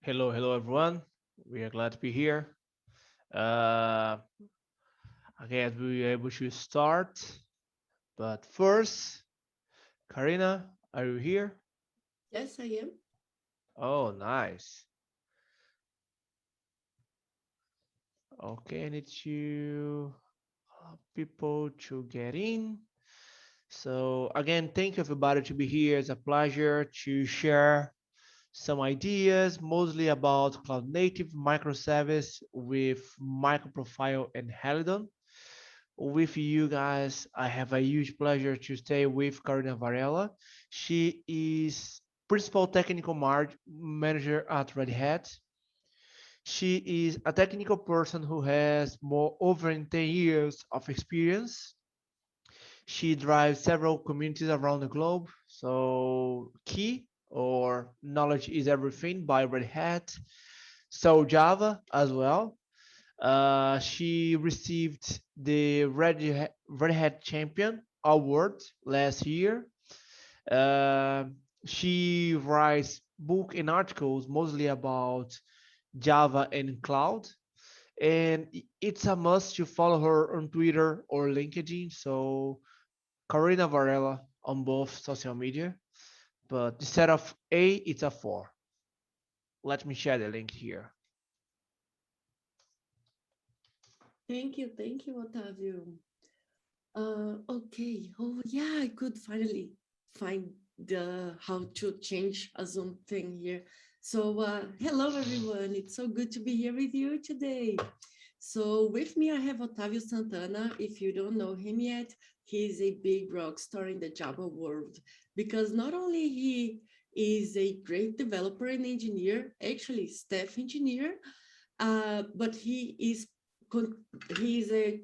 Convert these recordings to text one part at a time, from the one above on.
Hello everyone. We are glad to be here. Uh, I guess we are able to start, but first, Karina, are you here? Yes, I am. Oh, nice. Okay, I need to people to get in. So again, thank you everybody to be here. It's a pleasure to share some ideas, mostly about cloud native microservice with microprofile and Helidon. With you guys. I have a huge pleasure to stay with Karina Varela. She is principal technical manager at Red Hat. She is a technical person who has more over 10 years of experience. She drives several communities around the globe. So key or knowledge is everything by Red Hat. So Java as well. She received the Red Hat Champion Award last year. Uh, she writes book and articles mostly about Java and cloud, and it's a must to follow her on Twitter or LinkedIn. So Karina Varela on both social media, but instead of A, it's a 4. Let me share the link here. Thank you, Otávio. Okay. Oh, yeah, I could finally find the how to change a Zoom thing here. So, hello everyone. It's so good to be here with you today. So, with me, I have Otávio Santana. If you don't know him yet, he's a big rock star in the Java world because not only he is a great developer and engineer, actually staff engineer, but con- he is a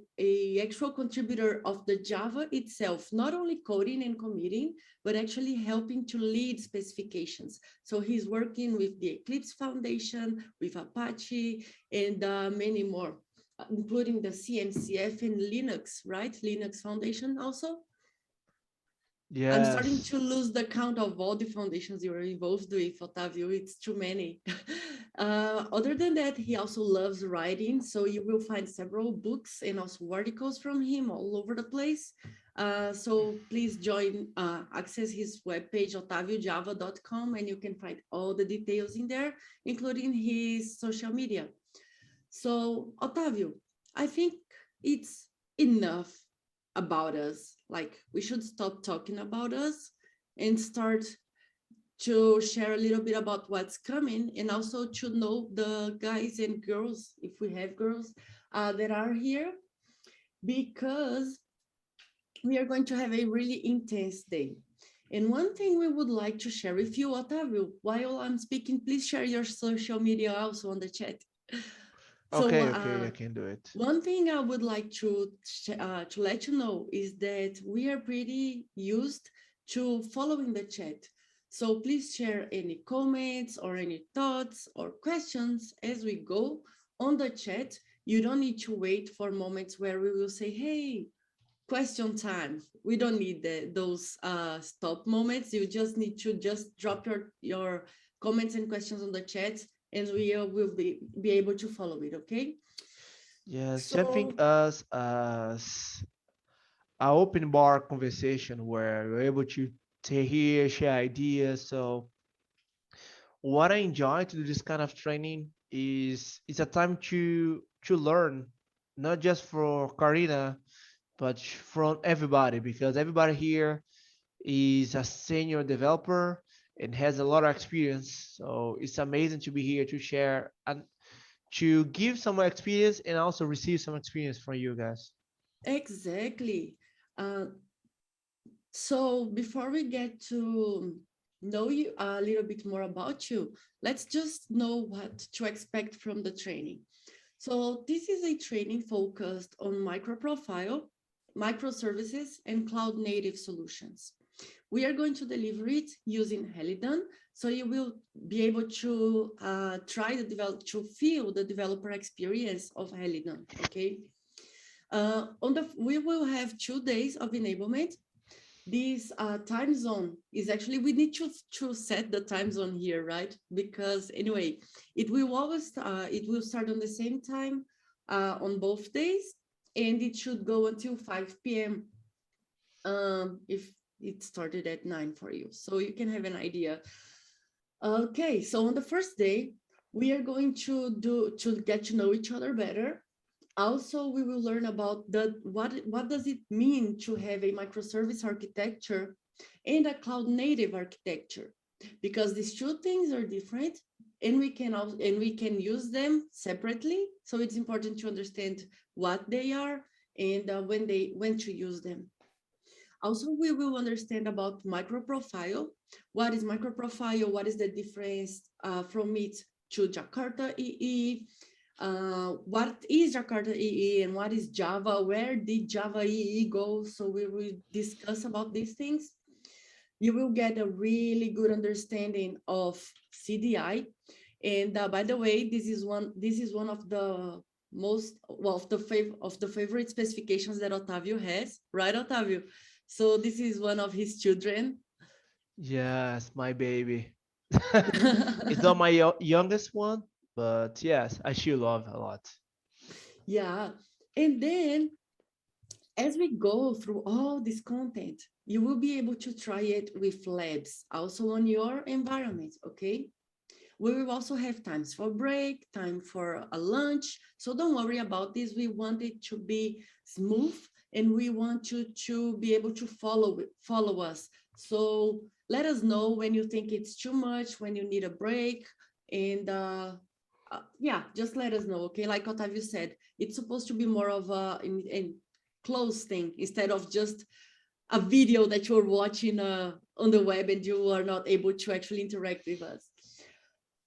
actual contributor of the Java itself, not only coding and committing, but actually helping to lead specifications. So he's working with the Eclipse Foundation, with Apache, and many more, including the CNCF and Linux, right? Linux Foundation also. I'm starting Yes. to lose the count of all the foundations you are involved with, Otávio. It's too many. Other than that, he also loves writing. So you will find several books and also articles from him all over the place. So please access his webpage, otaviojava.com, and you can find all the details in there, including his social media. So, Otávio, I think it's enough about us. Like, we should stop talking about us and start to share a little bit about what's coming and also to know the guys and girls, if we have girls, that are here, because we are going to have a really intense day. And one thing we would like to share with you, Otávio, while I'm speaking, please share your social media also on the chat. So, Okay, I can do it. one thing I would like to let you know is that we are pretty used to following the chat. So please share any comments or any thoughts or questions as we go on the chat. You don't need to wait for moments where we will say, "Hey, question time." We don't need those stop moments. You just need to just drop your comments and questions on the chat, and we will be able to follow it. Okay. Yes, so I think So us as a open bar conversation where we're able to hear, share ideas. So what I enjoy to do this kind of training is it's a time to learn, not just for Karina, but from everybody because everybody here is a senior developer and has a lot of experience. So it's amazing to be here to share and to give some experience and also receive some experience from you guys. exactly. Uh, so before we get to know you a little bit more about you, let's just know what to expect from the training. So this is a training focused on microprofile, microservices, and cloud native solutions. We are going to deliver it using Helidon, so you will be able to to feel the developer experience of Helidon. Okay. We will have 2 days of enablement. this time zone is actually, we need to set the time zone here, right? Because anyway, it will always, it will start on the same time on both days, and it should go until 5 p.m. If it started at 9 for you, so you can have an idea. Okay, so on the first day, we are going to get to know each other better. Also, we will learn about what does it mean to have a microservice architecture and a cloud native architecture, because these two things are different, and we can use them separately. So it's important to understand what they are and when to use them. Also, we will understand about microprofile. What is microprofile? What is the difference from it to Jakarta EE? What is Jakarta EE and what is Java? Where did Java EE go? So we will discuss about these things. You will get a really good understanding of CDI. And by the way, this is one of the most, well, of the favorite specifications that Otavio has, right, Otavio? So this is one of his children. Yes, my baby. It's not my youngest one, but yes, I still love a lot. Yeah. And then as we go through all this content, you will be able to try it with labs also on your environment, okay? We will also have times for break, time for a lunch. So don't worry about this. We want it to be smooth, and we want you to be able to follow us. So let us know when you think it's too much, when you need a break. And yeah, just let us know, okay? Like Otavio said, it's supposed to be more of a close thing instead of just a video that you're watching on the web and you are not able to actually interact with us.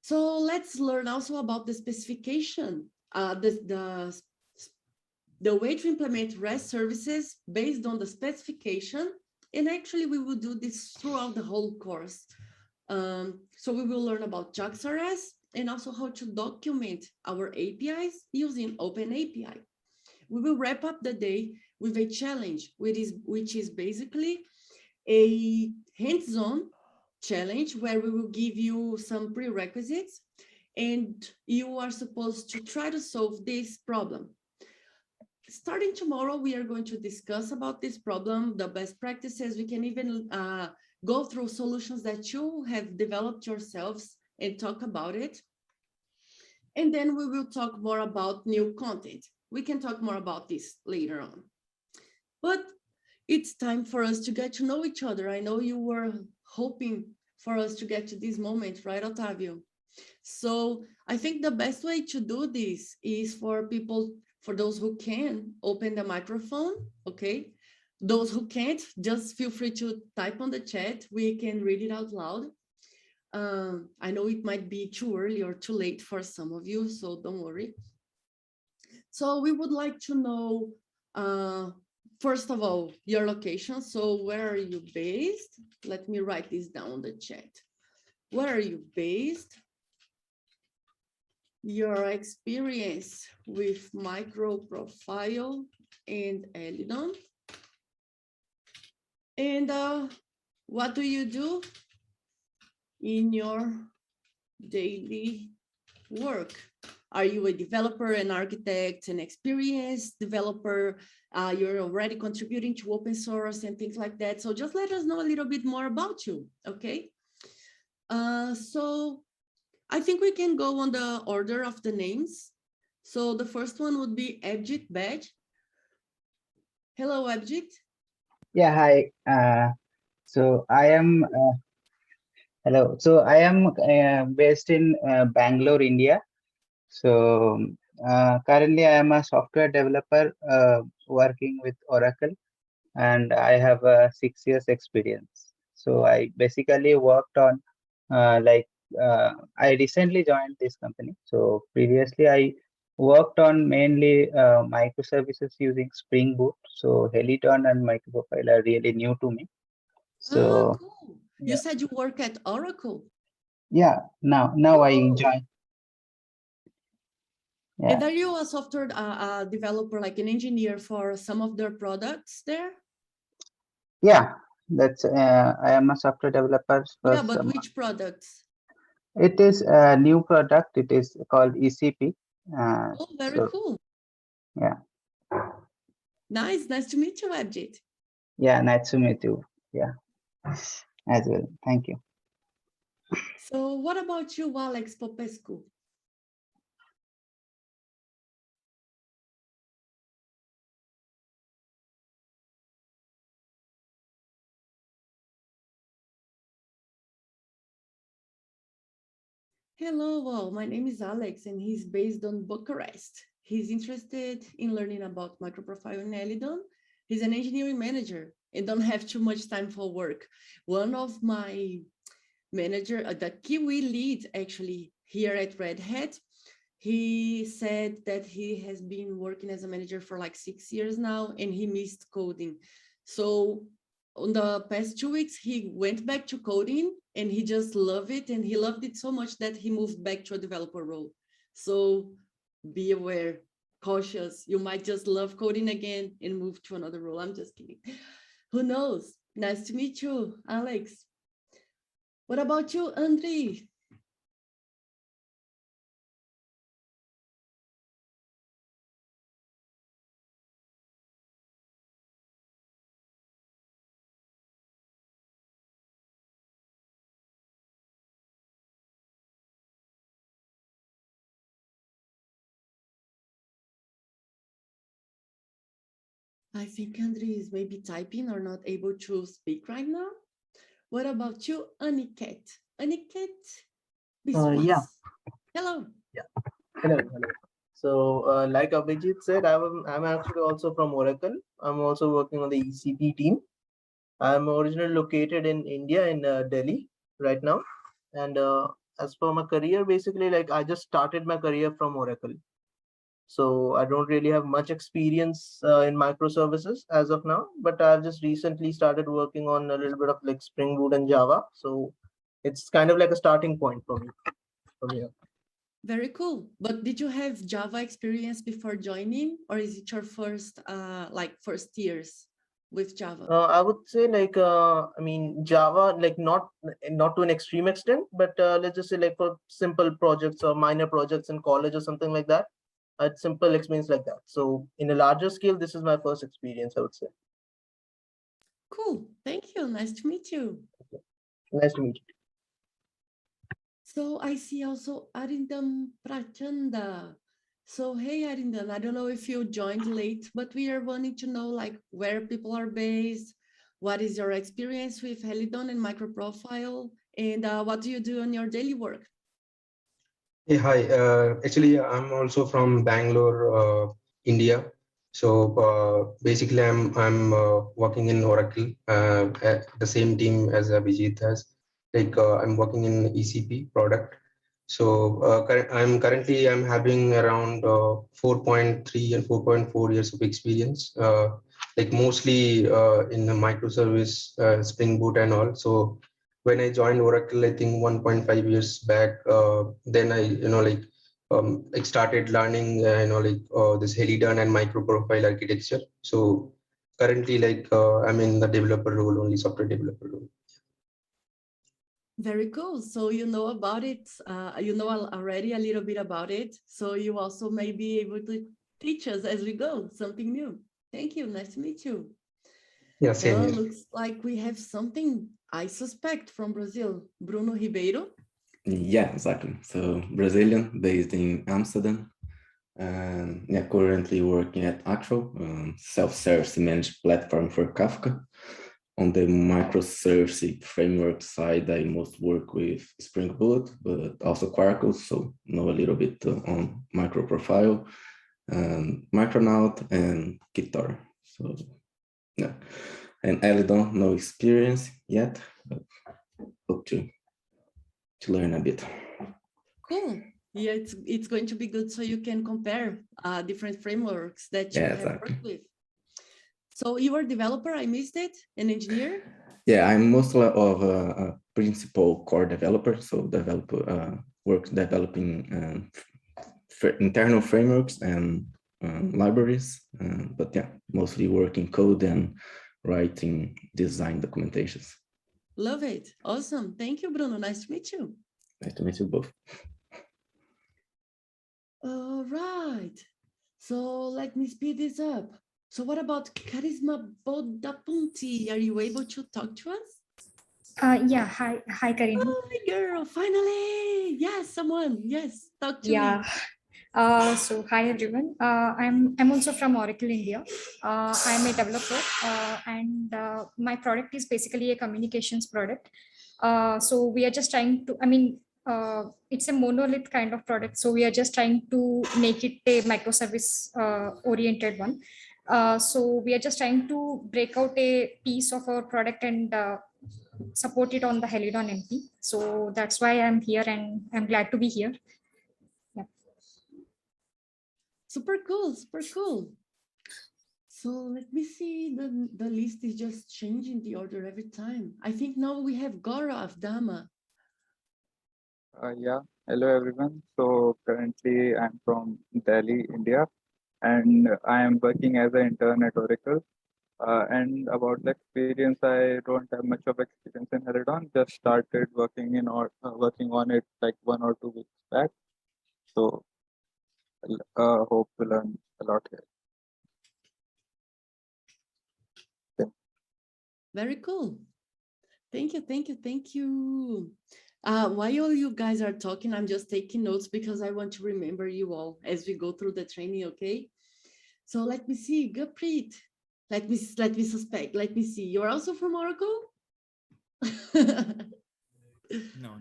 So let's learn also about the specification, the way to implement REST services based on the specification. And actually, we will do this throughout the whole course. So we will learn about JAX-RS and also how to document our APIs using OpenAPI. We will wrap up the day with a challenge, which is basically a hands-on challenge where we will give you some prerequisites and you are supposed to try to solve this problem. Starting tomorrow, we are going to discuss about this problem, the best practices. We can even go through solutions that you have developed yourselves and talk about it. And then we will talk more about new content. We can talk more about this later on. But it's time for us to get to know each other. I know you were hoping for us to get to this moment, right, Otavio? So I think the best way to do this is for people, for those who can, open the microphone, okay? Those who can't, just feel free to type on the chat. We can read it out loud. I know it might be too early or too late for some of you, so don't worry. So we would like to know, first of all, your location. So where are you based? Let me write this down in the chat. Where are you based? Your experience with MicroProfile and Helidon. And what do you do in your daily work? Are you a developer, an architect, an experienced developer? You're already contributing to open source and things like that. So just let us know a little bit more about you, okay? So I think we can go on the order of the names. So the first one would be Abjit Badge. Hello, Abjit. Yeah, hi. So I am hello. So I am based in Bangalore, India. So currently I am a software developer working with Oracle, and I have 6 years experience. So I basically worked on I recently joined this company. So previously I worked on mainly microservices using Spring Boot. So Helidon and MicroProfile are really new to me. So Cool. You yeah, said you work at Oracle. yeah. Now I Oh. join. Yeah, And are you a software developer, like an engineer for some of their products there? yeah. That's I am a software developer for Yeah, but some. which products? It is a new product. It is called ECP. Oh, very So cool. yeah, Nice to meet you, Abjit. yeah, nice to meet you. Yeah, as well. Thank you. So what about you, Alex Popescu? Hello, well, my name is Alex and he's based on Bucharest. He's interested in learning about microprofile in Helidon. He's an engineering manager and don't have too much time for work. One of my manager, the Kiwi lead actually here at Red Hat, he said that he has been working as a manager for like 6 years now and he missed coding. So on the past 2 weeks, he went back to coding and he just loved it. And he loved it so much that he moved back to a developer role. So be aware, cautious. You might just love coding again and move to another role. I'm just kidding. Who knows? Nice to meet you, Alex. What about you, Andre? I think Andre is maybe typing or not able to speak right now. What about you, Aniket? Aniket Yeah, Biswas. Hello. yeah. Hello. So, like Abhijit said, I'm actually also from Oracle. I'm also working on the ECP team. I'm originally located in India, in Delhi right now. And as for my career, basically, like I just started my career from Oracle. So I don't really have much experience in microservices as of now, but I've just recently started working on a little bit of like Spring Boot and Java. So it's kind of like a starting point for me from here. Very cool. But did you have Java experience before joining, or is it your first, first years with Java? I would say like I mean Java, like not to an extreme extent, but let's just say like for simple projects or minor projects in college or something like that. I had simple experience like that. So in a larger scale, this is my first experience, I would say. Cool. Thank you. Nice to meet you. Nice to meet you. So I see also Arindam Prachanda. So hey Arindam, I don't know if you joined late, but we are wanting to know like where people are based, what is your experience with Helidon and MicroProfile, and what do you do on your daily work? Hey, hi. Actually, I'm also from Bangalore, India. So basically, I'm working in Oracle at the same team as Abhijit has. Like I'm working in ECP product. So I'm having around 4.3 and 4.4 years of experience. Like mostly in the microservice, Spring Boot and all. So when I joined Oracle, I think 1.5 years back, then I started learning, this Helidon and MicroProfile architecture. So currently, I'm in the developer role, only software developer role. Very cool. So you know about it. You know already a little bit about it. So you also may be able to teach us as we go something new. Thank you. Nice to meet you. Yeah, same Well, here. looks like we have something I suspect from Brazil. Bruno Ribeiro. Yeah, exactly. So Brazilian, based in Amsterdam, and yeah, currently working at Acro, self-service managed platform for Kafka. On the microservice framework side, I most work with Spring Boot, but also Quarkus, so know a little bit on MicroProfile, Micronaut, and Guitar. So yeah, and Helidon, no experience yet, but hope to learn a bit. Cool. Yeah, it's going to be good so you can compare different frameworks that you have worked with. So you are a developer, I missed it, an engineer? Yeah, I'm mostly of a principal core developer, so work developing internal frameworks and libraries, but yeah, mostly working code and writing design documentations. Love it. Awesome. Thank you, Bruno. Nice to meet you. Nice to meet you both. All right. So let me speed this up. So what about Charisma Bodapunti? Are you able to talk to us? Yeah, hi, Karim. Hi, girl. Finally. Yes, someone. Yes, talk to Yeah. me. So hi everyone. I'm also from Oracle India. I'm a developer, and my product is basically a communications product. So we are just trying to. It's a monolith kind of product. So we are just trying to make it a microservice oriented one. So we are just trying to break out a piece of our product and support it on the Helidon MP. So that's why I'm here, and I'm glad to be here. Super cool, super cool. So let me see, the list is just changing the order every time. I think now we have Gaurav Dama. Yeah, hello everyone. So currently I'm from Delhi, India, and I am working as an intern at Oracle. And about the experience, I don't have much of experience in Helidon. Just started working working on it like 1 or 2 weeks back. So hope to learn a lot here. Very cool. Thank you, thank you, thank you. While you guys are talking, I'm just taking notes because I want to remember you all as we go through the training, okay? So let me see, Gurpreet. Let me suspect. Let me see. You're also from Oracle? No.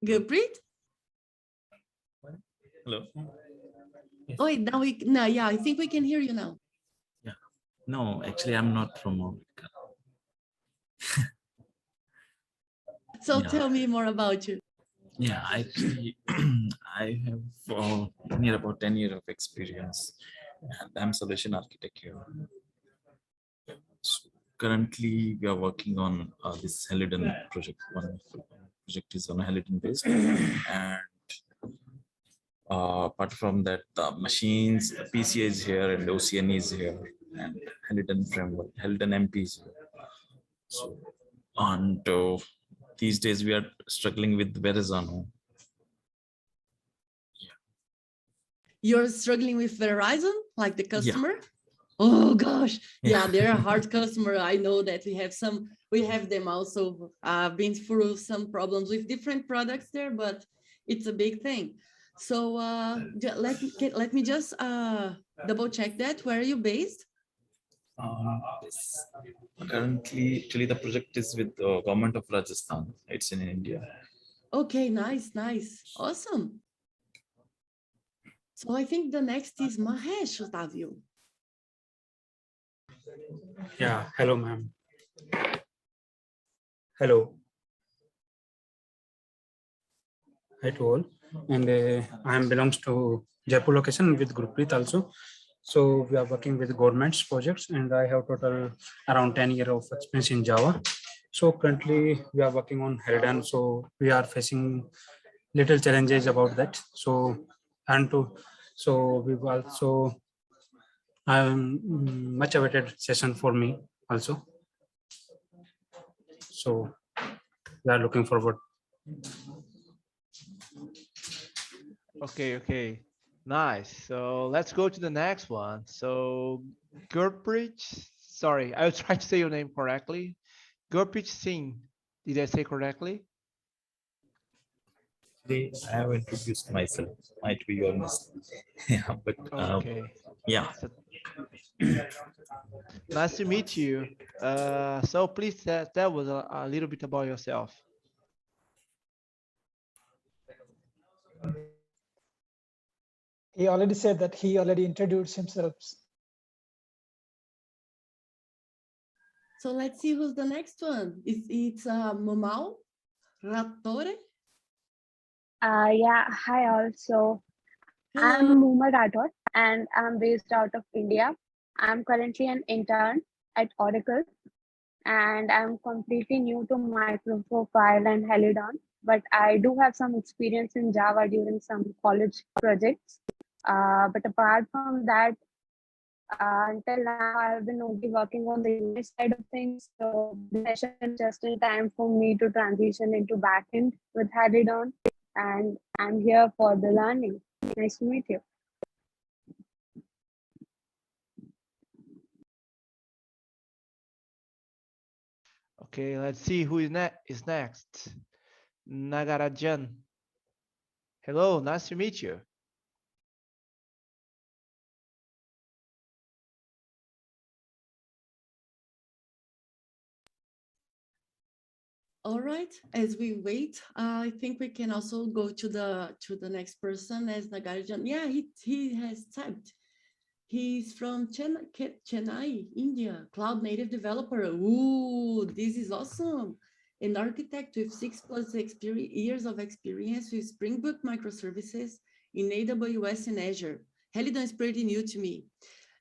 Gurpreet? Hello. Yes. Oh, now, yeah, I think we can hear you now. Yeah. No, actually, I'm not from America. So Yeah. tell me more about you. Yeah, actually, I have near about 10 years of experience, and I'm solution architect here. So currently, we are working on this Helidon project. One project is on Helidon based, and apart from that, the machines, the PCA is here, and OCN is here, and Helidon framework, Helidon MP is here. So, and these days we are struggling with Verizon. You're struggling with Verizon, like the customer? Yeah. Oh gosh, yeah, they're a hard customer. I know that we have them also been through some problems with different products there, but it's a big thing. So let me just double check that. Where are you based? Currently, actually, the project is with the government of Rajasthan. It's in India. Okay, nice, awesome. So I think the next is Mahesh Otavio. Yeah, hello, ma'am. Hello. Hi to all. And I am belongs to Jaipur location with Gurpreet also. So we are working with government's projects, and I have total around 10 years of experience in Java. So currently we are working on Helidon. So we are facing little challenges about that. So we've also much awaited session for me also. So we are looking forward. Okay. Nice. So let's go to the next one. So Gurpreet, sorry, I was trying to say your name correctly. Gurpreet Singh, did I say correctly? Today, I have introduced myself. Might be your mistake. Yeah, but Okay. yeah. So, nice to meet you. So please tell us a little bit about yourself. He already said that he already introduced himself. So let's see who's the next one. It's Momau Ratore. Yeah, hi all. So I'm Muma Rathod and I'm based out of India. I'm currently an intern at Oracle and I'm completely new to MicroProfile and Helidon, but I do have some experience in Java during some college projects. But apart from that, Until now, I've been only working on the UI side of things. So this session is just in time for me to transition into backend with Helidon, and I'm here for the learning. Nice to meet you. Okay, let's see who is next. Nagarajan. Hello, nice to meet you. All right, as we wait, I think we can also go to the next person as Nagarajan. Yeah, he has typed. He's from Chennai, India, cloud native developer. Ooh, this is awesome. An architect with 6+ years of experience with Spring Boot microservices in AWS and Azure. Helidon is pretty new to me.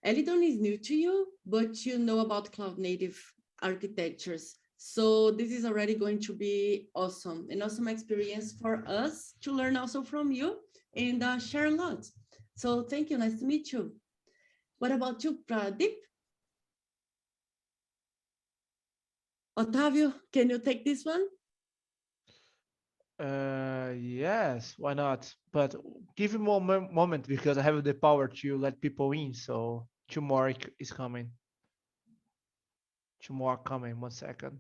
Helidon is new to you, but you know about cloud native architectures. So this is already going to be awesome, an awesome experience for us to learn also from you and share a lot. So thank you, nice to meet you. What about you, Pradeep? Otavio, can you take this one? Yes, why not? But give me one moment because I have the power to let people in. So two more is coming. Two more coming. 1 second.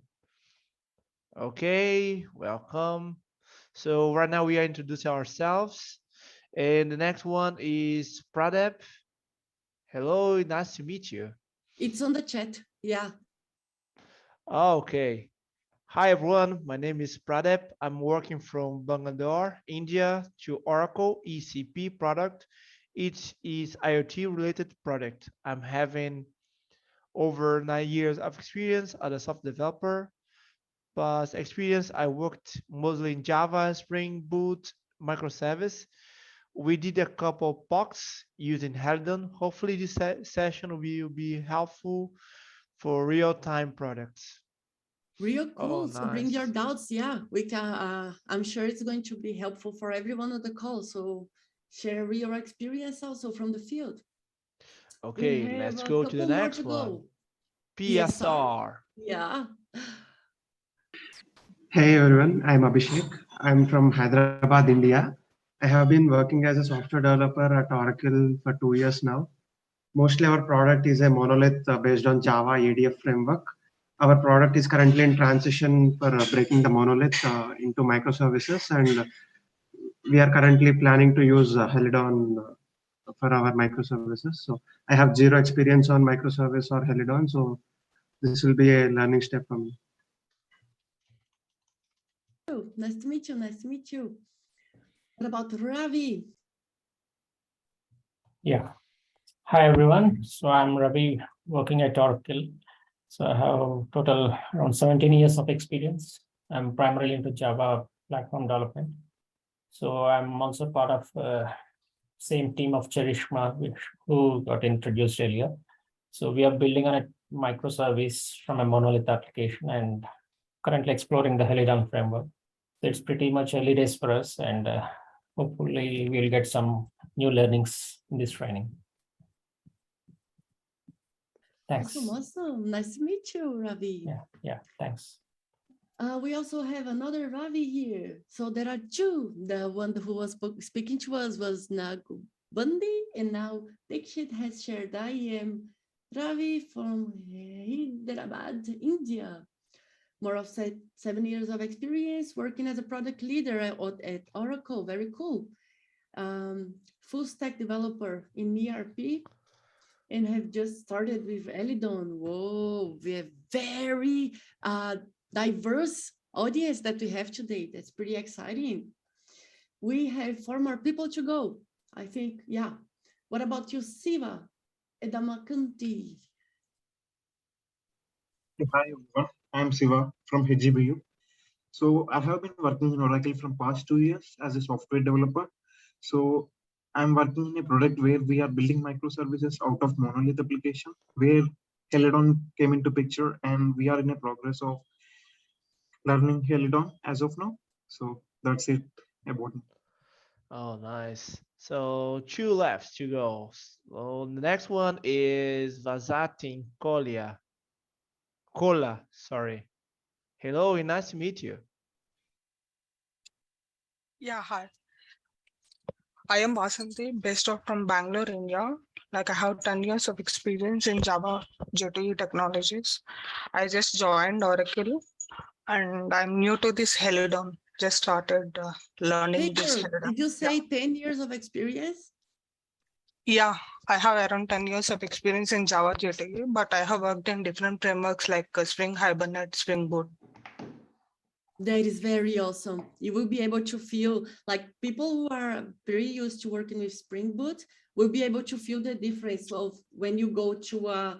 Okay, welcome. So right now we are introducing ourselves, and the next one is Pradeep. Hello, nice to meet you. It's on the chat. Yeah. Okay. Hi everyone, my name is Pradeep. I'm working from Bangalore, India to Oracle ECP product. It is IoT related product. I'm having over 9 years of experience as a software developer. Past experience, I worked mostly in Java, Spring Boot, microservice. We did a couple POCs using Helidon. Hopefully this session will be helpful for real-time products. Real cool. Oh, So bring your nice. doubts. Yeah, we can. I'm sure it's going to be helpful for everyone on the call. So share your experience also from the field. Okay, We have let's a go to the couple more to next one. go. PSR. Yeah. Hey everyone, I'm Abhishek. I'm from Hyderabad, India. I have been working as a software developer at Oracle for 2 years now. Mostly our product is a monolith based on Java ADF framework. Our product is currently in transition for breaking the monolith into microservices, and we are currently planning to use Helidon for our microservices. So I have zero experience on microservice or Helidon, so this will be a learning step for me. Oh, nice to meet you. Nice to meet you. What about Ravi? Yeah. Hi, everyone. So I'm Ravi, working at Oracle. So I have total around 17 years of experience. I'm primarily into Java platform development. So I'm also part of same team of Charishma, who got introduced earlier. So we are building on a microservice from a monolith application and currently exploring the Helidon framework. So it's pretty much early days for us, and hopefully we'll get some new learnings in this training. Thanks. Awesome. Nice to meet you, Ravi. Yeah, thanks. We also have another Ravi here. So there are two. The one who was speaking to us was Nagu Bandi, and now Dikshit has shared. I am Ravi from Hyderabad, India. More of 7 years of experience working as a product leader at Oracle. Very cool. Full stack developer in ERP, and have just started with Helidon. Whoa, we have very diverse audience that we have today. That's pretty exciting. We have 4 more people to go, I think. Yeah. What about you, Siva Edamakanti? Hi everyone, I'm Siva from HGBU. So I have been working in Oracle from past 2 years as a software developer. So I'm working in a product where we are building microservices out of monolith application, where Helidon came into picture, and we are in a progress of learning Helidon as of now. So that's it about me. Oh, nice. So 2 left to go. So the next one is Vazatin Kola, sorry. Hello, nice to meet you. Yeah, hi. I am Vasanthi, based out from Bangalore, India. Like I have 10 years of experience in Java JTE technologies. I just joined Oracle and I'm new to this Helidon. Just started learning this Victor, Helidon. did you say 10 years of experience? Yeah, I have around 10 years of experience in Java JTE, but I have worked in different frameworks like Spring Hibernate, Spring Boot. That is very awesome. You will be able to feel like people who are very used to working with Spring Boot will be able to feel the difference of when you go to a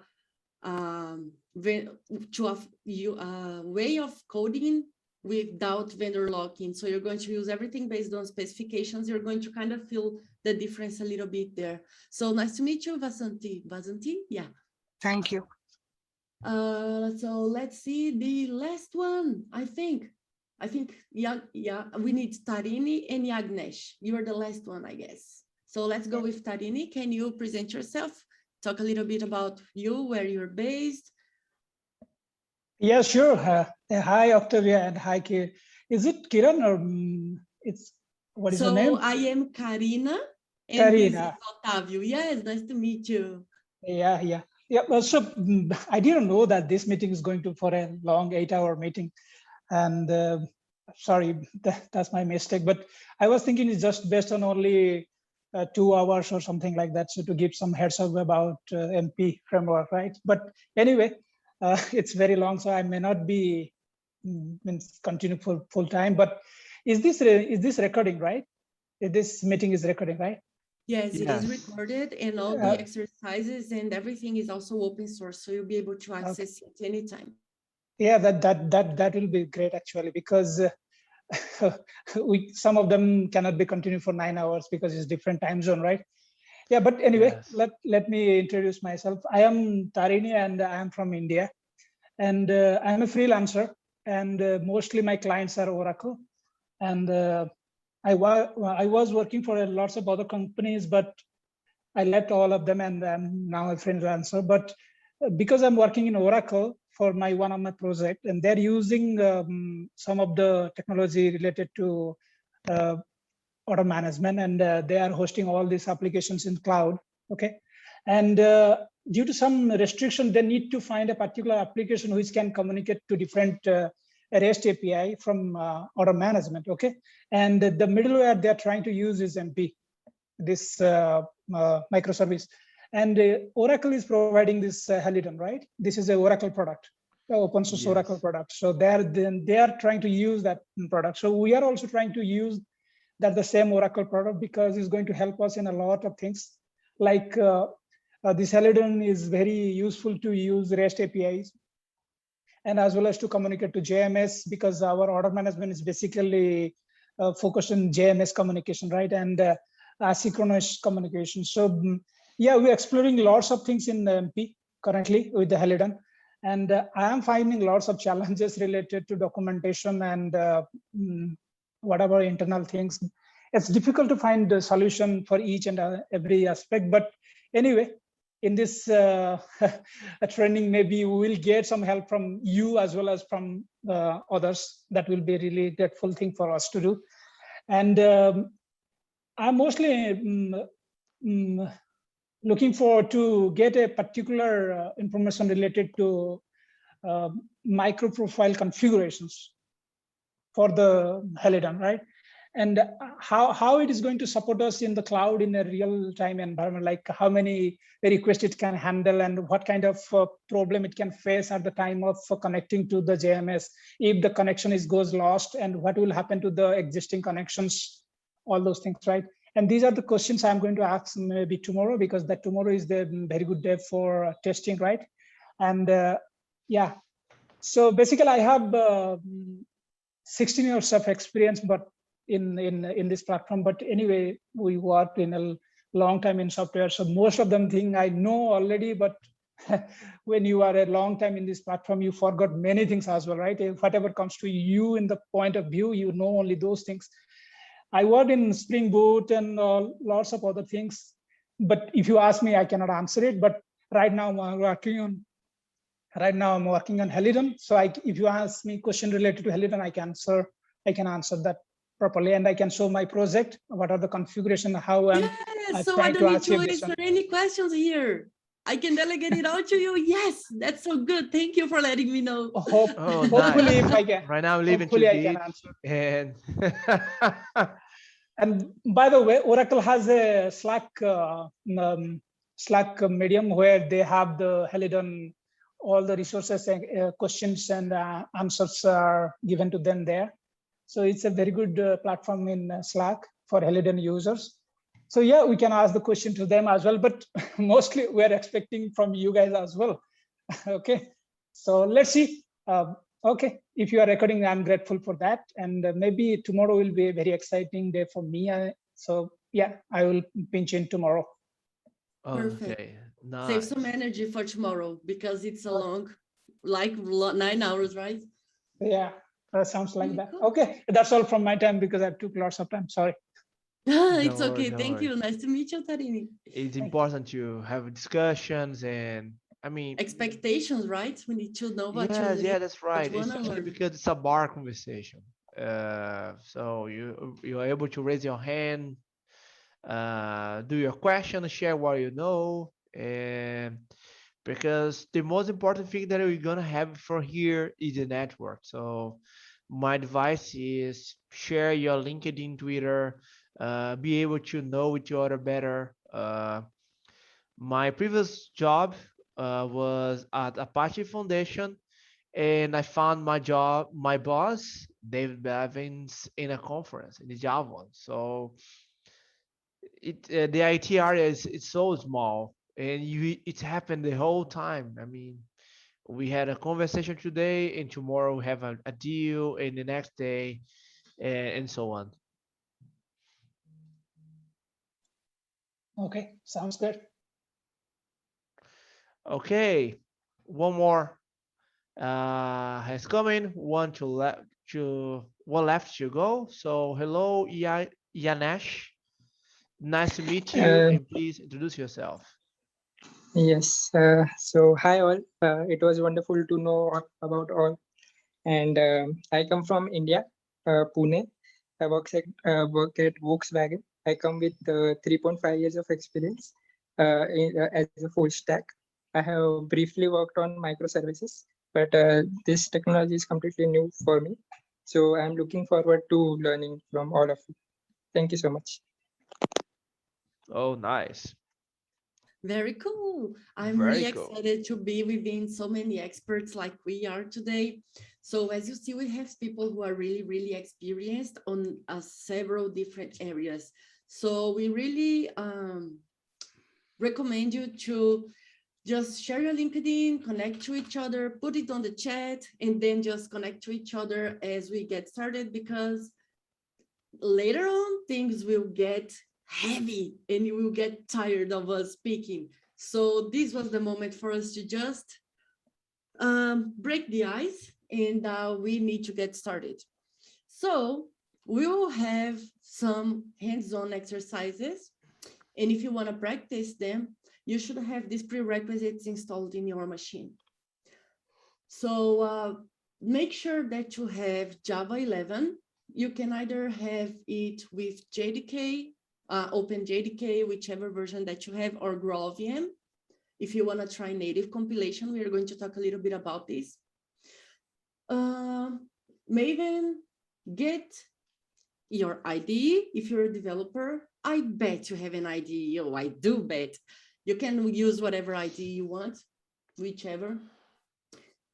way of coding without vendor locking. So you're going to use everything based on specifications. You're going to kind of feel the difference a little bit there. So nice to meet you, Vasanthi. Vasanthi, yeah. Thank you. So let's see the last one, I think, yeah, we need Tarini and Yagnesh. You're the last one, I guess. So let's go with Tarini. Can you present yourself? Talk a little bit about you, where you're based. Yeah, sure. Hi, Octavia, and hi, Kiran. Is it Kiran or what is your name? So I am Karina, and Karina. this is Otavio. Yes, nice to meet you. Yeah. Well, so I didn't know that this meeting is going to for a long 8-hour meeting. And sorry, that's my mistake. But I was thinking it's just based on only 2 hours or something like that. So to give some heads up about MP framework, right? But anyway, it's very long, so I may not be continue for full time. But is this recording, right? This meeting is recording, right? Yes, it is recorded, and all the exercises and everything is also open source, so you'll be able to access it anytime. Yeah, that will be great actually, because some of them cannot be continued for 9 hours because it's different time zone, right? Yeah, but anyway, let me introduce myself. I am Tarini and I am from India, and I am a freelancer, and mostly my clients are Oracle, and I was working for lots of other companies, but I left all of them, and I'm now a freelancer. But because I'm working in Oracle for one of my project, and they're using some of the technology related to order management, and they are hosting all these applications in cloud. Okay, and due to some restriction, they need to find a particular application which can communicate to different REST API from order management. Okay, and the middleware they're trying to use is MP, this microservice, and Oracle is providing this Helidon, right? This is an Oracle product, open source Oracle product. So they are trying to use that product. So we are also trying to use that the same Oracle product, because it's going to help us in a lot of things. Like this Helidon is very useful to use REST APIs, and as well as to communicate to JMS, because our order management is basically focused on JMS communication, right? And asynchronous communication. So yeah, we're exploring lots of things in MP currently with the Helidon, and I am finding lots of challenges related to documentation and whatever internal things. It's difficult to find a solution for each and every aspect, but anyway, in this training, maybe we will get some help from you as well as from others. That will be really grateful thing for us to do. And I'm mostly looking forward to get a particular information related to microprofile configurations for the Helidon, right? And how it is going to support us in the cloud in a real-time environment, like how many requests it can handle and what kind of problem it can face at the time of connecting to the JMS, if the connection goes lost, and what will happen to the existing connections, all those things, right? And these are the questions I'm going to ask maybe tomorrow, because that tomorrow is the very good day for testing, right? And yeah, so basically I have 16 years of experience, but in this platform. But anyway, we worked in a long time in software, so most of them thing I know already. But when you are a long time in this platform, you forgot many things as well, right? If whatever comes to you in the point of view, you know only those things. I worked in Spring Boot and lots of other things. But if you ask me, I cannot answer it. But right now I'm working on Helidon. So if you ask me question related to Helidon, I can answer that properly, and I can show my project. What are the configuration? How I'm so I trying don't to need to achieve this answer one. any questions here. I can delegate it out to you. Yes, that's so good. Thank you for letting me know. Hopefully, if I can. Right now, I'm leaving Hopefully, to I can beach answer. and And by the way, Oracle has a Slack medium where they have the Helidon, all the resources, questions and answers are given to them there. So it's a very good platform in Slack for Helidon users. So yeah, we can ask the question to them as well, but mostly we're expecting from you guys as well. Okay, so let's see. Okay, if you are recording, I'm grateful for that. And maybe tomorrow will be a very exciting day for me. So yeah, I will pinch in tomorrow. Perfect. Okay, Save nice. some energy for tomorrow because it's a long, like 9 hours, right? Yeah, that sounds like that. Okay, that's all from my time because I took lots of time. Sorry. It's okay. Don't Thank worry. you. Nice to meet you, Tarini. It's important to have discussions, and I mean, Expectations, right? We need to know what yes, yeah, that's what right. you want to Especially learn. because it's a bar conversation. So you're able to raise your hand, do your question, share what you know, and because the most important thing that we're gonna have for here is the network. So my advice is share your LinkedIn, Twitter, be able to know each other better. My previous job was at Apache Foundation, and I found my boss, David Bevins, in a conference in the Java one. So the IT area is it's so small, and it's happened the whole time. I mean, we had a conversation today, and tomorrow we have a deal, and the next day, and so on. Okay, sounds good. Okay, one more has coming. One left to go. So hello, Yanesh. Nice to meet you, Uh, and please introduce yourself. yes. So hi all. It was wonderful to know about all. And I come from India, Pune. I work at Volkswagen. I come with 3.5 years of experience as a full stack. I have briefly worked on microservices, but this technology is completely new for me. So I'm looking forward to learning from all of you. Thank you so much. Oh, nice. Very cool. I'm Very really cool. excited to be within so many experts like we are today. So as you see, we have people who are really, really experienced on several different areas. So we really recommend you to just share your LinkedIn, connect to each other, put it on the chat, and then just connect to each other as we get started, because later on things will get heavy and you will get tired of us speaking. So this was the moment for us to just break the ice, and we need to get started. So we will have some hands-on exercises, and if you want to practice them, you should have these prerequisites installed in your machine. So make sure that you have Java 11. You can either have it with JDK, OpenJDK, whichever version that you have, or GraalVM. If you want to try native compilation, we are going to talk a little bit about this. Maven, Git, your IDE. If you're a developer, I bet you have an IDE. Oh, I do bet. You can use whatever IDE you want, whichever.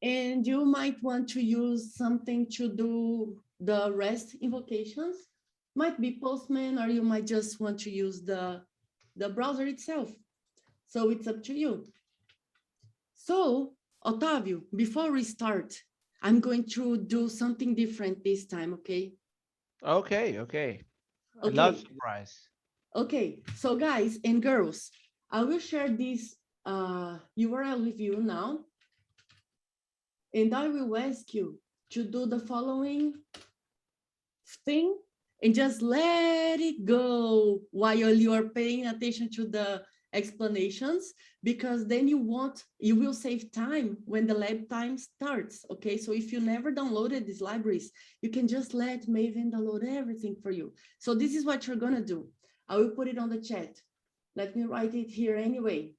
And you might want to use something to do the REST invocations. Might be Postman, or you might just want to use the browser itself. So it's up to you. So, Otávio, before we start, I'm going to do something different this time, okay? Okay. I love surprise. Okay, so guys and girls, I will share this URL with you now. And I will ask you to do the following thing and just let it go while you are paying attention to the explanations, because then you will save time when the lab time starts. Okay, so if you never downloaded these libraries, you can just let Maven download everything for you. So this is what you're gonna do. I will put it on the chat. Let me write it here anyway.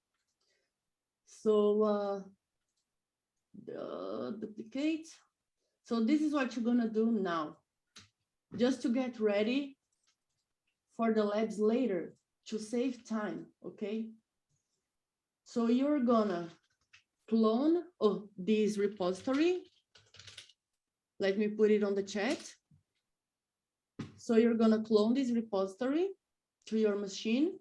So duplicate. So this is what you're gonna do now, just to get ready for the labs later, to save time, okay? So you're gonna clone this repository. Let me put it on the chat. So you're gonna clone this repository to your machine.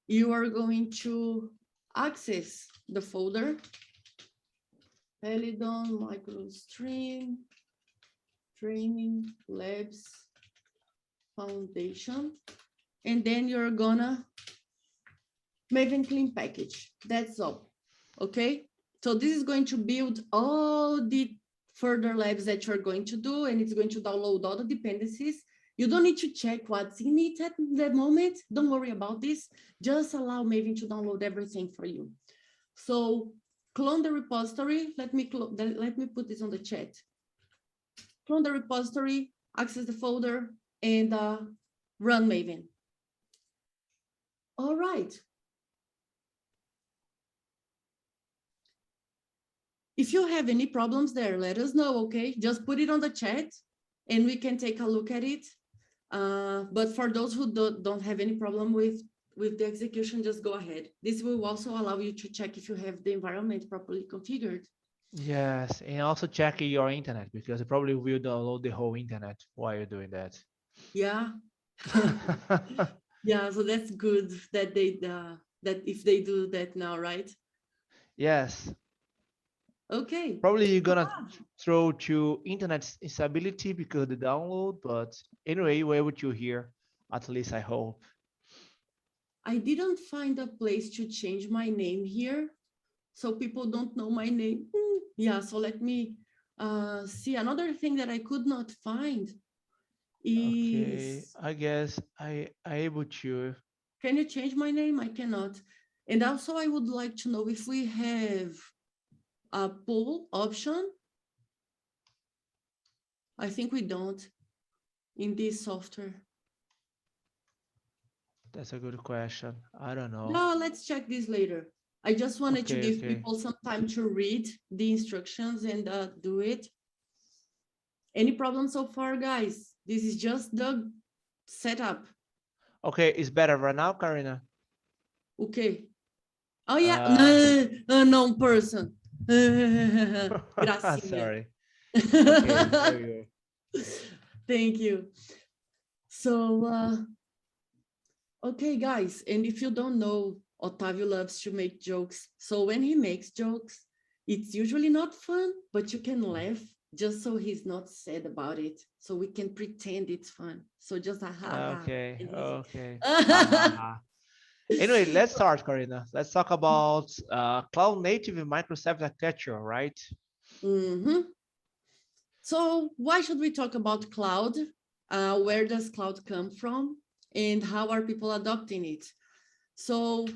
You are going to access the folder, Helidon micro stream, training labs foundation, and then you're gonna Maven clean package. That's all. Okay, so this is going to build all the further labs that you're going to do, and it's going to download all the dependencies. You don't need to check what's in it at that moment. Don't worry about this. Just allow Maven to download everything for you. So clone the repository. Let me put this on the chat. Clone the repository, access the folder, and run Maven. All right. If you have any problems there, let us know, okay? Just put it on the chat and we can take a look at it. But for those who don't have any problem with the execution, just go ahead. This will also allow you to check if you have the environment properly configured. Yes, and also check your internet, because you probably will download the whole internet while you're doing that. Yeah. Yeah, so that's good that that if they do that now, right? Yes. Okay. Probably you're gonna throw to internet instability because of the download, but anyway, you're able to hear, at least I hope. I didn't find a place to change my name here, so people don't know my name. Yeah, so let me see. Another thing that I could not find Okay, is... I guess I able to. Can you change my name? I cannot. And also I would like to know if we have a poll option. I think we don't in this software. That's a good question. I don't know. No, let's check this later. I just wanted to give Okay. people some time to read the instructions and do it. Any problems so far, guys? This is just the setup. Okay, it's better right now, Karina. Okay. Oh yeah, no, unknown person. Gracinha. Sorry. Okay, there you go. Thank you. So, okay, guys, and if you don't know, Otavio loves to make jokes. So when he makes jokes, it's usually not fun, but you can laugh just so he's not sad about it. So we can pretend it's fun. So just Okay, okay. Anyway, let's start, Karina. Let's talk about cloud native and microservice architecture, right? Mm-hmm. So why should we talk about cloud? Where does cloud come from? And how are people adopting it? So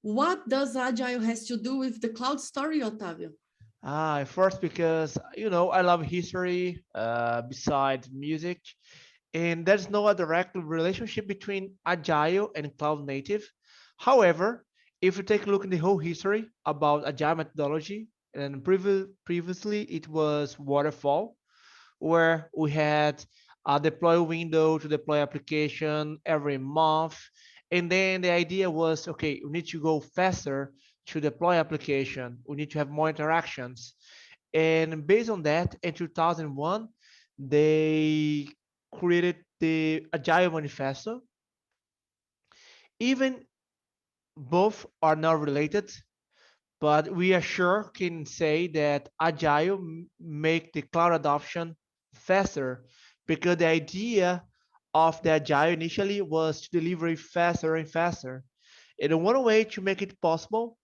what does Agile has to do with the cloud story, Otavio? First, because, you know, I love history besides music, and there's no direct relationship between Agile and cloud native. However, if you take a look at the whole history about Agile methodology, and previously it was waterfall, where we had a deploy window to deploy application every month. And then the idea was, okay, we need to go faster to deploy application. We need to have more interactions. And based on that, in 2001, they created the Agile Manifesto. Even both are not related, but we are sure can say that Agile make the cloud adoption faster, because the idea of the Agile initially was to deliver it faster and faster. And one way to make it possible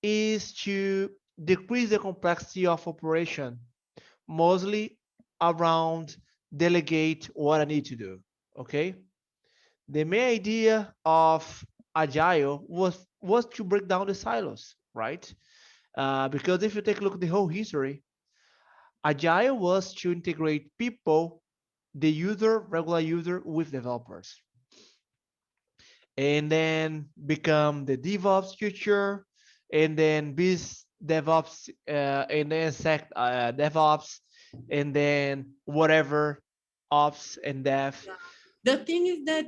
is to decrease the complexity of operation, mostly around delegate what I need to do. Okay. The main idea of Agile was to break down the silos, right? Because if you take a look at the whole history, Agile was to integrate people, the user, regular user, with developers, and then become the DevOps future, and then biz DevOps, and then sec DevOps, and then whatever ops and dev. The thing is that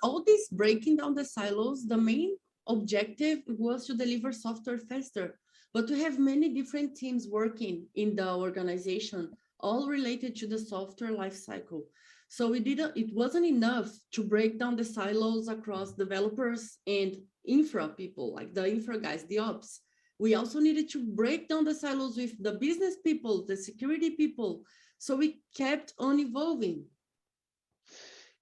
all this breaking down the silos, the main objective was to deliver software faster, but we have many different teams working in the organization, all related to the software lifecycle. So it wasn't enough to break down the silos across developers and infra people, like the infra guys, the ops. We also needed to break down the silos with the business people, the security people. So we kept on evolving.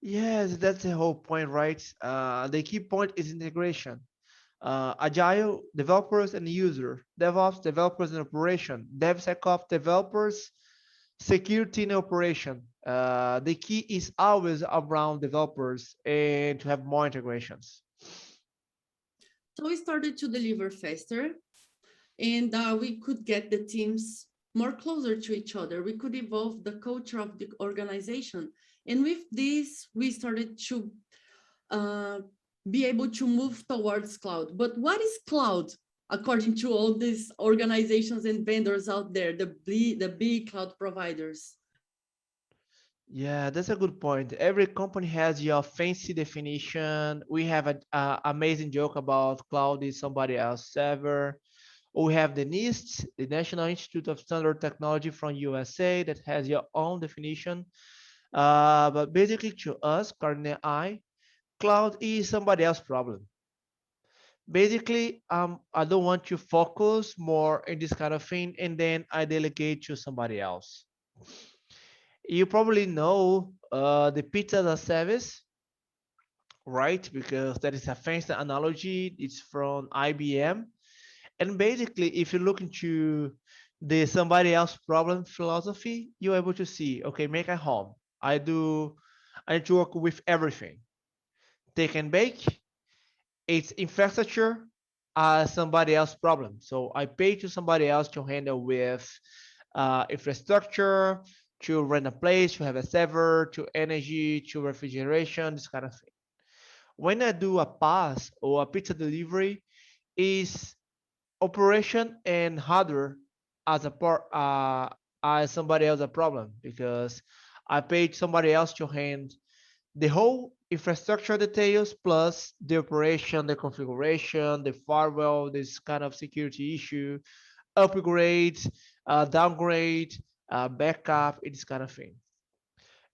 Yes, that's the whole point, right? The key point is integration. Agile developers and user, DevOps developers and operation, DevSecOps developers, security and operation. The key is always around developers and to have more integrations. So we started to deliver faster, and we could get the teams more closer to each other. We could evolve the culture of the organization. And with this, we started to be able to move towards cloud. But what is cloud? According to all these organizations and vendors out there, the big cloud providers. Yeah, that's a good point. Every company has your fancy definition. We have an amazing joke about cloud is somebody else's server. We have the NIST, the National Institute of Standard Technology from USA, that has your own definition. But basically, to us, Karen and I, cloud is somebody else's problem. Basically, I don't want to focus more in this kind of thing, and then I delegate to somebody else. You probably know the pizza as a service, right? Because that is a fancy analogy. It's from IBM. And basically, if you look into the somebody else problem philosophy, you're able to see, okay, make a home. I need to work with everything. Take and bake, it's infrastructure somebody else problem. So I pay to somebody else to handle with infrastructure, to rent a place, to have a server, to energy, to refrigeration, this kind of thing. When I do a pass or a pizza delivery, is operation and hardware as a part as somebody else a problem, because I paid somebody else to hand the whole infrastructure details plus the operation, the configuration, the firewall, this kind of security issue, upgrade, downgrade, backup, this kind of thing.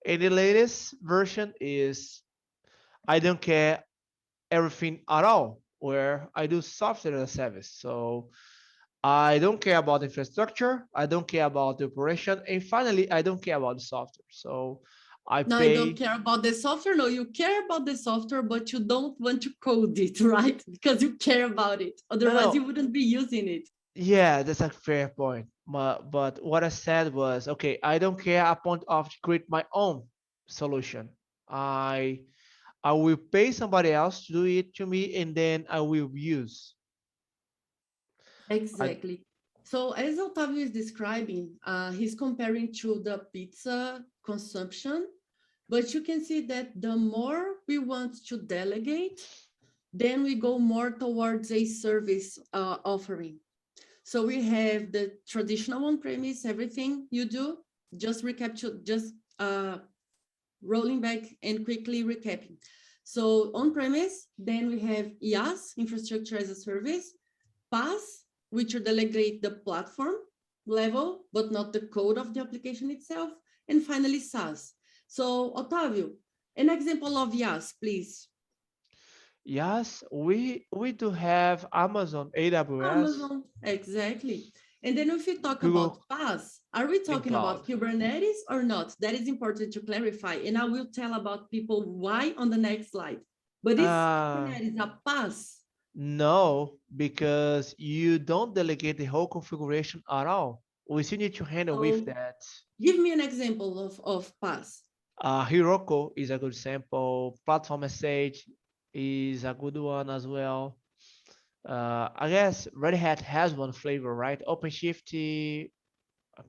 And the latest version is I don't care everything at all, where I do software as a service. So I don't care about infrastructure, I don't care about the operation, and finally, I don't care about the software. So I No, you don't pay. care about the software. No, you care about the software, but you don't want to code it, right? Because you care about it. Otherwise, you No, wouldn't be using it. yeah, that's a fair point. But what I said was, okay, I don't care a point of to create my own solution. I I will pay somebody else to do it to me, and then I will use. I Exactly. So as Otavio is describing, he's comparing to the pizza consumption, but you can see that the more we want to delegate, then we go more towards a service offering. So we have the traditional on-premise, everything you do, just recapture, just rolling back and quickly recapping. So on-premise, then we have IaaS, infrastructure as a service, PaaS, which will delegate the platform level, but not the code of the application itself. And finally, SaaS. So Otavio, an example of IaaS, please. Yes, we do have Amazon AWS, Amazon, exactly. And then if we talk about Google, PaaS, are we and talking cloud. about Kubernetes or not? That is important to clarify. And I will tell about people why on the next slide. But is Uh, Kubernetes a PaaS? no, because you don't delegate the whole configuration at all. we still need to handle with that. Give me an example of PaaS. Heroku is a good sample. Platform SH is a good one as well. I guess Red Hat has one flavor, right? OpenShift,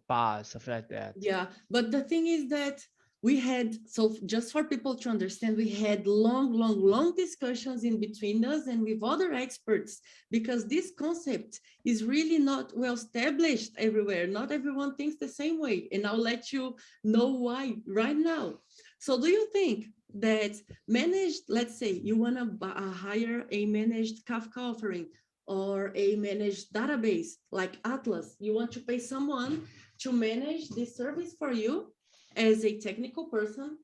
PaaS, something like that. Yeah, but the thing is that we had, so just for people to understand, we had long discussions in between us and with other experts, because this concept is really not well established everywhere. Not everyone thinks the same way. And I'll let you know why right now. So do you think that managed, let's say you want to hire a managed Kafka offering or a managed database like Atlas, you want to pay someone to manage this service for you as a technical person,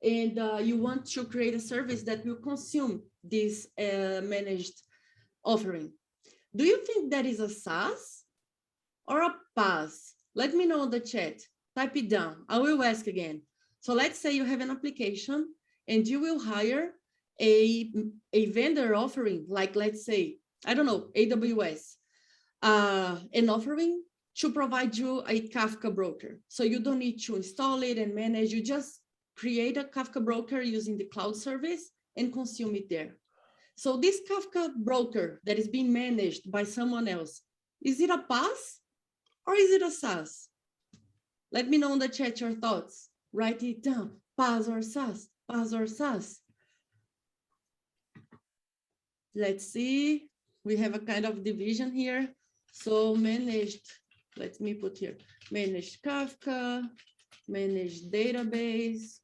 and you want to create a service that will consume this managed offering. Do you think that is a SaaS or a PaaS? Let me know in the chat. Type it down. I will ask again. So let's say you have an application and you will hire a vendor offering, like let's say, I don't know, AWS, an offering to provide you a Kafka broker. So you don't need to install it and manage, you just create a Kafka broker using the cloud service and consume it there. So this Kafka broker that is being managed by someone else, is it a PaaS or is it a SaaS? Let me know in the chat your thoughts. Write it down, PaaS or SaaS, PaaS or SaaS. Let's see, we have a kind of division here. So managed, let me put here, managed Kafka, managed database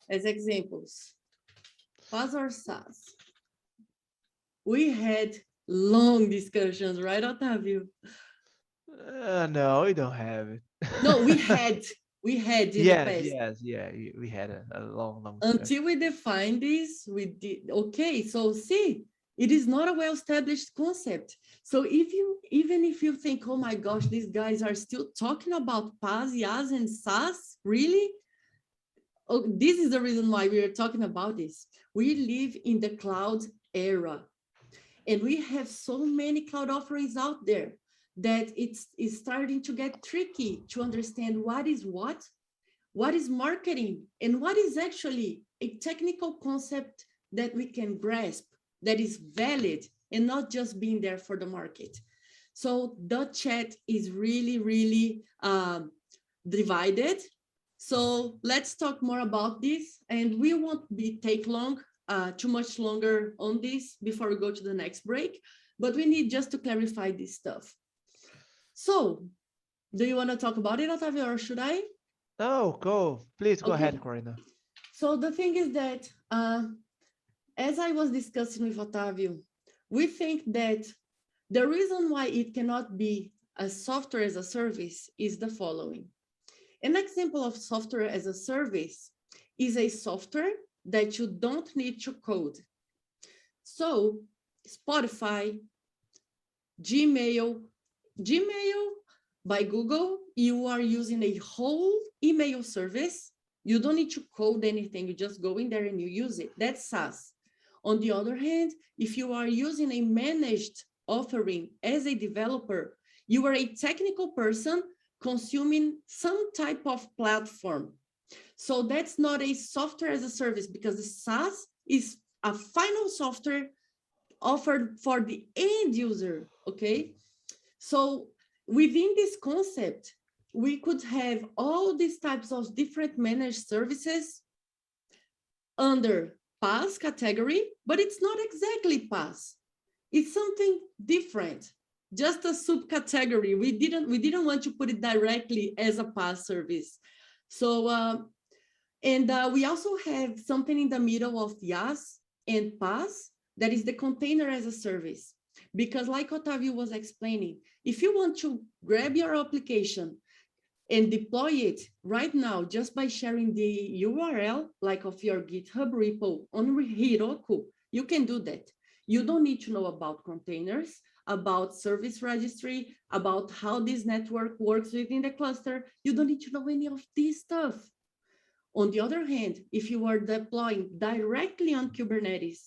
as examples. PaaS or SaaS? We had long discussions, right, Otávio? No, we don't have it. No, we had in the past. We had a long Until we defined this, we did, okay, so see, it is not a well-established concept. So even if you think, oh my gosh, these guys are still talking about PaaS, IaaS, and SaaS, really? Oh, this is the reason why we are talking about this. We live in the cloud era, and we have so many cloud offerings out there that it's starting to get tricky to understand what is marketing, and what is actually a technical concept that we can grasp, that is valid and not just being there for the market. So the chat is really divided. So let's talk more about this, and we won't take too much longer on this before we go to the next break, but we need just to clarify this stuff. So do you want to talk about it, Otávio, or should I? No, go. Please go ahead, Corina. So the thing is that, as I was discussing with Otávio, we think that the reason why it cannot be a software as a service is the following. An example of software as a service is a software that you don't need to code. So Spotify, Gmail by Google, you are using a whole email service. You don't need to code anything. You just go in there and you use it. That's SaaS. On the other hand, if you are using a managed offering as a developer, you are a technical person consuming some type of platform. So that's not a software as a service, because the SaaS is a final software offered for the end user, okay? So within this concept, we could have all these types of different managed services under PaaS category, but it's not exactly PaaS. It's something different, just a subcategory. We didn't want to put it directly as a PaaS service. So, we also have something in the middle of IaaS and PaaS, that is the container as a service. Because like Otávio was explaining, if you want to grab your application and deploy it right now just by sharing the URL, like of your GitHub repo on Heroku, you can do that. You don't need to know about containers, about service registry, about how this network works within the cluster. You don't need to know any of this stuff. On the other hand, if you are deploying directly on Kubernetes,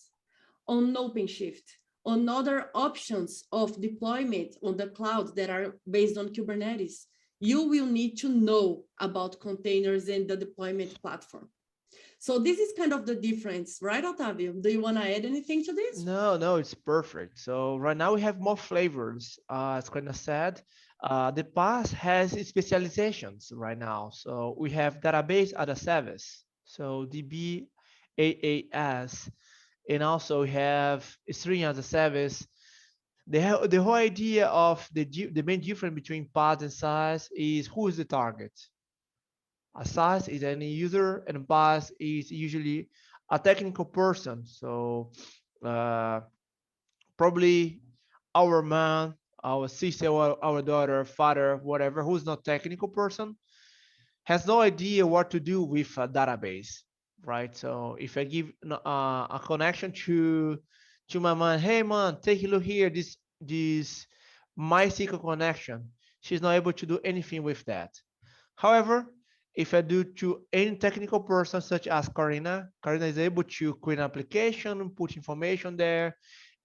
on OpenShift, on other options of deployment on the cloud that are based on Kubernetes, you will need to know about containers and the deployment platform. So this is kind of the difference, right, Otavio? Do you want to add anything to this? No, it's perfect. So right now we have more flavors. As Karina said, the PaaS has specializations right now. So we have database as a service, so DB, AAS, and also we have string as a service. The whole idea of the main difference between PaaS and SaaS is who is the target. A SaaS is any user, and PaaS is usually a technical person. So probably our mom, our sister, our daughter, father, whatever, who's not technical person, has no idea what to do with a database, right? So if I give a connection to my mom, hey mom, take a look here, this MySQL connection, she's not able to do anything with that. However, if I do to any technical person such as Karina is able to create an application, put information there,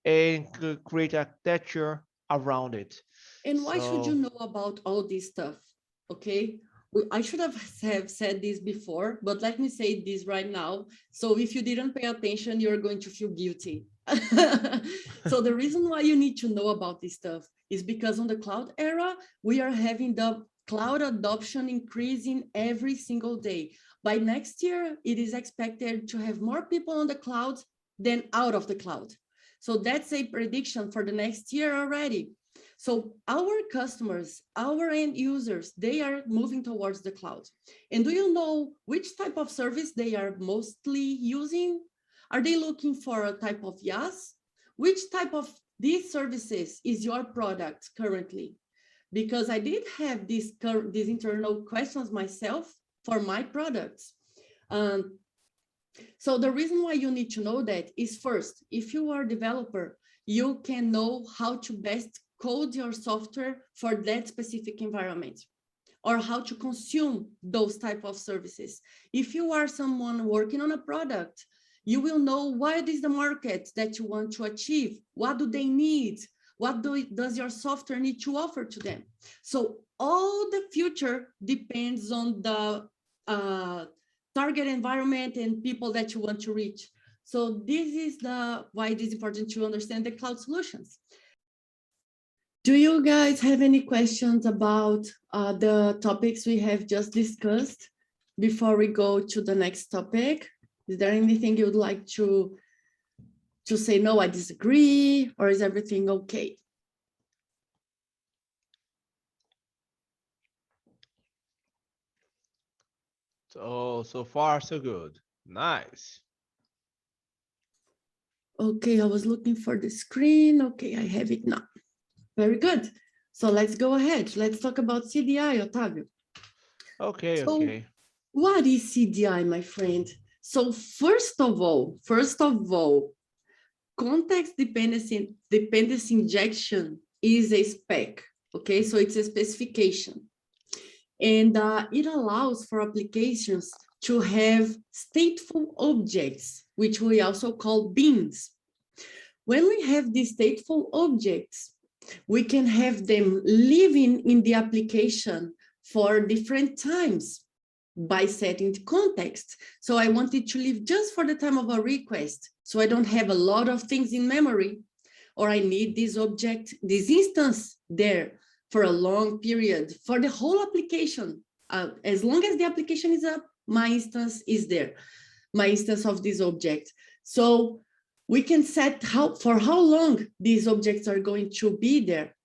and create architecture around it. And why should you know about all this stuff? Okay, I should have said this before, but let me say this right now. So if you didn't pay attention, you're going to feel guilty. So the reason why you need to know about this stuff is because on the cloud era, we are having the cloud adoption increasing every single day. By next year, it is expected to have more people on the cloud than out of the cloud. So that's a prediction for the next year already. So our customers, our end users, they are moving towards the cloud. And do you know which type of service they are mostly using? Are they looking for a type of IaaS? Which type of these services is your product currently? Because I did have these internal questions myself for my products. So the reason why you need to know that is, first, if you are a developer, you can know how to best code your software for that specific environment, or how to consume those type of services. If you are someone working on a product, you will know what is the market that you want to achieve, what do they need, what does your software need to offer to them. So all the future depends on the target environment and people that you want to reach. So this is why it is important to understand the cloud solutions. Do you guys have any questions about the topics we have just discussed before we go to the next topic? Is there anything you would like to say, no, I disagree, or is everything okay? So far, so good. Nice. Okay, I was looking for the screen. Okay, I have it now. Very good. So let's go ahead. Let's talk about CDI, Otavio. Okay. What is CDI, my friend? So first of all, context dependency injection is a spec. Okay, so it's a specification. And it allows for applications to have stateful objects, which we also call beans. When we have these stateful objects, we can have them living in the application for different times by setting the context. So I want it to live just for the time of a request, so I don't have a lot of things in memory, or I need this object, this instance there for a long period, for the whole application. As long as the application is up, my instance is there, my instance of this object. So we can set for how long these objects are going to be there.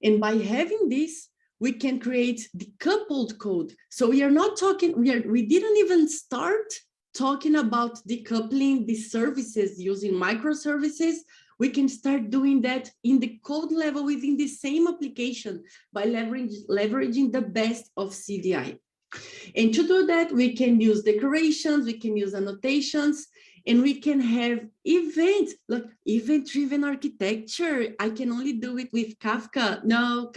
And by having this, we can create decoupled code. So we are not talking, we didn't even start talking about decoupling the services using microservices. We can start doing that in the code level within the same application by leveraging the best of CDI. And to do that, we can use decorations, we can use annotations, and we can have events, like event-driven architecture. I can only do it with Kafka. No,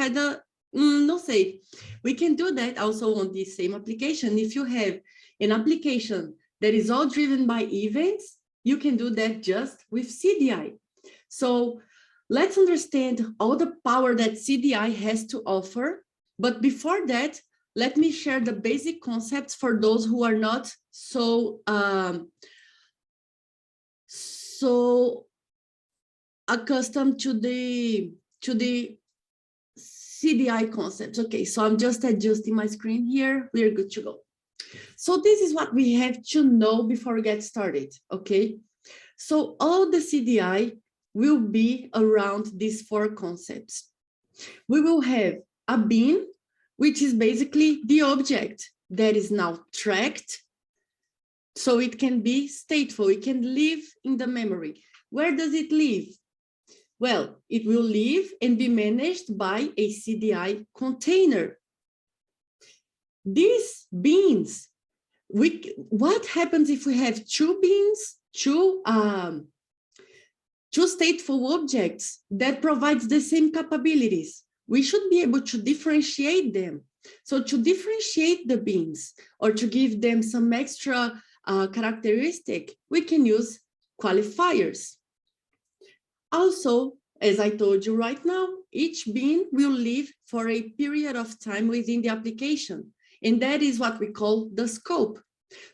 no say. We can do that also on the same application. If you have an application that is all driven by events, you can do that just with CDI. So let's understand all the power that CDI has to offer But before that, let me share the basic concepts for those who are not so accustomed to the CDI concepts. Okay, so I'm just adjusting my screen here. We're good to go. So this is what we have to know before we get started, okay? So all the CDI will be around these four concepts. We will have a bean, which is basically the object that is now tracked, so it can be stateful, it can live in the memory. Where does it live? Well, it will live and be managed by a CDI container. These beans, what happens if we have two beans, two stateful objects that provides the same capabilities? We should be able to differentiate them. So to differentiate the beans or to give them some extra characteristic, we can use qualifiers. Also, as I told you right now, each bean will live for a period of time within the application, and that is what we call the scope.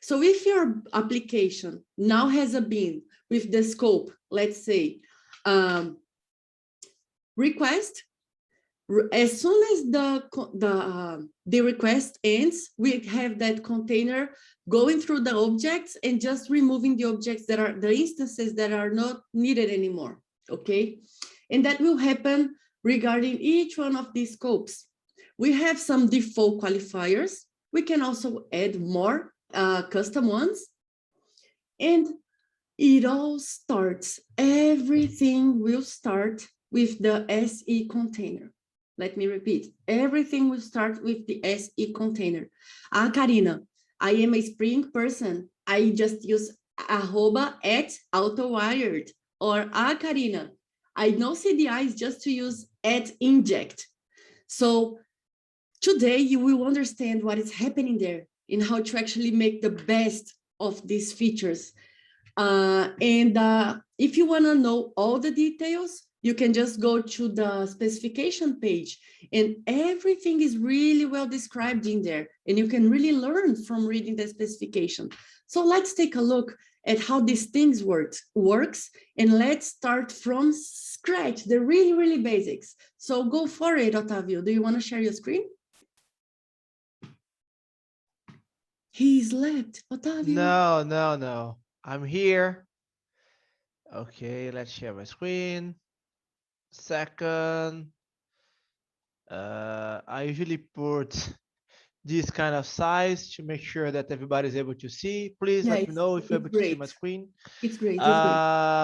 So if your application now has a bean with the scope, let's say, request, as soon as the request ends, we have that container going through the objects and just removing the objects that are the instances that are not needed anymore, okay? And that will happen regarding each one of these scopes. We have some default qualifiers. We can also add more custom ones. And it all starts, everything will start with the SE container. Let me repeat, everything will start with the SE container. Karina, I am a Spring person. I just use @autowired. Or Karina, I know CDI is just to use @inject. So today you will understand what is happening there and how to actually make the best of these features. If you want to know all the details, you can just go to the specification page, and everything is really well described in there, and you can really learn from reading the specification. So let's take a look at how these things works, and let's start from scratch, the really basics. So go for it, Otavio. Do you want to share your screen? He's left, Otavio. No. I'm here. Okay, let's share my screen. Second. I usually put this kind of size to make sure that everybody's able to see. Please let me know if you're able to see my screen. It's great.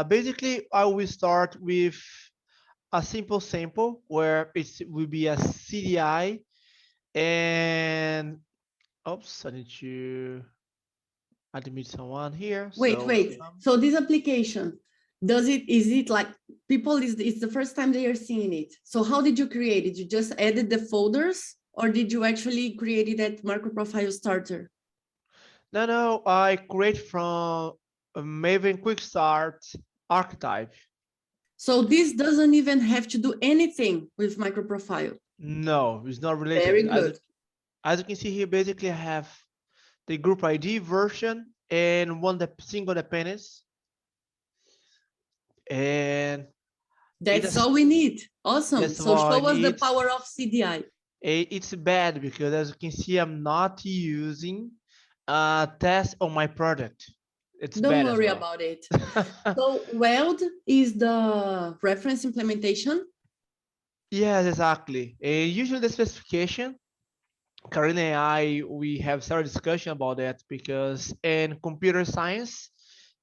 Basically, I will start with a simple sample where it will be a CDI, and oops, I need to admit someone here. Wait. So this application, is it like it's the first time they are seeing it? So how did you create it? You just added the folders, or did you actually create it at MicroProfile starter? No, I create from a Maven Quick Start archetype. So this doesn't even have to do anything with MicroProfile. No, it's not related. Very good. As you can see here, basically I have the group ID version and one single dependence. And that's all we need. Awesome. So show us the power of CDI. It's bad because, as you can see, I'm not using a test on my product. Don't worry about it. So weld is the reference implementation? Yes, exactly. Usually the specification, Karina and we have several discussion about that, because in computer science,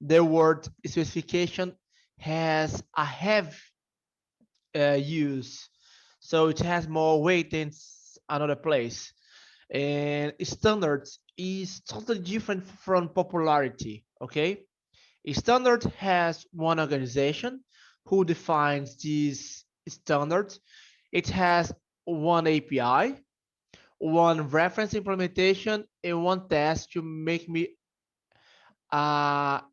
the word specification has a heavy use, so it has more weight in another place. And standards is totally different from popularity. Okay, a standard has one organization who defines these standards. It has one API, one reference implementation, and one test to make me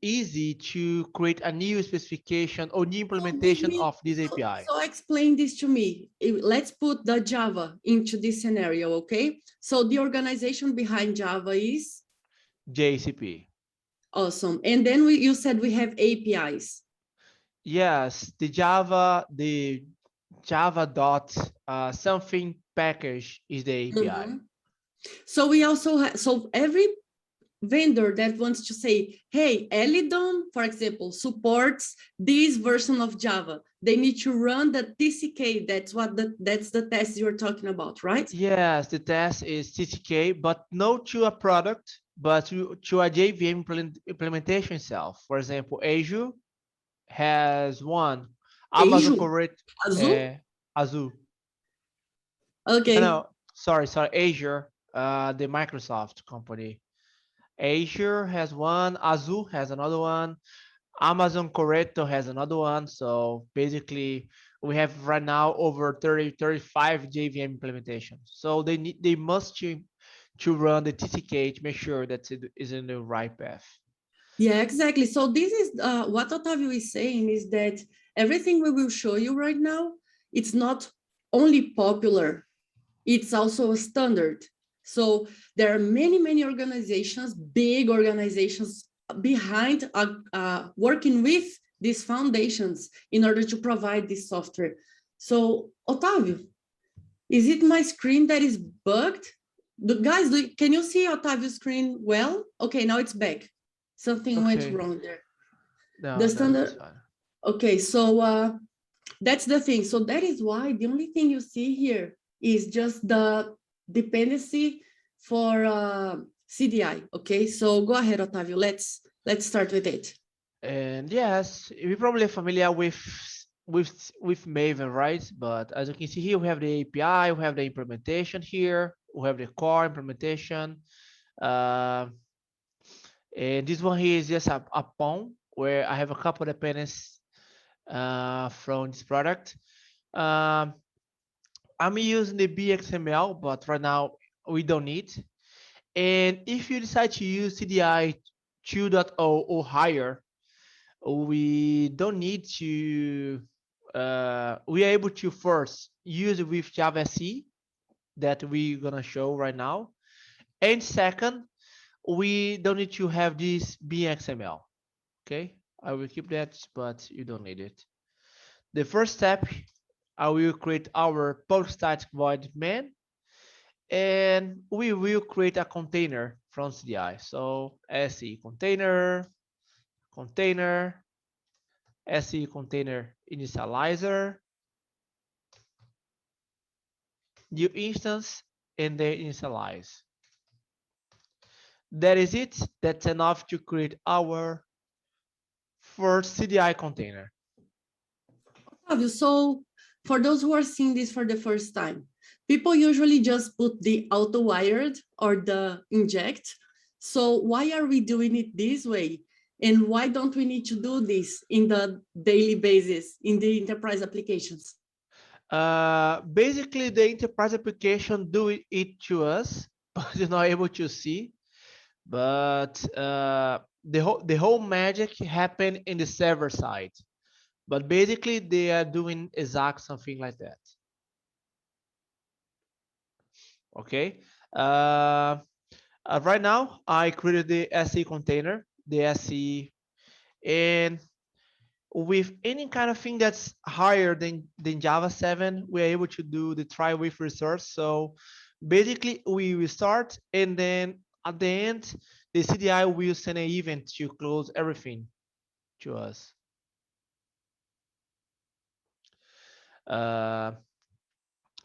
easy to create a new specification or new So implementation of this API. So explain this to me. Let's put the Java into this scenario, okay? So the organization behind Java is? JCP. Awesome. And then you said we have APIs. Yes, the Java dot something package is the API. So we also have, so every vendor that wants to say, hey, Helidon, for example, supports this version of Java, they need to run the TCK. That's the test you're talking about, right? Yes, the test is TCK, but not to a product, but to a JVM implementation itself. For example, Azure has one. Amazon correct. Azure. Okay. No, sorry, Azure, the Microsoft company. Azure has one, Azure has another one, Amazon Corretto has another one. So basically, we have right now over 35 JVM implementations. So they must to run the TCK to make sure that it is in the right path. Yeah, exactly. So this is what Otavio is saying is that everything we will show you right now, it's not only popular, it's also a standard. So there are many organizations, big organizations behind working with these foundations in order to provide this software. So Otavio, is it my screen that is bugged? Guys, can you see Otavio's screen well? Okay, now it's back. Something went wrong there. No, The standard. that's fine. Okay, so that's the thing. So that is why the only thing you see here is just the dependency for CDI. Okay, so go ahead, Otavio. Let's start with it. And yes, you're probably familiar with Maven, right? But as you can see here, we have the API, we have the implementation here, we have the core implementation. And this one here is just a POM where I have a couple of dependencies from this product. I'm using the BXML, but right now we don't need. And if you decide to use CDI 2.0 or higher, we don't need to, we are able to first use it with Java SE that we're gonna show right now. And second, we don't need to have this BXML. Okay, I will keep that, but you don't need it. The first step, I will create our post static void main, and we will create a container from CDI. So SE container, SE container initializer, new instance, and then initialize. That is it. That's enough to create our first CDI container. So for those who are seeing this for the first time, people usually just put the auto wired or the inject. So why are we doing it this way? And why don't we need to do this in the daily basis in the enterprise applications? Basically, the enterprise application do it to us, but you're not able to see. But the whole magic happened in the server side. But basically, they are doing exact something like that. Okay. Right now, I created the SE container, the SE, and with any kind of thing that's higher than Java 7, we're able to do the try with resource. So basically, we will start, and then at the end, the CDI will send an event to close everything to us. The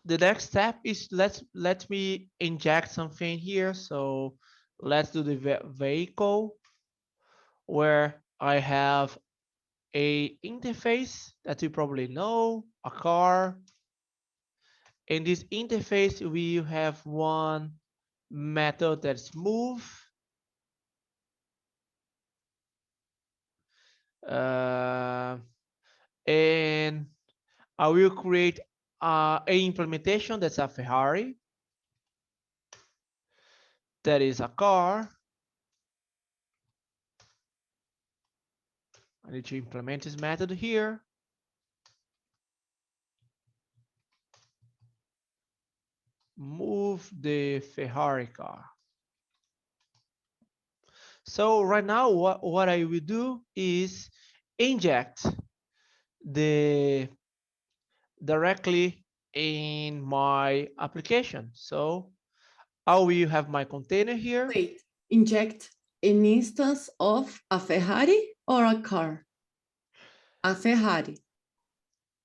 next step is let me inject something here. So let's do the vehicle where I have a interface that you probably know, a car. In this interface, we have one method that's move. And I will create a implementation that's a Ferrari. That is a car. I need to implement this method here. Move the Ferrari car. So right now, what I will do is inject the directly in my application. So I will have my container here. Wait, inject an instance of a Ferrari or a car? A Ferrari.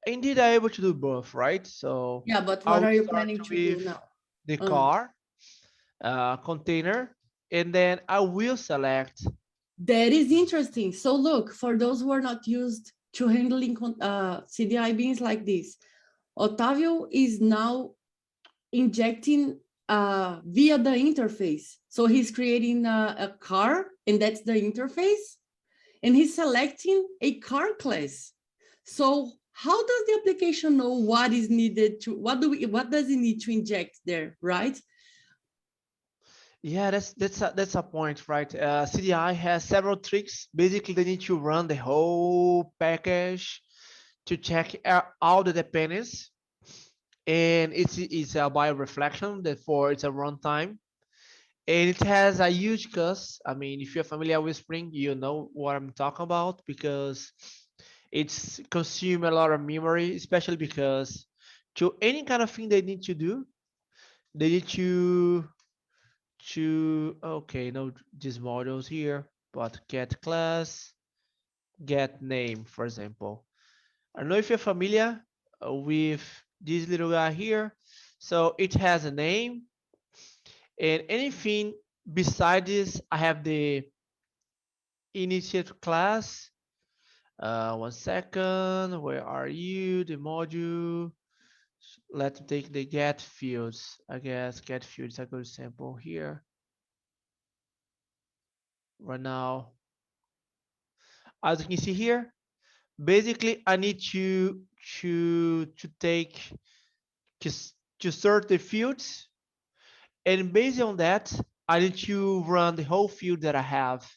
Indeed, I'm able to do both, right? So Yeah, but I what will are you start planning to do with now? the car container, and then I will select. That is interesting. So look, for those who are not used to handling CDI beans like this, Otávio is now injecting via the interface. So he's creating a car, and that's the interface, and he's selecting a car class. So how does the application know what is needed to, what does it need to inject there, right? Yeah, that's a point, right? CDI has several tricks. Basically, they need to run the whole package to check all the dependencies, and it's a by reflection. Therefore, it's a runtime, and it has a huge cost. I mean, if you're familiar with Spring, you know what I'm talking about because it's consume a lot of memory, especially because to any kind of thing they need to do, they need to okay, no these models here, but get class, get name, for example. I don't know if you're familiar with this little guy here. So it has a name, and anything beside this, I have the initiate class. 1 second, where are you? The module. Let's take the get fields. I guess get fields a good sample here. Right now, as you can see here, basically I need to take to sort the fields, and based on that, I need to run the whole field that I have,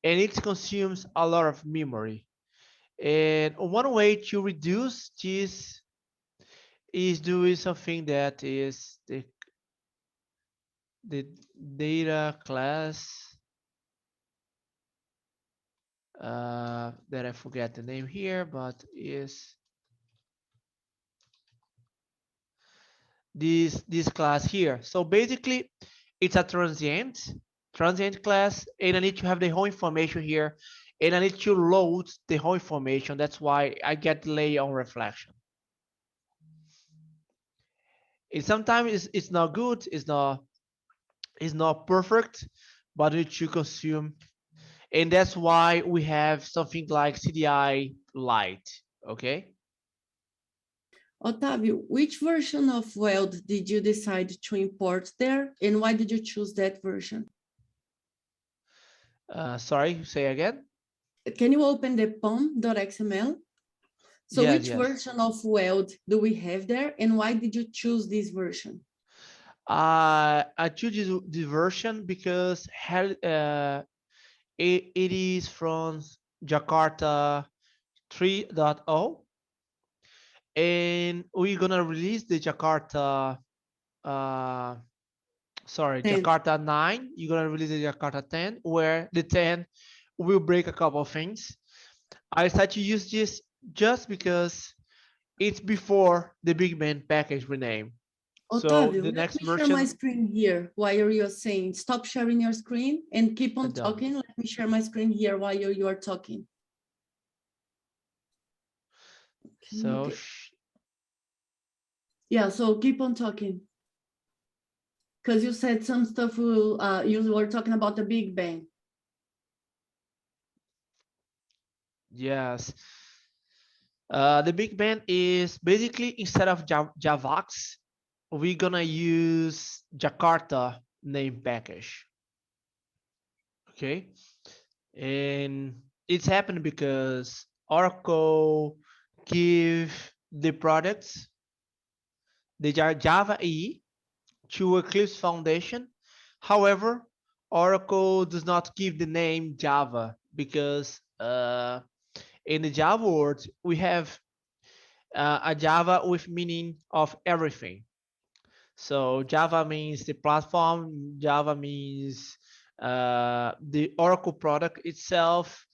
and it consumes a lot of memory. And one way to reduce this is doing something that is the data class that I forget the name here, but is this class here. So basically, it's a transient class, and I need to have the whole information here, and I need to load the whole information. That's why I get delay on reflection. And sometimes it's not good, it's not perfect, but it should consume, and that's why we have something like CDI Lite. Okay. Otávio, which version of Weld did you decide to import there, and why did you choose that version? Sorry, say again. Can you open the pom.xml? So Yes, which yes. version of Weld do we have there, and why did you choose this version? I choose this version because it is from Jakarta 3.0, and we're gonna release the Jakarta sorry, 10. Jakarta 9. You're gonna release the Jakarta 10, where the 10 will break a couple of things. I decided to use this just because it's before the Big Bang package rename. So Otávio, the let next me share my version. screen here while you're saying stop sharing your screen and keep on talking. Let me share my screen here while you are talking. So yeah, so keep on talking. Because you said some stuff, you were talking about the Big Bang. Yes. The Big Bang is basically instead of Javax, we're gonna use Jakarta name package. Okay. And it's happened because Oracle give the products, the Java EE, to Eclipse Foundation. However, Oracle does not give the name Java because In the Java world, we have a Java with meaning of everything. So Java means the platform, Java means the Oracle product itself,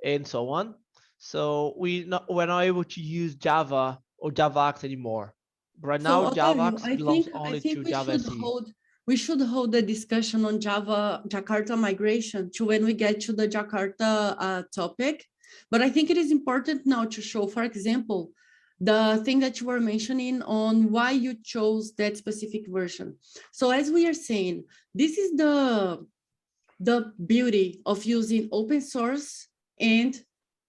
and so on. So we're not able to use Java or JavaX anymore. Right So now, Otávio, JavaX belongs I only think to Java SE. we should hold a discussion on Jakarta migration to when we get to the Jakarta topic. But I think it is important now to show, for example, the thing that you were mentioning on why you chose that specific version. So as we are saying, this is the beauty of using open source and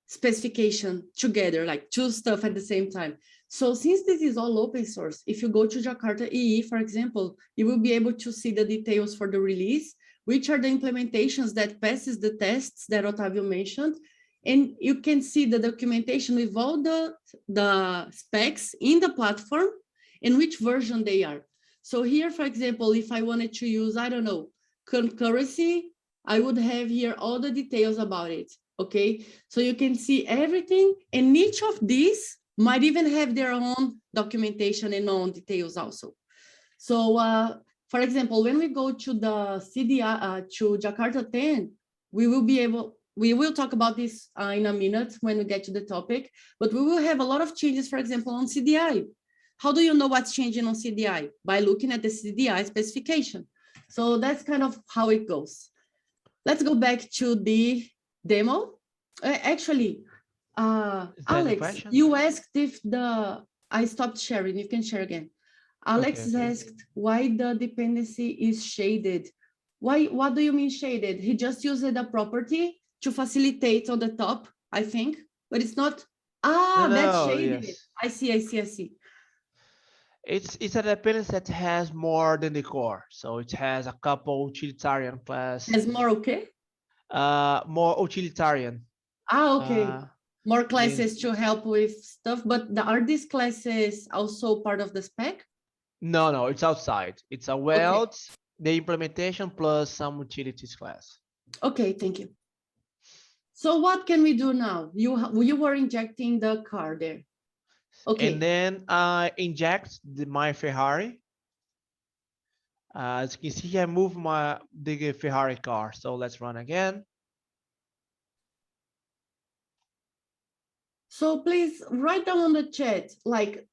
specification together, like two stuff at the same time. So since this is all open source, if you go to Jakarta EE, for example, you will be able to see the details for the release, which are the implementations that passes the tests that Otávio mentioned. And you can see the documentation with all the specs in the platform and which version they are. So here, for example, if I wanted to use, I don't know, concurrency, I would have here all the details about it. Okay, so you can see everything, and each of these might even have their own documentation and own details also. So for example, when we go to the CDI, to Jakarta 10, we will talk about this in a minute when we get to the topic, but we will have a lot of changes, for example, on CDI. How do you know what's changing on CDI? By looking at the CDI specification. So that's kind of how it goes. Let's go back to the demo. Actually, Alex, you asked if I stopped sharing. You can share again. Alex asked why the dependency is shaded. What do you mean shaded? He just used a property to facilitate on the top, I think, but it's not. That's shaded. Yes. I see. It's a dependency that has more than the core. So it has a couple utilitarian class. Has more, okay? More utilitarian. Okay. More classes to help with stuff, but are these classes also part of the spec? No, it's outside. It's a weld, the implementation plus some utilities class. Okay, thank you. So what can we do now? You were injecting the car there. Okay. And then I inject my Ferrari. As you can see, I move the Ferrari car. So let's run again. So please write down on the chat, like,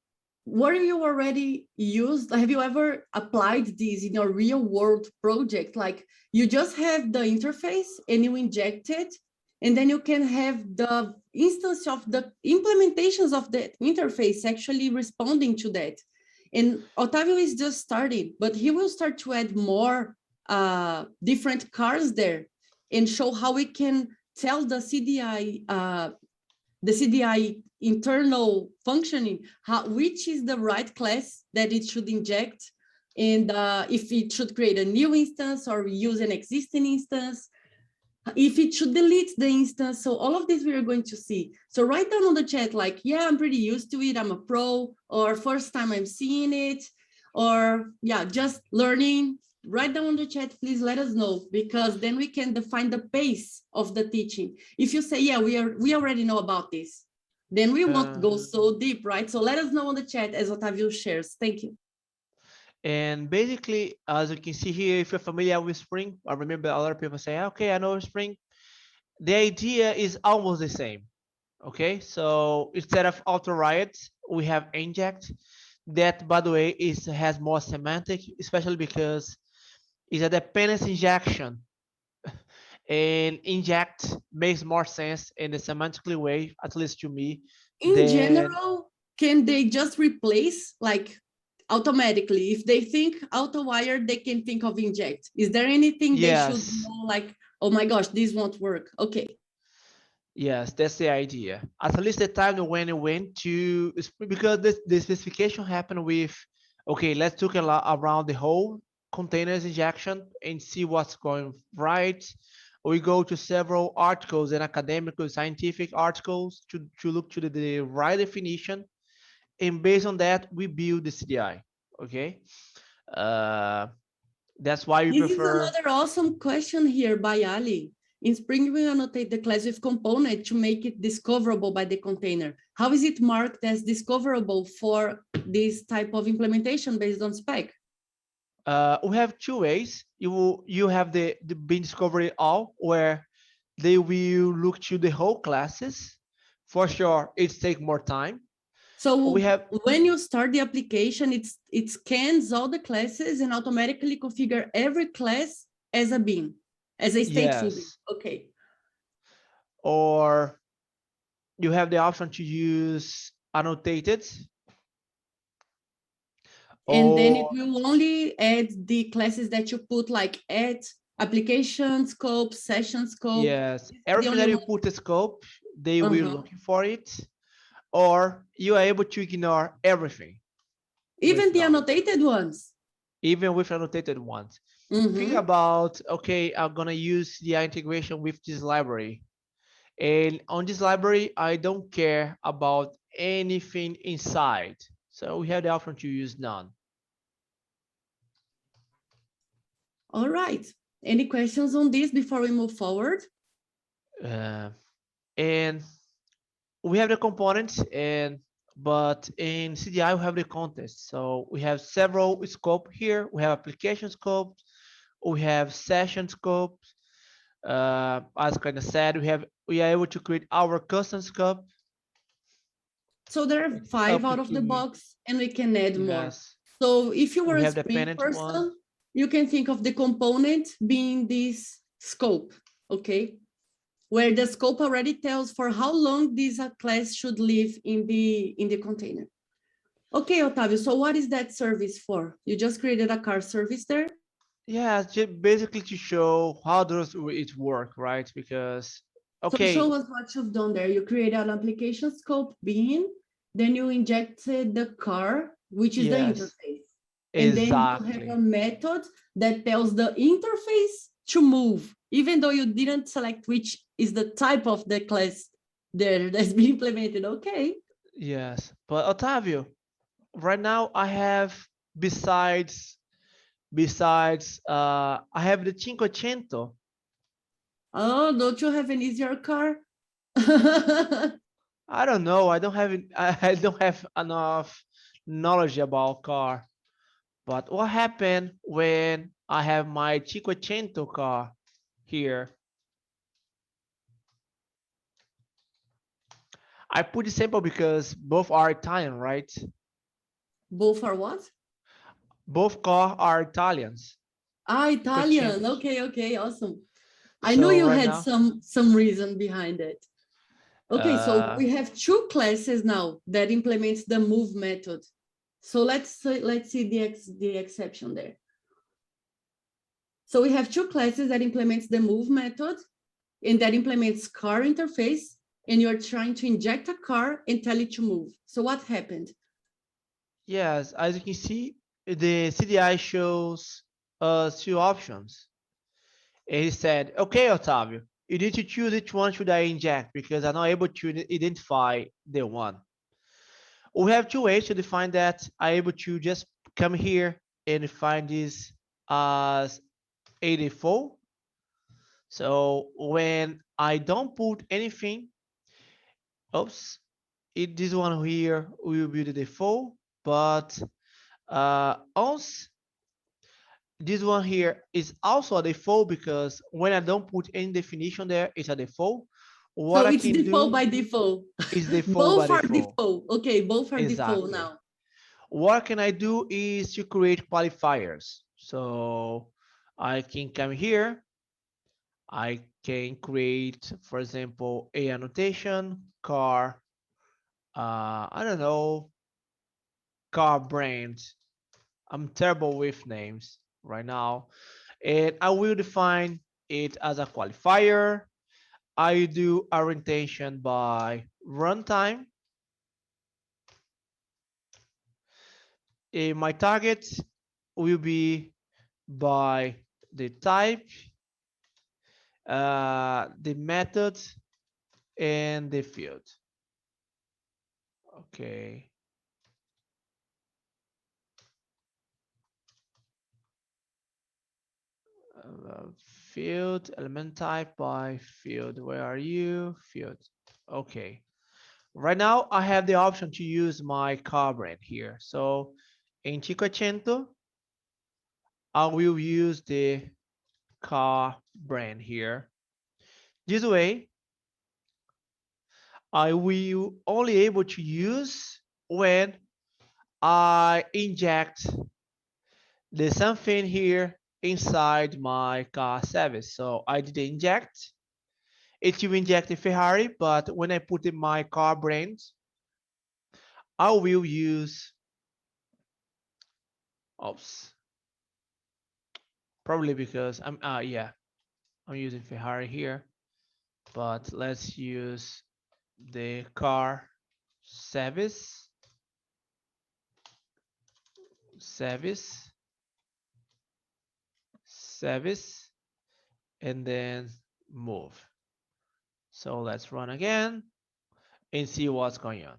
what you already used? Have you ever applied this in your real world project? Like you just have the interface and you inject it, and then you can have the instance of the implementations of the interface actually responding to that. And Otávio is just starting, but he will start to add more different cars there and show how we can tell the CDI internal functioning, which is the right class that it should inject, and if it should create a new instance or use an existing instance, if it should delete the instance. So all of this we are going to see. So write down on the chat, like, yeah, I'm pretty used to it, I'm a pro, or first time I'm seeing it, or yeah, just learning. Write down on the chat, please let us know, because then we can define the pace of the teaching. If you say, yeah, we already know about this, then we won't go so deep, right? So let us know on the chat as Otávio shares. Thank you. And basically, as you can see here, if you're familiar with Spring, I remember a lot of people say, okay, I know Spring. The idea is almost the same. Okay, so instead of auto write, we have inject. That, by the way, has more semantic, especially because it's a dependency injection. And inject makes more sense in a semantically way, at least to me. In general, can they just replace, like, automatically? If they think auto wire, they can think of inject. Is there anything they should know, like, oh my gosh, this won't work? Okay. Yes, that's the idea. At least the time when it went to, because the specification happened with, okay, let's look around the whole containers injection and see what's going right. We go to several articles and academic or scientific articles to look to the right definition. And based on that, we build the CDI, okay? That's why we prefer. This is another awesome question here by Ali. In Spring, we annotate the class with component to make it discoverable by the container. How is it marked as discoverable for this type of implementation based on spec? We have two ways. You have the bin discovery all, where they will look to the whole classes. For sure, it takes more time. So we have, when you start the application, it scans all the classes and automatically configure every class as a bin, as a stateful bin. yes. Okay. Or you have the option to use annotated. And then it will only add the classes that you put, like add application scope, session scope. Yes, everything that you put a scope, they will looking for it. Or you are able to ignore everything. Even the annotated ones. Even with annotated ones. Think about, okay, I'm gonna use the integration with this library. And on this library, I don't care about anything inside. So we have the option to use none. All right. Any questions on this before we move forward? And we have the components, but in CDI we have the context. So we have several scope here. We have application scope, we have session scope. As kind of said, we are able to create our custom scope. So there are 5 out of the box, and we can add more. So if you were a Spring person, you can think of the component being this scope, okay? Where the scope already tells for how long this class should live in the container. Okay, Otavio, so what is that service for? You just created a car service there? Yeah, just basically to show how does it work, right? Because, okay. So show us what you've done there. You created an application scope bin, then you injected the car, which is the interface. And then you have a method that tells the interface to move, even though you didn't select which is the type of the class there that's been implemented. Okay. Yes, but Otavio, right now I have besides I have the 500. Oh, don't you have an easier car? I don't know. I don't have enough knowledge about car. But what happened when I have my 500 car here? I put it simple because both are Italian, right? Both are what? Both cars are Italians. Ah, Italian. Okay, awesome. I know you had some reason behind it. Okay, so we have 2 classes now that implements the move method. So let's see the exception there. So we have 2 classes that implements the move method, and that implements car interface, and you're trying to inject a car and tell it to move. So what happened? Yes, as you can see, the CDI shows us 2 options. And he said, okay, Otavio, you need to choose which one should I inject because I'm not able to identify the one. We have 2 ways to define that. I'm able to just come here and find this as a default. So when I don't put anything, oops, this one here will be the default, but also this one here is also a default because when I don't put any definition there, it's a default. So it's default by default. Is default both by are default. default. Okay, both are default now. What can I do is to create qualifiers. So I can come here. I can create, for example, a annotation, car, I don't know, car brand. I'm terrible with names right now. And I will define it as a qualifier. I do orientation by runtime. My target will be by the type, the method, and the field. Okay. field, element type by field. Where are you? Field. Okay. Right now I have the option to use my car brand here. So in 500, I will use the car brand here. This way, I will only able to use when I inject the something here inside my car service. So I did inject. It will inject a Ferrari, but when I put in my car brand, I will use, oops, probably because I'm using Ferrari here, but let's use the car service, and then move. So let's run again and see what's going on.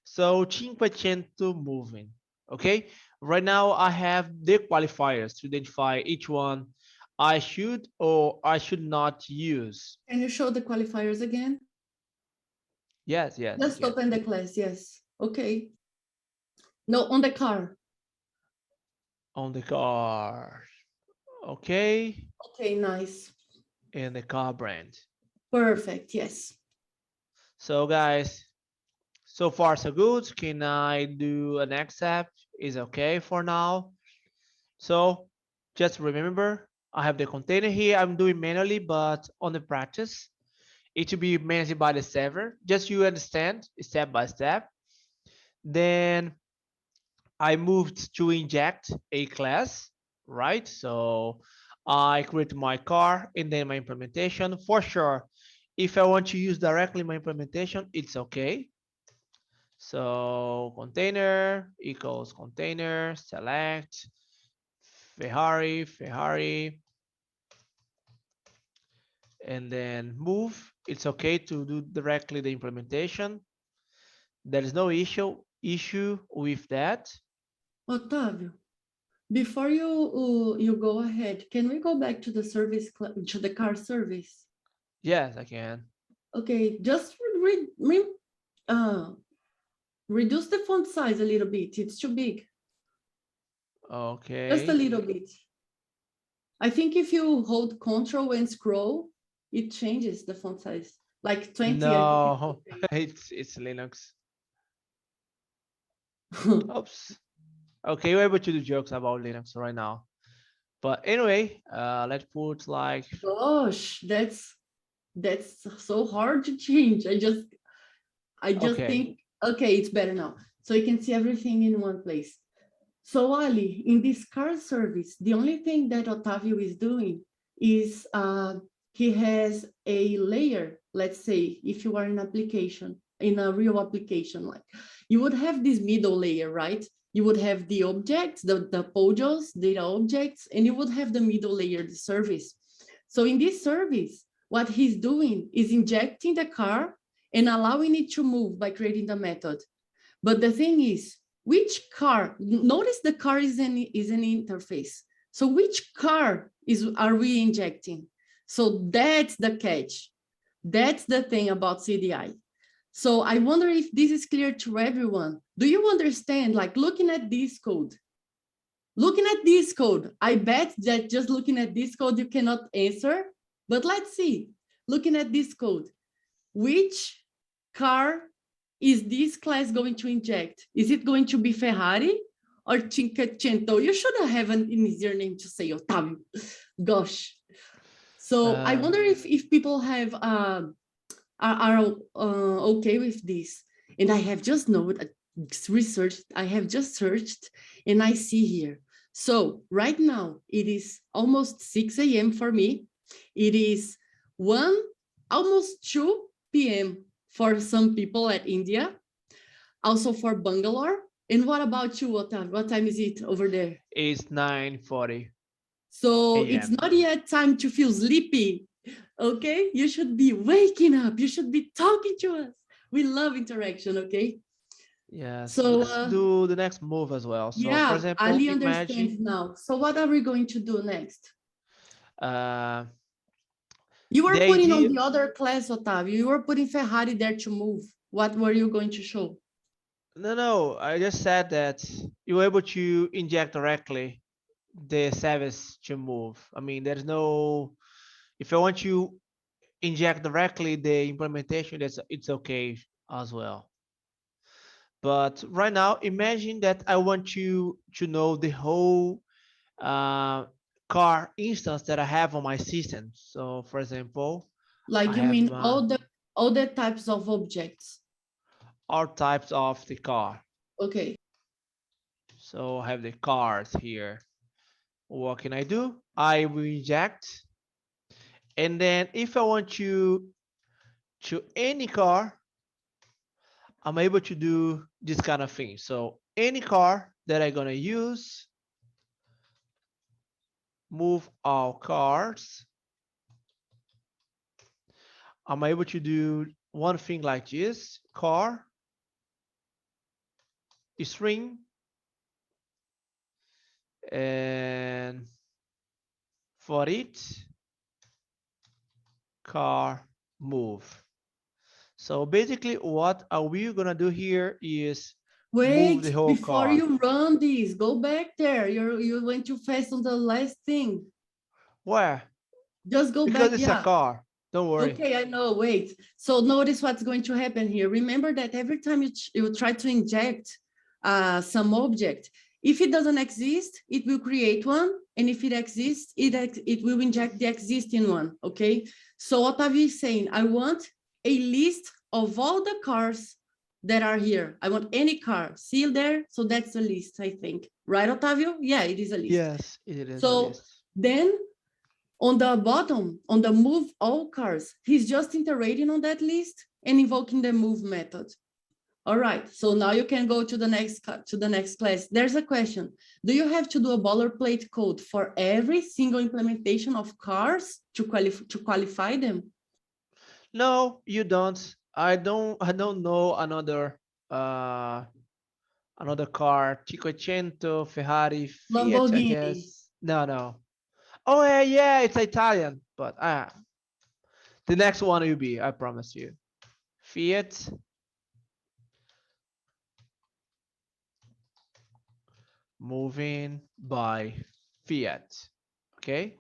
So 500 moving. Okay, right now I have the qualifiers to identify each one I should or I should not use. Can you show the qualifiers again? Yes. Just open the class, yes. Okay. No, on the car. On the car. Okay. Okay, nice. And the car brand. Perfect, yes. So guys, so far so good. Can I do a next step? Is okay for now. So just remember, I have the container here. I'm doing manually, but on the practice, it will be managed by the server. Just you understand step by step. Then I moved to inject a class, right? So I create my car and then my implementation. For sure, if I want to use directly my implementation, it's okay. So container equals container, select Ferrari, and then move. It's okay to do directly the implementation. There is no issue with that. Otávio, before you go ahead, can we go back to the service, to the car service? Yes, I can. Okay, just reduce the font size a little bit. It's too big. Okay. Just a little bit. I think if you hold Control and scroll, it changes the font size. Like 20. No, it's Linux. Oops. Okay, we're able to do jokes about Linux right now. But anyway, let's put like. Gosh, that's so hard to change. I just Okay. think, okay, it's better now. So you can see everything in one place. So Ali, in this car service, the only thing that Otávio is doing is he has a layer. Let's say if you are in application, in a real application, like you would have this middle layer, right? You would have the objects, the modules, data objects, and you would have the middle layer, the service. So in this service, what he's doing is injecting the car and allowing it to move by creating the method. But the thing is, which car, notice the car is an interface. So which car are we injecting? So that's the catch. That's the thing about CDI. So I wonder if this is clear to everyone. Do you understand, like looking at this code? Looking at this code, I bet that just looking at this code, you cannot answer, but let's see. Looking at this code, which car is this class going to inject? Is it going to be Ferrari or 500? You should have an easier name to say, Otávio. Gosh. So I wonder if people have are okay with this. And I have just researched, I have just searched, and I see here. So right now it is almost 6 a.m. for me. It is almost 2 p.m. for some people at India, also for Bangalore. And what about you, Otávio? What time is it over there? It's 9:40. So it's not yet time to feel sleepy, okay? You should be waking up. You should be talking to us. We love interaction, okay? Yes, so let's do the next move as well. So yeah, for example, Ali imagine. understands now. So what are we going to do next? You were the putting idea, on the other class, Otavio. You were putting Ferrari there to move. What were you going to show? no, I just said that you're able to inject directly the service to move. I mean, there's no, if I want to inject directly the implementation, it's okay as well. But right now, imagine that I want to know the whole uh, car instance that I have on my system. So, for example, Like I you have mean all the types of objects. all types of the car. Okay. So I have the cars here. What can I do? I will inject, and then if I want to any car, I'm able to do this kind of thing. So any car that I'm gonna use, move all cars. I'm able to do one thing like this: car, string, and for it, car, move. So basically, what are we gonna do here is move the Wait, whole before car. you run this, go back there. You went too fast on the last thing. Where? Just go Because back, it's a yeah. car. Don't worry. Okay, I know, wait. So notice what's going to happen here. Remember that every time you try to inject some object, if it doesn't exist, it will create one. And if it exists, it will inject the existing one, okay? So Otavio is saying, I want a list of all the cars that are here. I want any car. See there? So that's a list, I think. Right, Otavio? Yeah, it is a list. Yes, it is a So list. then on the bottom, on the move all cars, he's just iterating on that list and invoking the move method. All right, so now you can go to the next class. There's a question. Do you have to do a boilerplate code for every single implementation of cars to qualify them? No, you don't. I don't know another car, Cinquecento, Ferrari, Fiat, I Lamborghini. guess. No. Oh yeah, it's Italian, but the next one will be, I promise you. Fiat, moving by Fiat. Okay.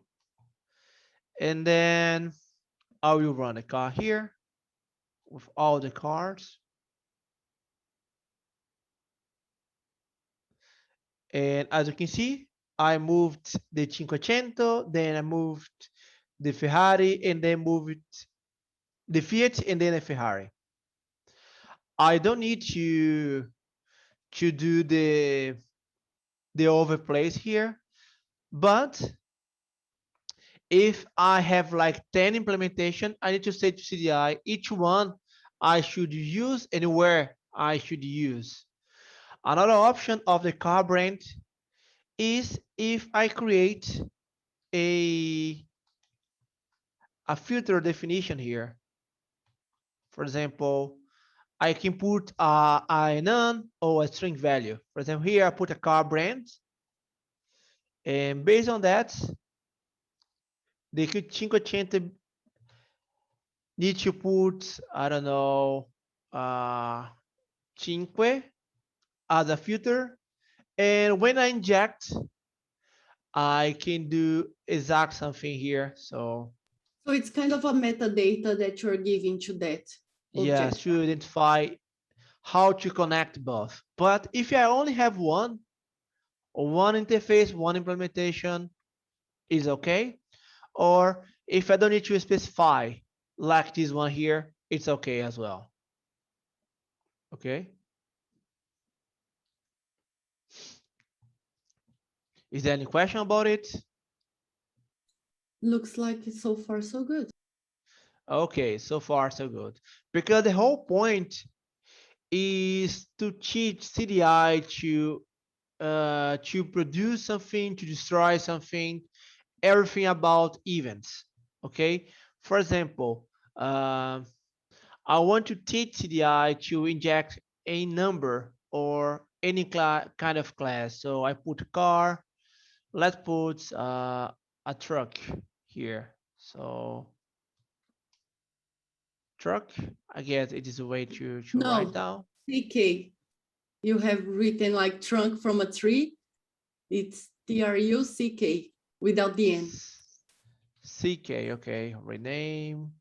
And then I will run a car here with all the cars. And as you can see, I moved the Cinquecento, then I moved the Ferrari, and then moved the Fiat, and then a Ferrari. I don't need to do the overplays here, but if I have like 10 implementation, I need to say to CDI each one I should use and where I should use. Another option of the car brand is if I create a filter definition here. For example, I can put a none or a string value. For example, here I put a car brand, and based on that, the Cinquecento need to put, I don't know, cinque as a filter. And when I inject, I can do exact something here. So it's kind of a metadata that you're giving to that yes, object. to identify how to connect both. But if I only have one interface, one implementation is okay. Or if I don't need to specify like this one here, it's okay as well. Okay. Is there any question about it? Looks like it's so far so good. Okay, so far so good. Because the whole point is to teach CDI to produce something, to destroy something, everything about events. Okay. For example, I want to teach CDI to inject a number or any kind of class. So I put a car. Let's put a truck here. So truck, I guess it is a way to write No, down. CK. You have written like trunk from a tree. It's TRUCK without the N. CK, okay, rename.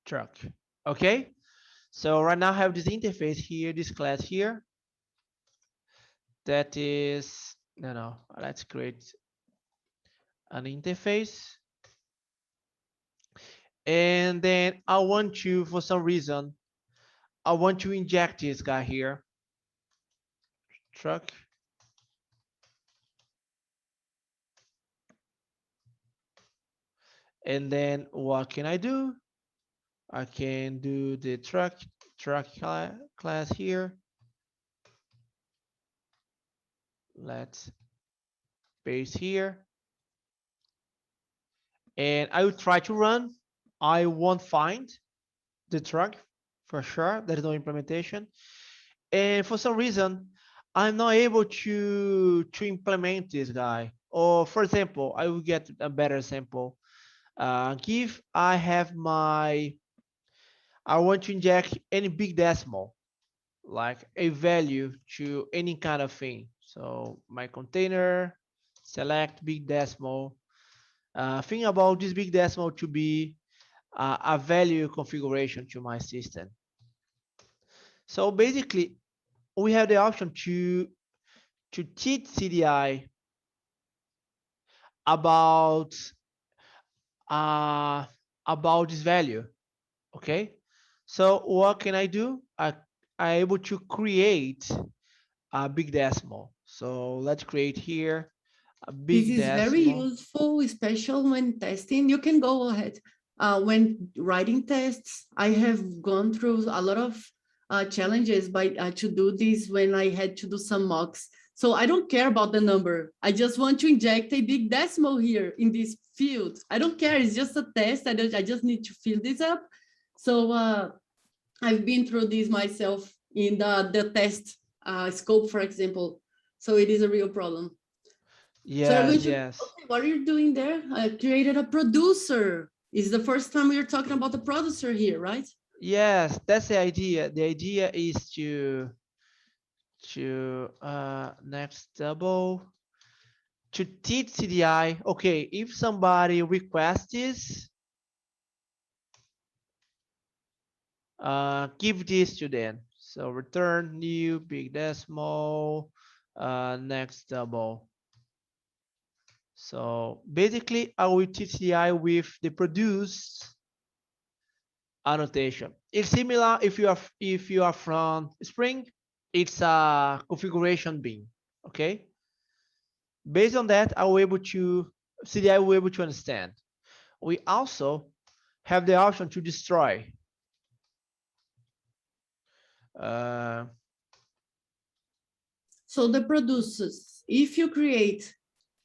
Truck. Okay. So right now I have this interface here, this class here. That is, no, let's create an interface. And then I want to, for some reason, I want to inject this guy here. Truck. And then what can I do? I can do the truck class here. Let's paste here. And I will try to run. I won't find the truck for sure. There is no implementation. And for some reason, I'm not able to implement this guy. Or for example, I will get a better example. If I have I want to inject any big decimal, like a value to any kind of thing. So my container, select big decimal. Think about this big decimal to be a value configuration to my system. So basically, we have the option to teach CDI about this value. Okay, so what can I do? I'm able to create a big decimal. So let's create here a big This is very decimal. useful, especially when testing. You can go ahead. When writing tests, I have gone through a lot of challenges to do this when I had to do some mocks. So I don't care about the number. I just want to inject a big decimal here in this field. I don't care. It's just a test. I just need to fill this up. So I've been through this myself in the test scope, for example. So it is a real problem. Yes, So yes. okay, what are you doing there? I created a producer. It's the first time we are talking about the producer here, right? Yes, that's the idea. The idea is to next double to teach CDI. Okay, if somebody requests this, give this to them. So return new big decimal, next double. So basically, I will teach CDI with the produce annotation. It's similar if you are from Spring. It's a configuration bin. Okay. Based on that, I will able to CDI will be able to understand. We also have the option to destroy. So the producers, if you create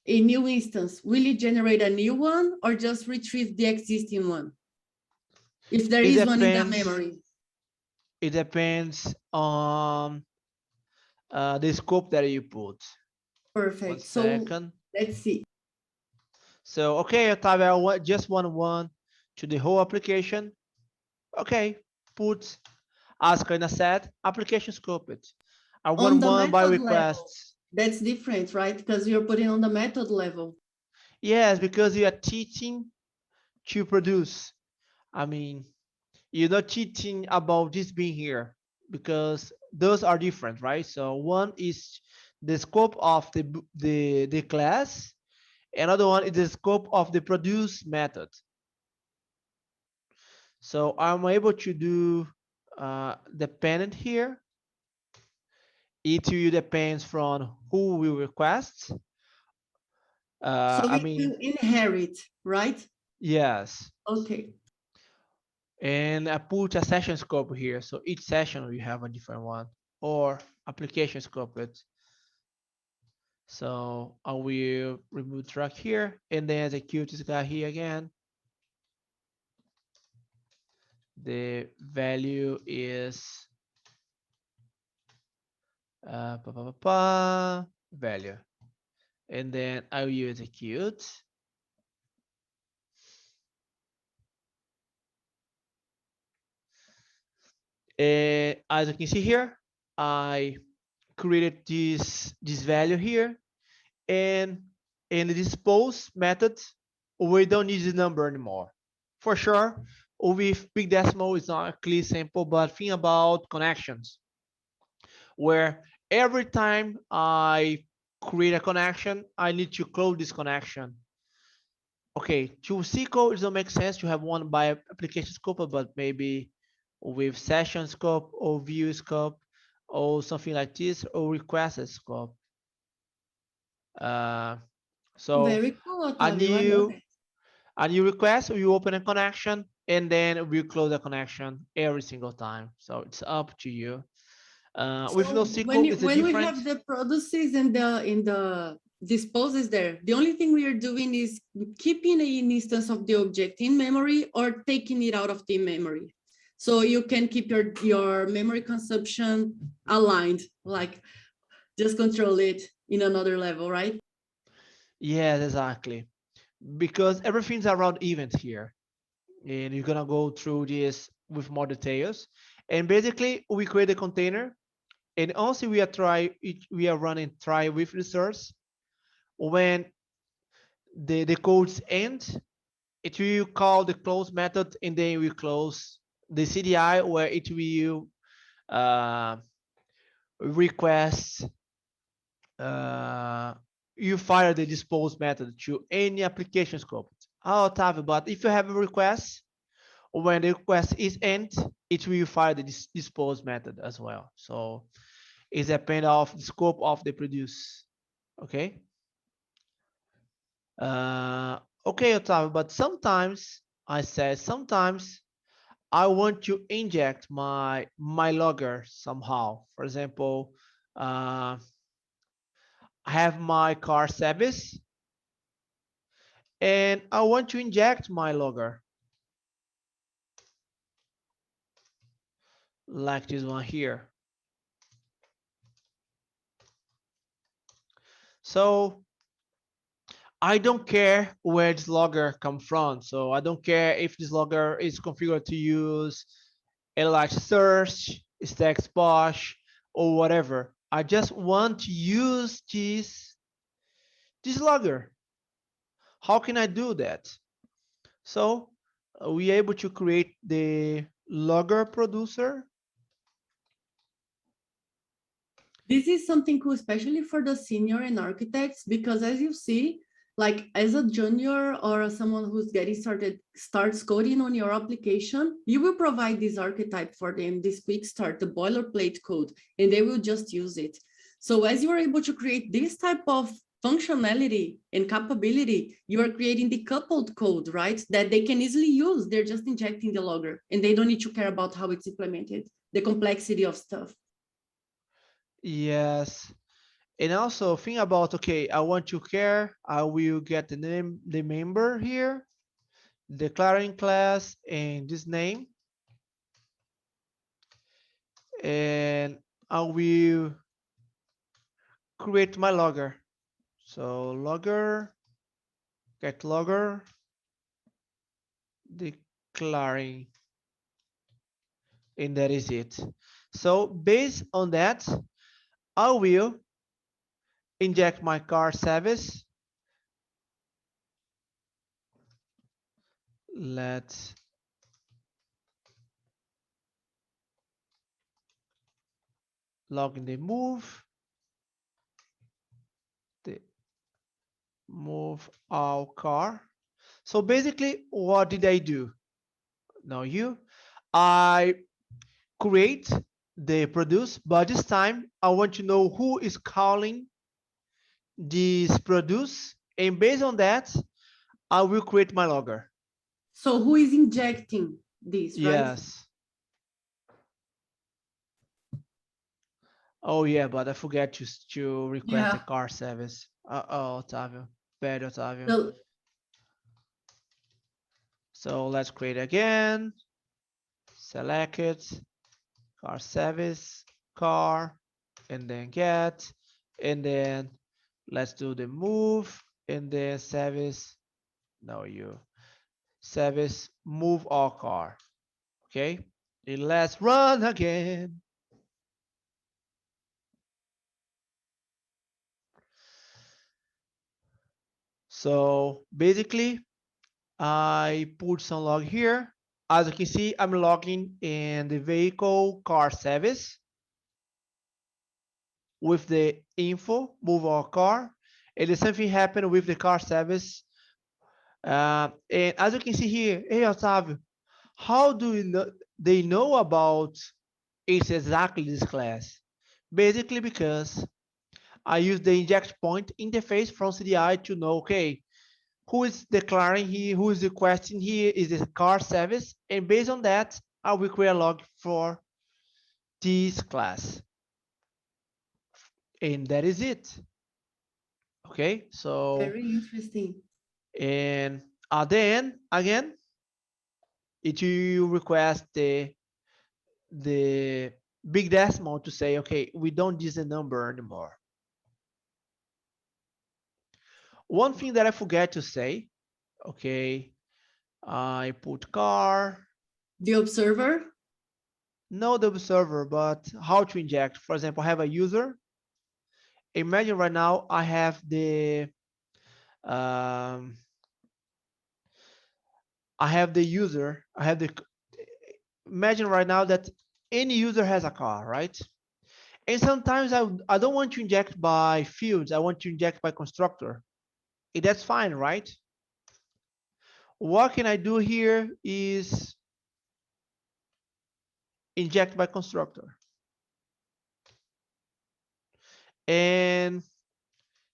a new instance, will it generate a new one or just retrieve the existing one? If there is one in the memory. It depends on the scope that you put. Perfect. So let's see. So okay, Otavio, I just want one to the whole application. Okay, put ask in a set application scope it. I want one by requests. That's different, right? Because you're putting on the method level. Yes, because you are teaching to produce. I mean, you're not teaching about this being here because those are different, right? So one is the scope of the class. Another one is the scope of the produce method. So I'm able to do dependent here. It will depends from who will request. So I mean, inherit, right? Yes. Okay. And I put a session scope here. So each session we have a different one or application scope it. So I will remove track here and then execute this guy here again. The value is value. and then I will execute. And as you can see here, I created this value here, and in the dispose method, we don't need the number anymore. For sure, with big decimal, it's not a clear sample, but think about connections, where every time I create a connection, I need to close this connection. Okay, to SQL, it doesn't make sense to have one by application scope, but maybe with session scope or view scope or something like this, or request scope. So Very cool, a Otávio. I love it. new request, we open a connection and then we close the connection every single time. So it's up to you. With So NoSQL, it's a when we different. have the produces and the disposes there, the only thing we are doing is keeping an instance of the object in memory or taking it out of the memory. So you can keep your memory consumption aligned, like just control it in another level, right? Yes, exactly. Because everything's around events here. And you're gonna go through this with more details. And basically, we create a container, and also we are running try with the source. When the codes end, it will call the close method, and then we close the CDI, where it will request you fire the dispose method to any application scope. Oh, Otávio, but if you have a request, when the request is end, it will fire the dispose method as well. So it depends of the scope of the produce. Okay. Okay, Otávio, but sometimes sometimes I want to inject my logger somehow. For example, I have my car service and I want to inject my logger like this one here. So I don't care where this logger come from. So I don't care if this logger is configured to use Elasticsearch, StackSposh, or whatever. I just want to use this logger. How can I do that? So we able to create the logger producer. This is something cool, especially for the senior and architects, because as you see, like as a junior or someone who's getting started, starts coding on your application, you will provide this archetype for them, this quick start, the boilerplate code, and they will just use it. So as you are able to create this type of functionality and capability, you are creating the coupled code, right? That they can easily use. They're just injecting the logger and they don't need to care about how it's implemented, the complexity of stuff. Yes. And also think about, okay, I want to care. I will get the name, the member here, declaring class and this name. And I will create my logger. So logger, get logger, declaring, and that is it. So based on that, I will inject my car service. Let's log in the move our car. So basically, what did I do? Now I create the produce, but this time I want to know who is calling this produce, and based on that, I will create my logger. So who is injecting this, right? Yes. Oh yeah, but I forget to request a car service. Oh, Otávio. Bad, Otávio. So let's create again. Select it. Car service, car, and then get, and then let's do the move and then service. No, you service move all car. Okay, and let's run again. So basically, I put some log here. As you can see, I'm logging in the vehicle car service with the info move our car, and the same thing happened with the car service. And as you can see here, hey Otávio, how do you know they know about it's exactly this class? Basically because I use the inject point interface from CDI to know, okay, who is declaring here, who is requesting here is the car service, and based on that, I will create a log for this class. And that is it. Okay, so very interesting. and then again, if you request the big decimal to say, okay, we don't use the number anymore. One thing that I forget to say, okay, I put car. The observer? No, the observer, but how to inject. For example, I have a user. Imagine right now I have um, user. Imagine right now that any user has a car, right? And sometimes I don't want to inject by fields. I want to inject by constructor. And that's fine, right? What can I do here is inject by constructor. And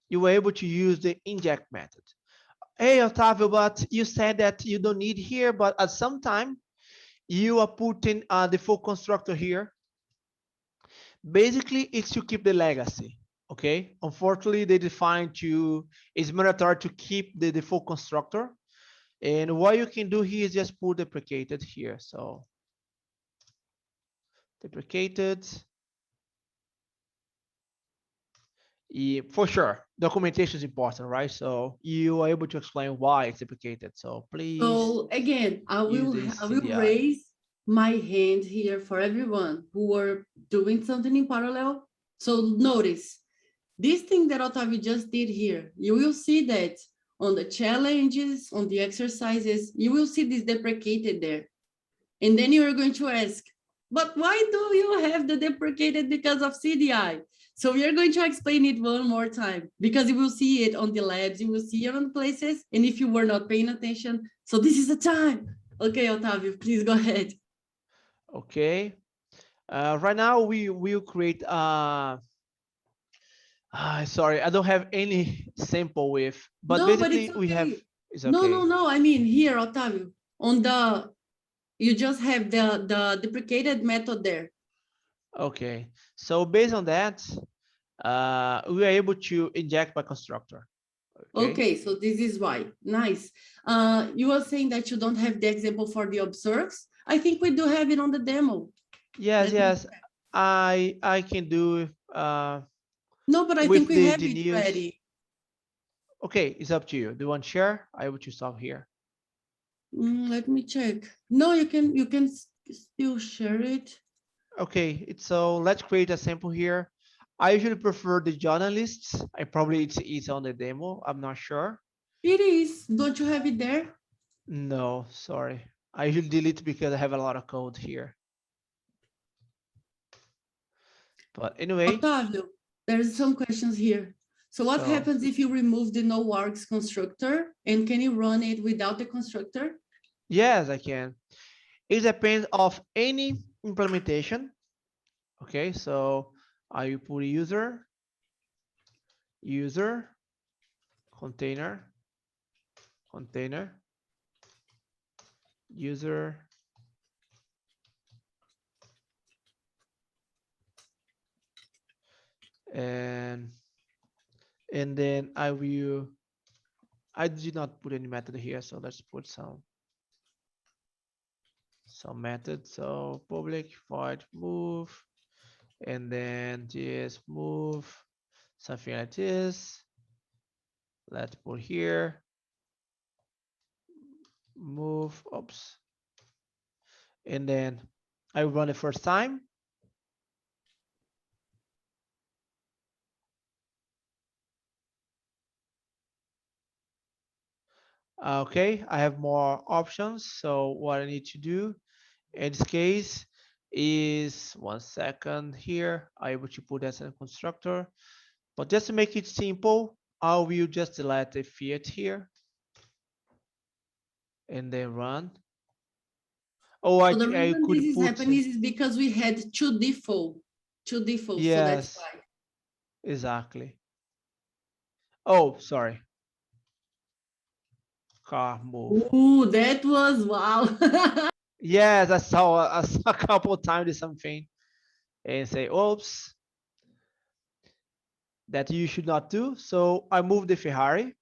you were able to use the inject method. Hey, Otávio, but you said that you don't need here, but at some time you are putting a default constructor here. Basically, it's to keep the legacy. Okay. Unfortunately, they define it's mandatory to keep the default constructor. And what you can do here is just put deprecated here. So deprecated. For sure, documentation is important, right? So you are able to explain why it's deprecated. So please. So again, I will raise my hand here for everyone who are doing something in parallel. So notice this thing that Otávio just did here. You will see that on the challenges, on the exercises, you will see this deprecated there. And then you are going to ask, but why do you have the deprecated because of CDI? So we are going to explain it one more time because you will see it on the labs, you will see it on places, and if you were not paying attention, so this is the time. Okay, Otávio, please go ahead. Okay. Right now we will create sorry, I don't have any sample with, but no, basically but we have, it's okay. No, I mean here, Otávio, on the, you just have the deprecated method there. Okay, so based on that, we are able to inject by constructor. Okay, so this is why. Nice. You were saying that you don't have the example for the observes. I think we do have it on the demo. Yes, I can do. No, but I think we have it ready. Okay, it's up to you. Do you want to share? I will just stop here. Let me check. No, you can still share it. Okay, so let's create a sample here. I usually prefer the journalists. It's on the demo. I'm not sure. It is. Don't you have it there? No, sorry. I usually delete because I have a lot of code here. But anyway. Otávio, there's some questions here. So what happens if you remove the no args constructor, and can you run it without the constructor? Yes, I can. It depends of any implementation. Okay, so I will put user, container, user, and then I did not put any method here, so let's put some method. So public void move, and then just move something like this. Let's put here, move, oops. And then I run it first time. Okay, I have more options. So what I need to do in this case is 1 second here. I'm able to put that as a constructor, but just to make it simple, I will just delete the fiat here and then run. Oh, So the I reason this could is put, happening is because we had two default, so that's yes, why. exactly. Oh, sorry. Car move. Ooh, that was wow. Yes, I saw a couple of times the same thing and say, oops, that you should not do. So I move the Ferrari,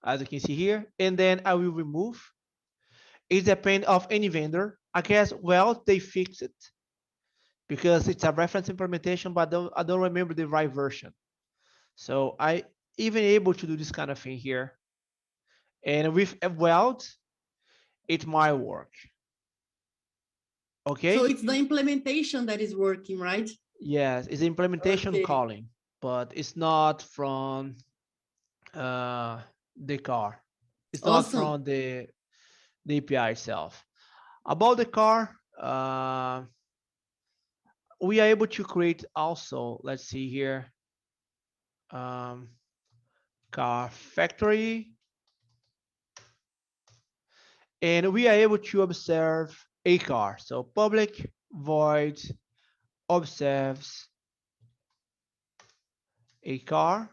as you can see here, and then I will remove. It depends of any vendor. I guess, well, they fix it because it's a reference implementation, but I don't remember the right version. So I even able to do this kind of thing here. And with a weld, it might work. Okay. So it's the implementation that is working, right? Yes, it's implementation Okay. calling, but it's not from the car. It's not Awesome. from the API itself. About the car, we are able to create also, let's see here, car factory. And we are able to observe a car. So public void observes a car.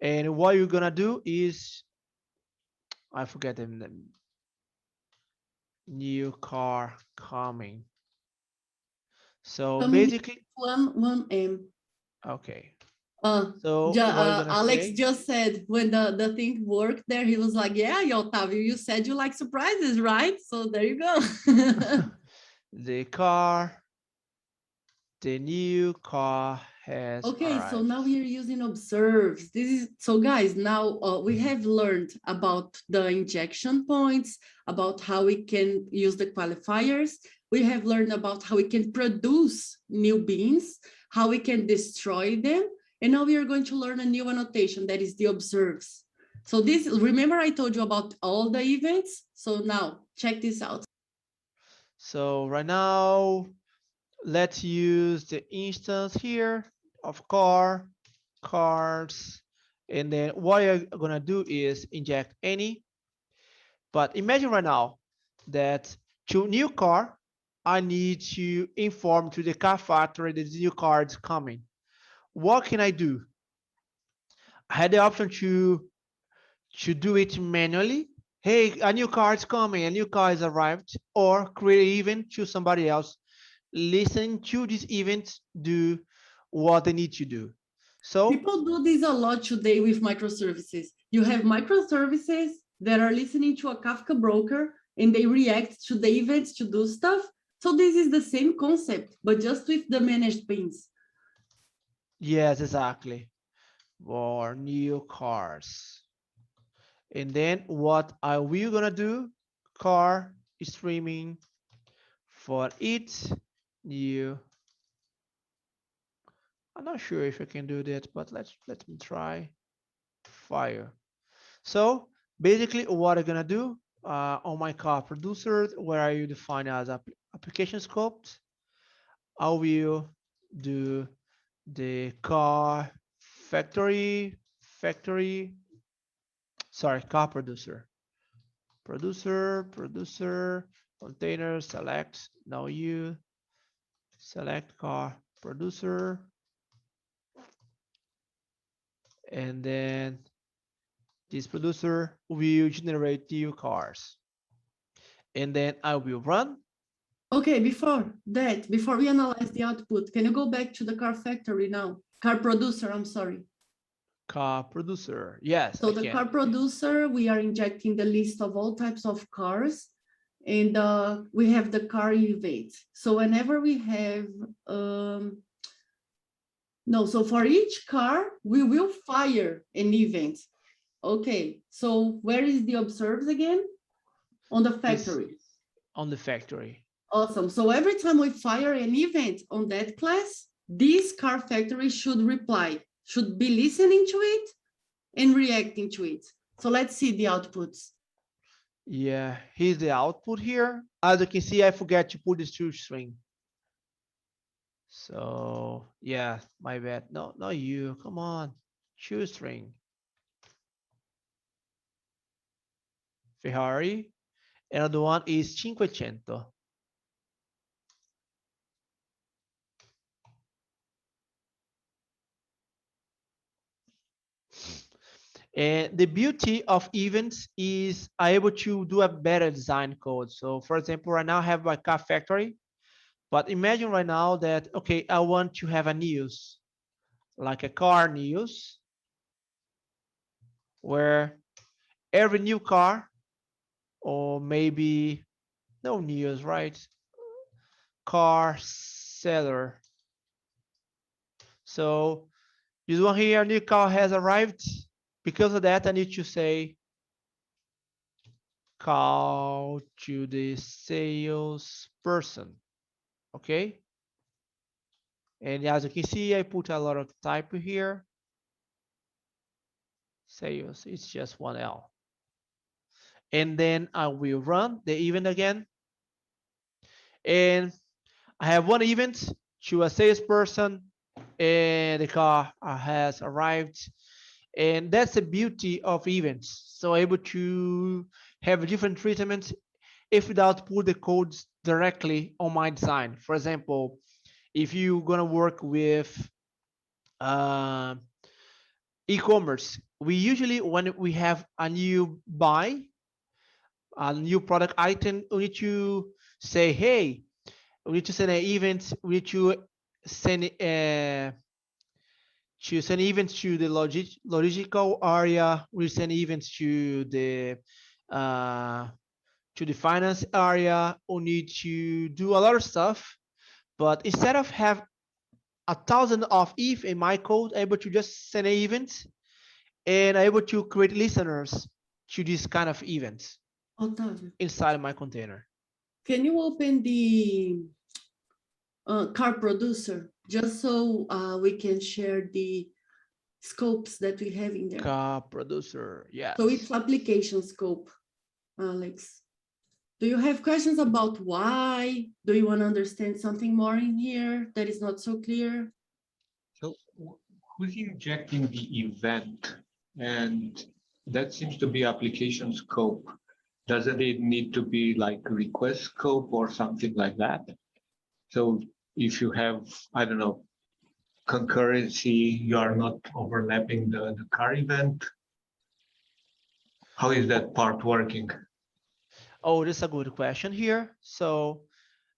And what you're gonna do is, I forget the name. New car coming. So Coming basically, 1M. okay. Uh, So what are you gonna Alex say? just said when the thing worked there, he was like, yeah, Otavio, you said you like surprises, right? So there you go. The car, the new car has Okay, so arrived. now we are using observes. This is so guys, now we have learned about the injection points, about how we can use the qualifiers. We have learned about how we can produce new beans, how we can destroy them. And now we are going to learn a new annotation that is the observes. So this, remember I told you about all the events? So now check this out. So right now, let's use the instance here of car, cars, and then what you're gonna do is inject any. But imagine right now that to new car, I need to inform to the car factory that the new car is coming. What can I do? I had the option to do it manually. Hey, a new car is coming, a new car has arrived, or create an event to somebody else. Listen to this event, do what they need to do. So people do this a lot today with microservices. You have microservices that are listening to a Kafka broker and they react to the events to do stuff. So this is the same concept, but just with the managed beans. yes, exactly. For new cars. And then what are we gonna do? Car streaming for each new. I'm not sure if I can do that, but let me try. Fire. So basically what I'm gonna do on my car producer, where you define as application scopes, I will do the car car producer, container, select, now you select car producer, and then this producer will generate new cars. And then I will run. Okay, before we analyze the output, can you go back to the car factory now? Car producer, I'm sorry. Car producer, yes, So I the can. car producer, we are injecting the list of all types of cars, and we have the car event. So whenever we have No, so for each car, we will fire an event. Okay, so where is the observes again? On the factory. On the factory. Awesome. So every time we fire an event on that class, this car factory should reply, should be listening to it and reacting to it. So let's see the outputs. Yeah, here's the output here. As you can see, I forgot to put this to string. So yeah, my bad. No, not you. Come on, choose string. Ferrari. Another one is 500. And the beauty of events is I'm able to do a better design code. So for example, right now I have my car factory, but imagine right now that, okay, I want to have a news, like a car news, where every new car, or maybe no news, right? Car seller. So this one here, new car has arrived. Because of that, I need to say call to the salesperson. Okay. And as you can see, I put a lot of type here. Sales, it's just one L. And then I will run the event again. And I have one event to a salesperson, and the car has arrived. And that's the beauty of events. So able to have different treatments if without put the codes directly on my design. For example, if you're gonna work with e-commerce, we usually, when we have a new buy, a new product item, we need to say, hey, we need to send an event, we need to send events to the logistical area, we send events to the finance area, we need to do a lot of stuff. But instead of have 1,000 of if in my code, able to just send an event and able to create listeners to this kind of events inside my container. Can you open the car producer just so we can share the scopes that we have in there? Car producer, yeah. So it's application scope, Alex. Do you have questions about why? Do you want to understand something more in here that is not so clear? So who's injecting the event? And that seems to be application scope. Doesn't it need to be like request scope or something like that? So if you have, I don't know, concurrency, you are not overlapping the car event. How is that part working? Oh, that's a good question here. So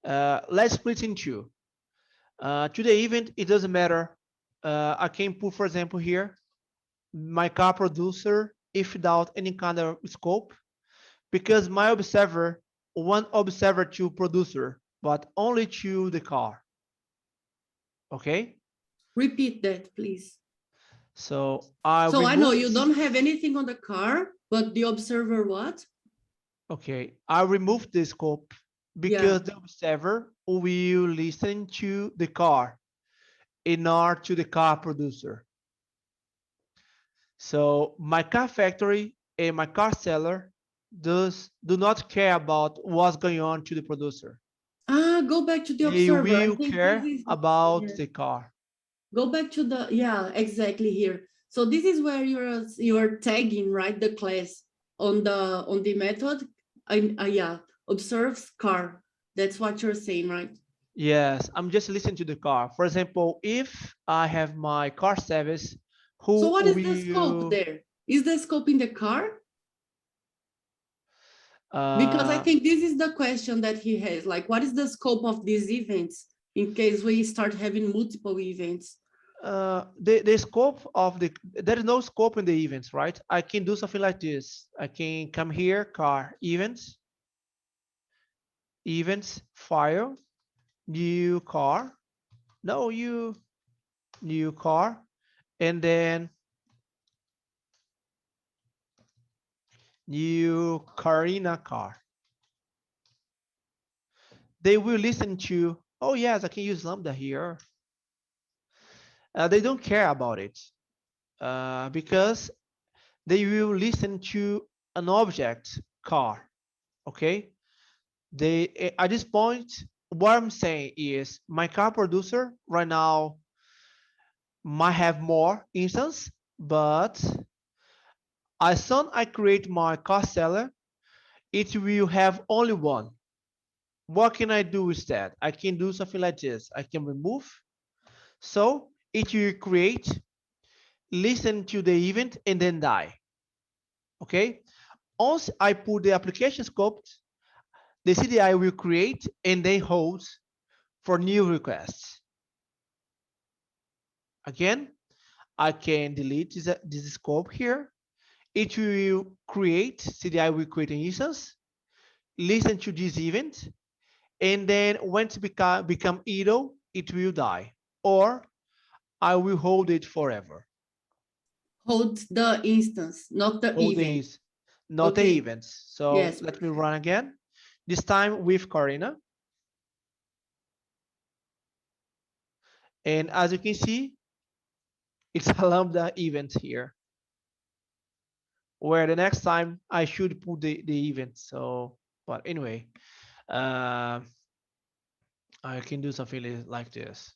let's split in two. To the event, it doesn't matter. I can put, for example, here, my car producer, if without any kind of scope, because my observer, one observer to producer, but only to the car. Okay? Repeat that, please. So I know you don't have anything on the car, but the observer what? Okay, I removed the scope because the observer will listen to the car and not to the car producer. So my car factory and my car seller do not care about what's going on to the producer. Go back to the observer. They will care about the car. Go back to the, exactly here. So this is where you're tagging, right, the class on the method. Observes car. That's what you're saying, right? Yes, I'm just listening to the car. For example, if I have my car service, so what is the scope there? Is the scope in the car? Because I think this is the question that he has. Like, what is the scope of these events in case we start having multiple events? The scope of there is no scope in the events, right? I can do something like this. I can come here, car events, file, new car. No, new car, and then new Karina car. They will listen to, oh yes, I can use Lambda here. They don't care about it because they will listen to an object car. Okay. They at this point, what I'm saying is my car producer right now might have more instance, but as soon I create my car seller, it will have only one. What can I do with that? I can do something like this. I can remove. So it will create, listen to the event, and then die. Okay. Once I put the application scope, the CDI will create and then hold for new requests. Again, I can delete this scope here. It will create, CDI will create an instance, listen to this event, and then when it become idle, it will die, or I will hold it forever. Hold the instance, not the Hold event. not Okay. the events. So Yes, let me run again. This time with Karina. And as you can see, it's a Lambda event here, where the next time I should put the event. So, but anyway, I can do something like this.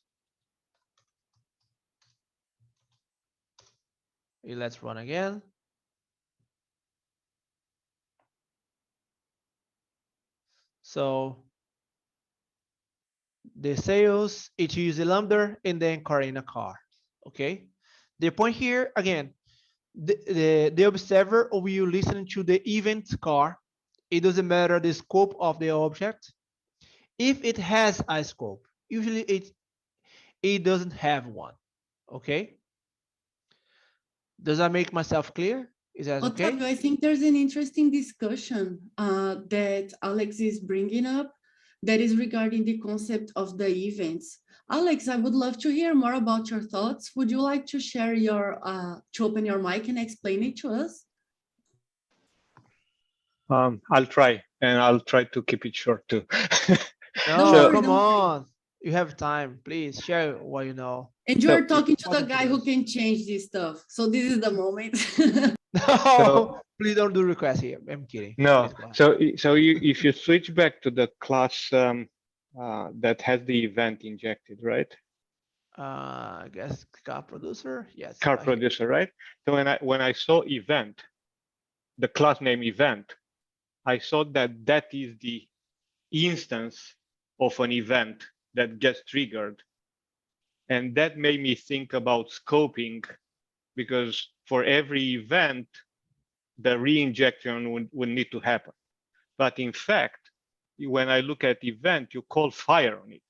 Let's run again. So the sales, it uses Lambda and then Karina car. Okay. The point here again, the observer will listen to the event car. It doesn't matter the scope of the object. If it has a scope, usually it doesn't have one. Okay. Does that make myself clear? Is that okay? Otavio, I think there's an interesting discussion that Alex is bringing up that is regarding the concept of the events. Alex, I would love to hear more about your thoughts. Would you like to share your, to open your mic and explain it to us? I'll try, and I'll try to keep it short too. No, come on. You have time. Please share what you know. And you're talking to the guy who can change this stuff. So this is the moment. No, please don't do requests here. I'm kidding. No, so if you switch back to the class that has the event injected, right? I guess car producer. Yes. Car producer, right? So when I saw event, the class name event, I saw that is the instance of an event that gets triggered, and that made me think about scoping, because for every event, the re-injection would need to happen. But in fact, when I look at event, you call fire on it.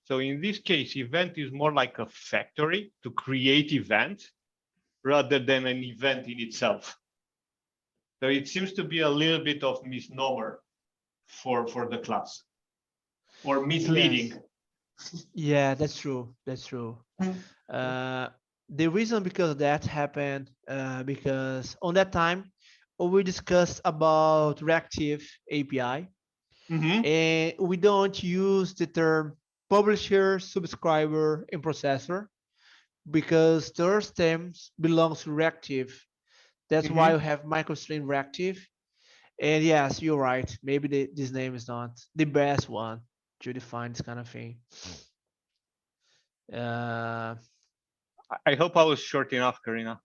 So in this case, event is more like a factory to create events rather than an event in itself. So it seems to be a little bit of misnomer for the class, or misleading. Yes. Yeah, that's true. That's true. The reason because that happened because on that time we discussed about reactive API, and we don't use the term publisher, subscriber, and processor because those terms belongs to reactive. That's why we have microstream reactive. And yes, you're right. Maybe this name is not the best one to define this kind of thing. I hope I was short enough, Karina.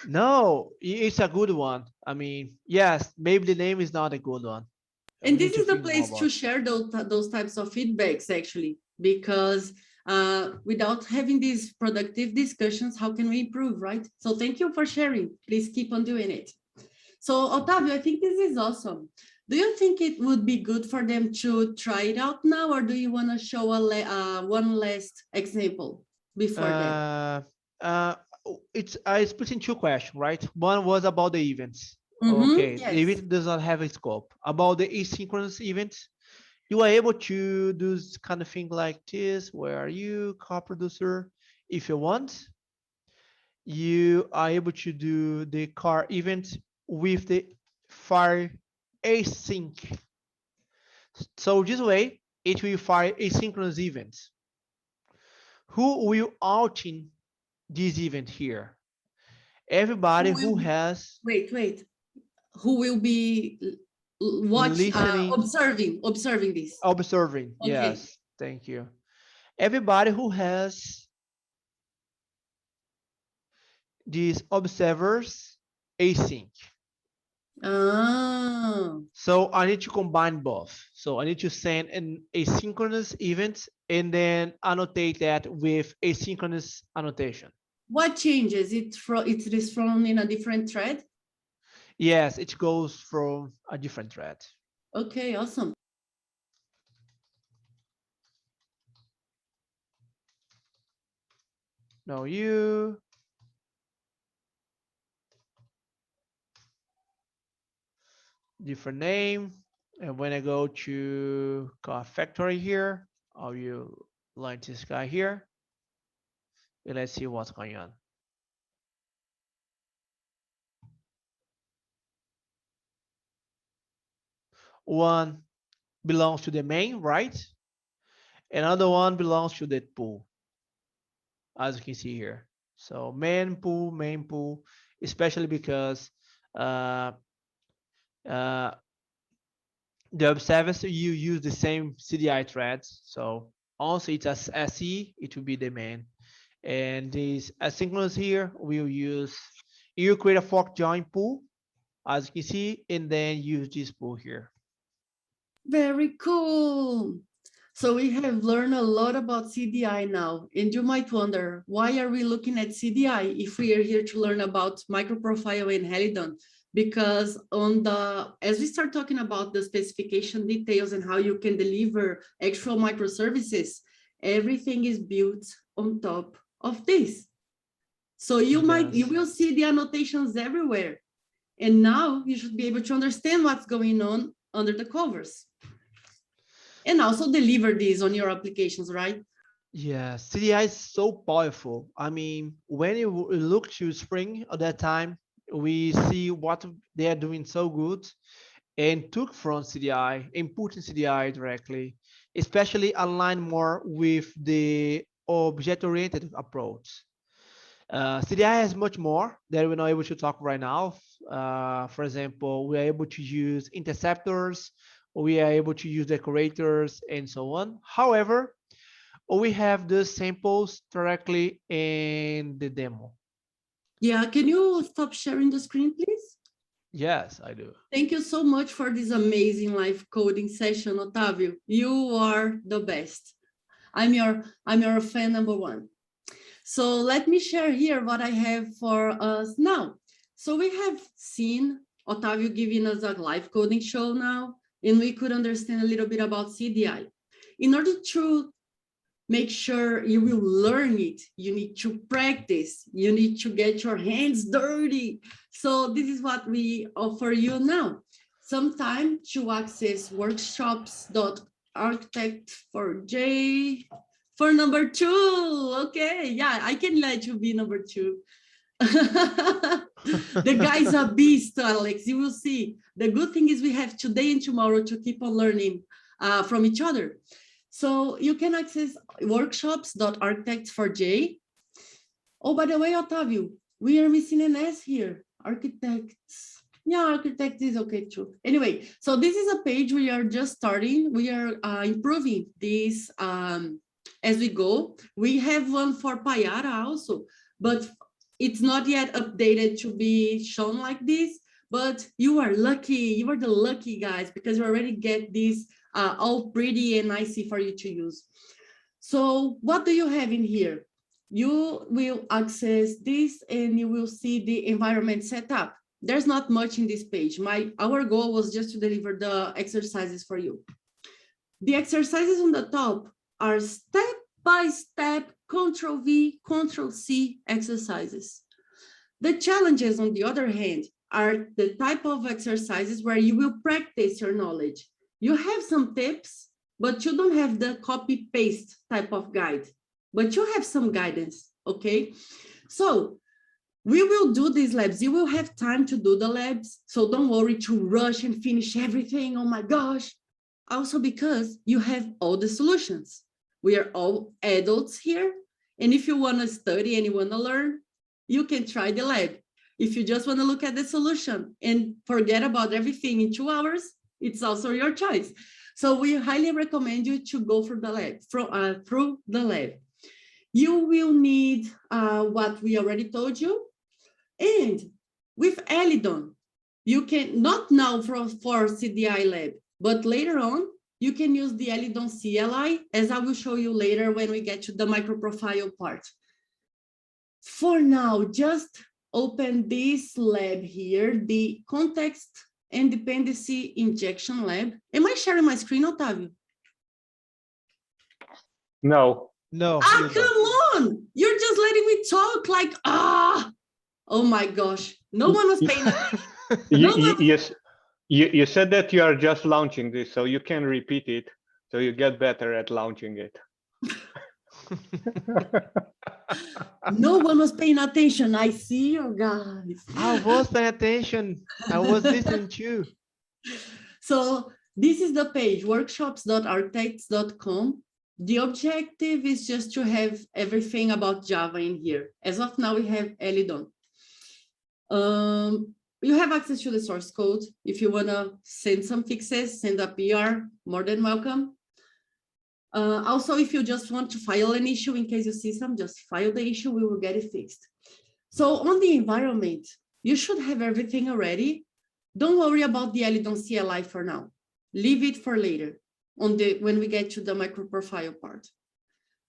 No, it's a good one. I mean, yes, maybe the name is not a good one. And this is the place to share those types of feedbacks, actually, because without having these productive discussions, how can we improve, right? So thank you for sharing. Please keep on doing it. So Otavio, I think this is awesome. Do you think it would be good for them to try it out now, or do you want to show one last example before that? It's I split in two questions, right? One was about the events. Okay, yes. the event does not have a scope. About the asynchronous events, you are able to do this kind of thing like this. Where are you, car producer? if you want, you are able to do the car event with the fire async. So this way, it will fire asynchronous events. Who will out in this event here? Everybody who has. Wait. Who will be watching, listening, observing this? Observing, Okay. yes, thank you. Everybody who has these observers async. So I need to combine both. So I need to send an asynchronous event and then annotate that with asynchronous annotation. What changes? It is from in a different thread? Yes, it goes from a different thread. Okay, awesome. Now you. Different name. And when I go to car factory here, I will launch this guy here. And let's see what's going on. One belongs to the main, right? Another one belongs to that pool, as you can see here. So main pool, especially because the observers, you use the same CDI threads. So also it's as SE, it will be the main. And this asynchronous here, we'll use, you create a fork join pool, as you can see, and then use this pool here. Very cool. So we have learned a lot about CDI now, and you might wonder, why are we looking at CDI if we are here to learn about MicroProfile and Helidon? Because as we start talking about the specification details and how you can deliver actual microservices, everything is built on top of this. So you will see the annotations everywhere. And now you should be able to understand what's going on under the covers. And also deliver these on your applications, right? Yeah, CDI is so powerful. I mean, when you look to Spring at that time, we see what they are doing so good and took from CDI and put in CDI directly, especially aligned more with the object-oriented approach. CDI has much more that we're not able to talk right now. For example, we are able to use interceptors, we are able to use decorators and so on. However, we have the samples directly in the demo. Yeah, can you stop sharing the screen, please? Yes, I do. Thank you so much for this amazing live coding session, Otávio. You are the best. I'm your fan number one. So let me share here what I have for us now. So we have seen Otávio giving us a live coding show now, and we could understand a little bit about CDI. In order to make sure you will learn it, you need to practice, you need to get your hands dirty. So this is what we offer you now. Some time to access workshops.architect4j for number 2. Okay, yeah, I can let you be number 2. The guy's a beast, Alex, you will see. The good thing is we have today and tomorrow to keep on learning from each other. So you can access workshops.architects4j. Oh, by the way, Otávio, we are missing an S here. Architects. Yeah, architect is okay too. Anyway, so this is a page we are just starting. We are improving this as we go. We have one for Payara also, but it's not yet updated to be shown like this. But you are lucky. You are the lucky guys because you already get this all pretty and nicey for you to use. So what do you have in here? You will access this and you will see the environment setup. There's not much in this page. Our goal was just to deliver the exercises for you. The exercises on the top are step-by-step Ctrl-V, Ctrl-C exercises. The challenges, on the other hand, are the type of exercises where you will practice your knowledge. You have some tips, but you don't have the copy-paste type of guide, but you have some guidance. okay? So we will do these labs. You will have time to do the labs. So don't worry to rush and finish everything. Oh my gosh. Also because you have all the solutions. We are all adults here. And if you want to study and you want to learn, you can try the lab. If you just want to look at the solution and forget about everything in 2 hours, it's also your choice. So we highly recommend you to go through the lab, through the lab. You will need what we already told you. And with Helidon, you can, not now for CDI lab, but later on, you can use the Helidon CLI, as I will show you later when we get to the microprofile part. For now, just open this lab here, the context and dependency injection lab. Am I sharing my screen, Otávio? No. No. Ah, come on! You're just letting me talk like, oh my gosh. No one was paying attention. Yes, you said that you are just launching this, so you can repeat it, so you get better at launching it. No one was paying attention. I see you guys. I was paying attention. I was listening to you. So this is the page, workshops.architects.com. The objective is just to have everything about Java in here. As of now, we have Helidon. You have access to the source code. If you want to send some fixes, send a PR, more than welcome. Also, if you just want to file an issue, in case you see some, just file the issue, we will get it fixed. So on the environment, you should have everything already. Don't worry about the Helidon CLI for now. Leave it for later, when we get to the microprofile part.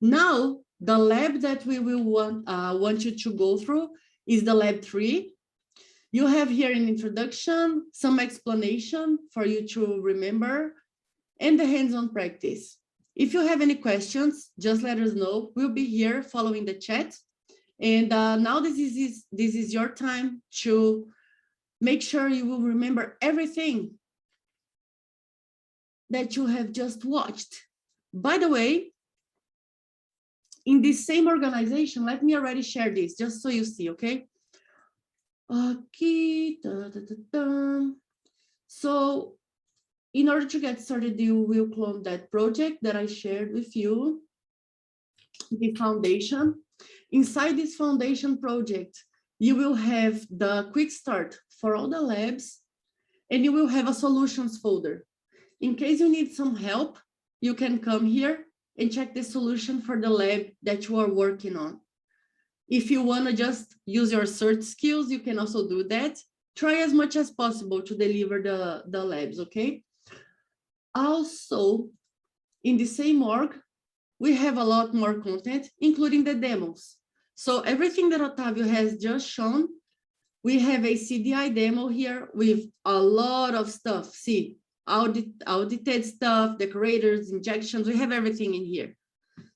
Now, the lab that we will want you to go through is the lab 3. You have here an introduction, some explanation for you to remember, and the hands-on practice. If you have any questions, just let us know. We'll be here following the chat. And now this is your time to make sure you will remember everything that you have just watched. By the way, in this same organization, let me already share this, just so you see, okay? Okay, So in order to get started, you will clone that project that I shared with you, the foundation. Inside this foundation project, you will have the quick start for all the labs, and you will have a solutions folder. In case you need some help, you can come here and check the solution for the lab that you are working on. If you want to just use your search skills, you can also do that. Try as much as possible to deliver the labs, okay? Also, in the same org, we have a lot more content, including the demos. So everything that Otávio has just shown, we have a CDI demo here with a lot of stuff. See, audited stuff, decorators, injections, we have everything in here.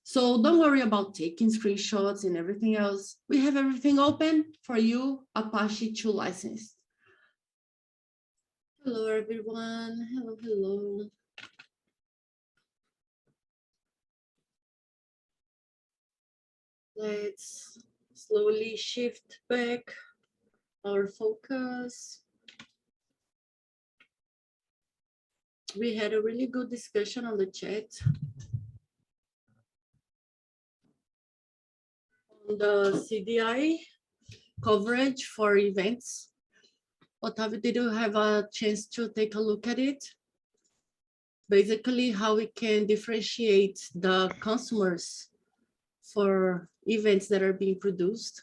So don't worry about taking screenshots and everything else. We have everything open for you, Apache 2 license. Hello, everyone. Hello, hello. Let's slowly shift back our focus. We had a really good discussion on the chat. On the CDI coverage for events. Otávio, did you have a chance to take a look at it? Basically, how we can differentiate the customers for events that are being produced.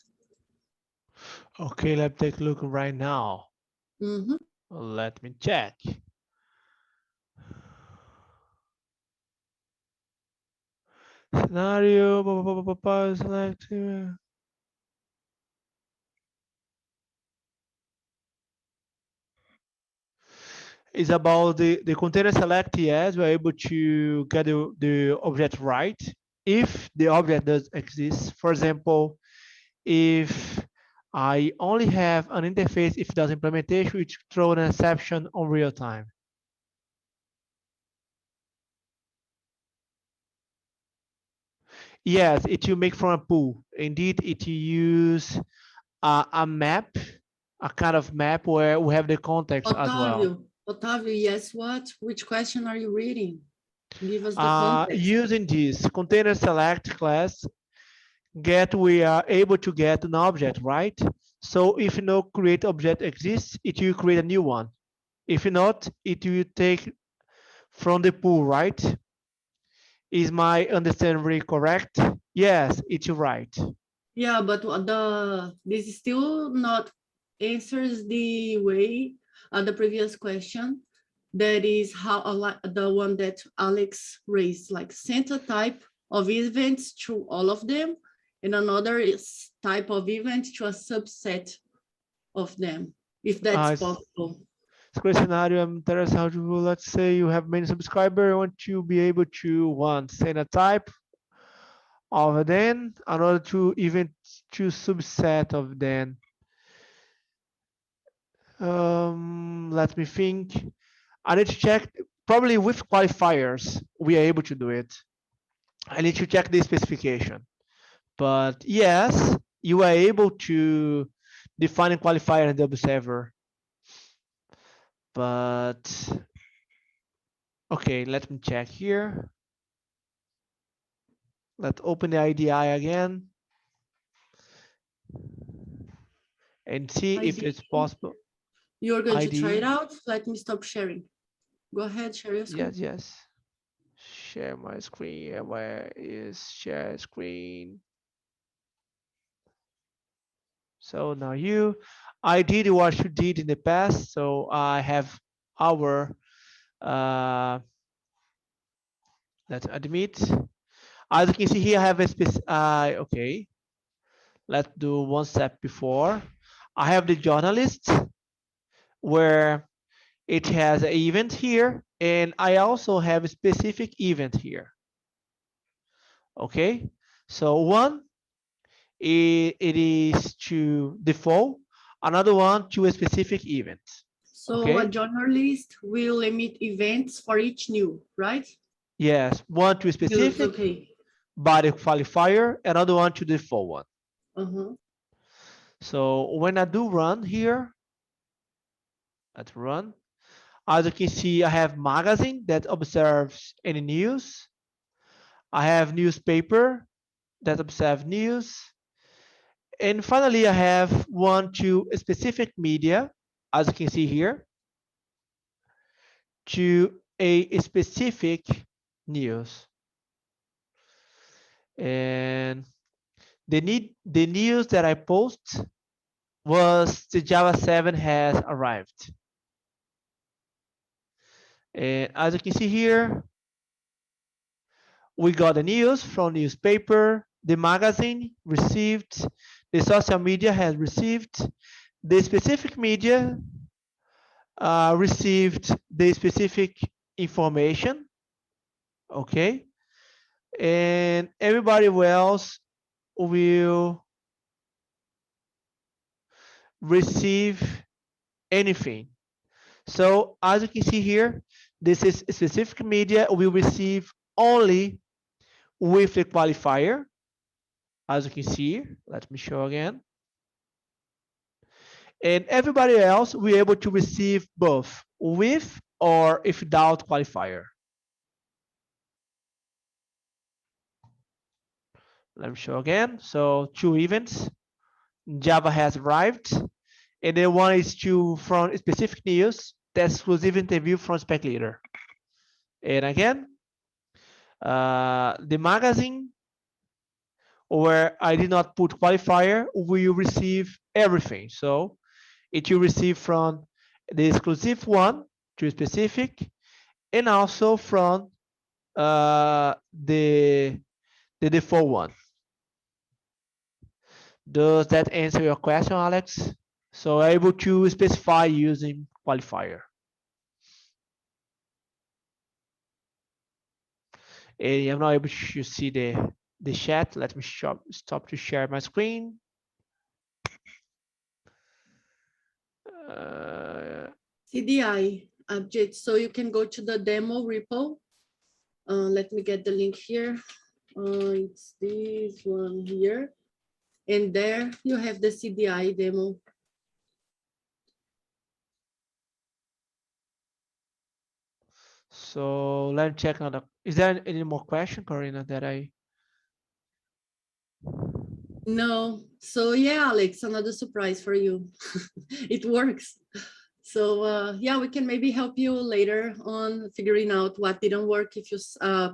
Okay, let's take a look right now. Mm-hmm. Let me check. Scenario, select. Is about the container select. Yes, we're able to get the object right if the object does exist. For example, if I only have an interface, if it does implementation, which throw an exception on real time. Yes, it will make from a pool. Indeed, it use a map, a kind of map where we have the context as well. Otávio, yes, what? Which question are you reading? Give us the context. Using this container select class, we are able to get an object, right? So if no create object exists, it will create a new one. If not, it will take from the pool, right? Is my understanding correct? Yes, it's right. Yeah, but this still not answers the way the previous question. That is how the one that Alex raised, like sent a type of events to all of them, and another is type of event to a subset of them, if that's possible. Scenario, interessante. Let's say you have many subscribers, you want to be able to send a type of them, another to event to subset of them. Let me think. I need to check. Probably with qualifiers, we are able to do it. I need to check the specification. But yes, you are able to define a qualifier in the observer. But okay, let me check here. Let's open the IDI again and see if it's possible. You're going to try it out. Let me stop sharing. Go ahead, share your screen. Yes. Share my screen. Where is share screen? So now I did what you did in the past. So I have our, let's admit. As you can see here, I have a okay. Let's do one step before. I have the journalist where it has an event here, and I also have a specific event here. Okay, so one, it is to default, another one to a specific event. So okay? a journalist will emit events for each new, right? Yes, one to a specific okay. body qualifier, another one to the default one. Uh-huh. So when I do run here, let's run. As you can see, I have magazine that observes any news. I have newspaper that observes news. And finally, I have one to a specific media, as you can see here, to a specific news. And the news that I post was the Java 7 has arrived. And as you can see here, we got the news from newspaper, the magazine received, the social media has received, the specific media received the specific information, okay? And everybody else will receive anything. So as you can see here, this is specific media will receive only with the qualifier. As you can see, let me show again. And everybody else will be able to receive both with or if without qualifier. Let me show again. So two events. Java has arrived, and then one is to from specific news, the exclusive interview from spec leader. And again, the magazine where I did not put qualifier will receive everything. So it will receive from the exclusive one to specific, and also from the default one. Does that answer your question, Alex? So able to specify using qualifier. And I'm not able to see the chat. Let me stop to share my screen. CDI object. So you can go to the demo repo. Let me get the link here. It's this one here. And there you have the CDI demo. So let's check another. Is there any more question, Karina, that I? No. So yeah, Alex, another surprise for you. It works. So yeah, we can maybe help you later on figuring out what didn't work. If you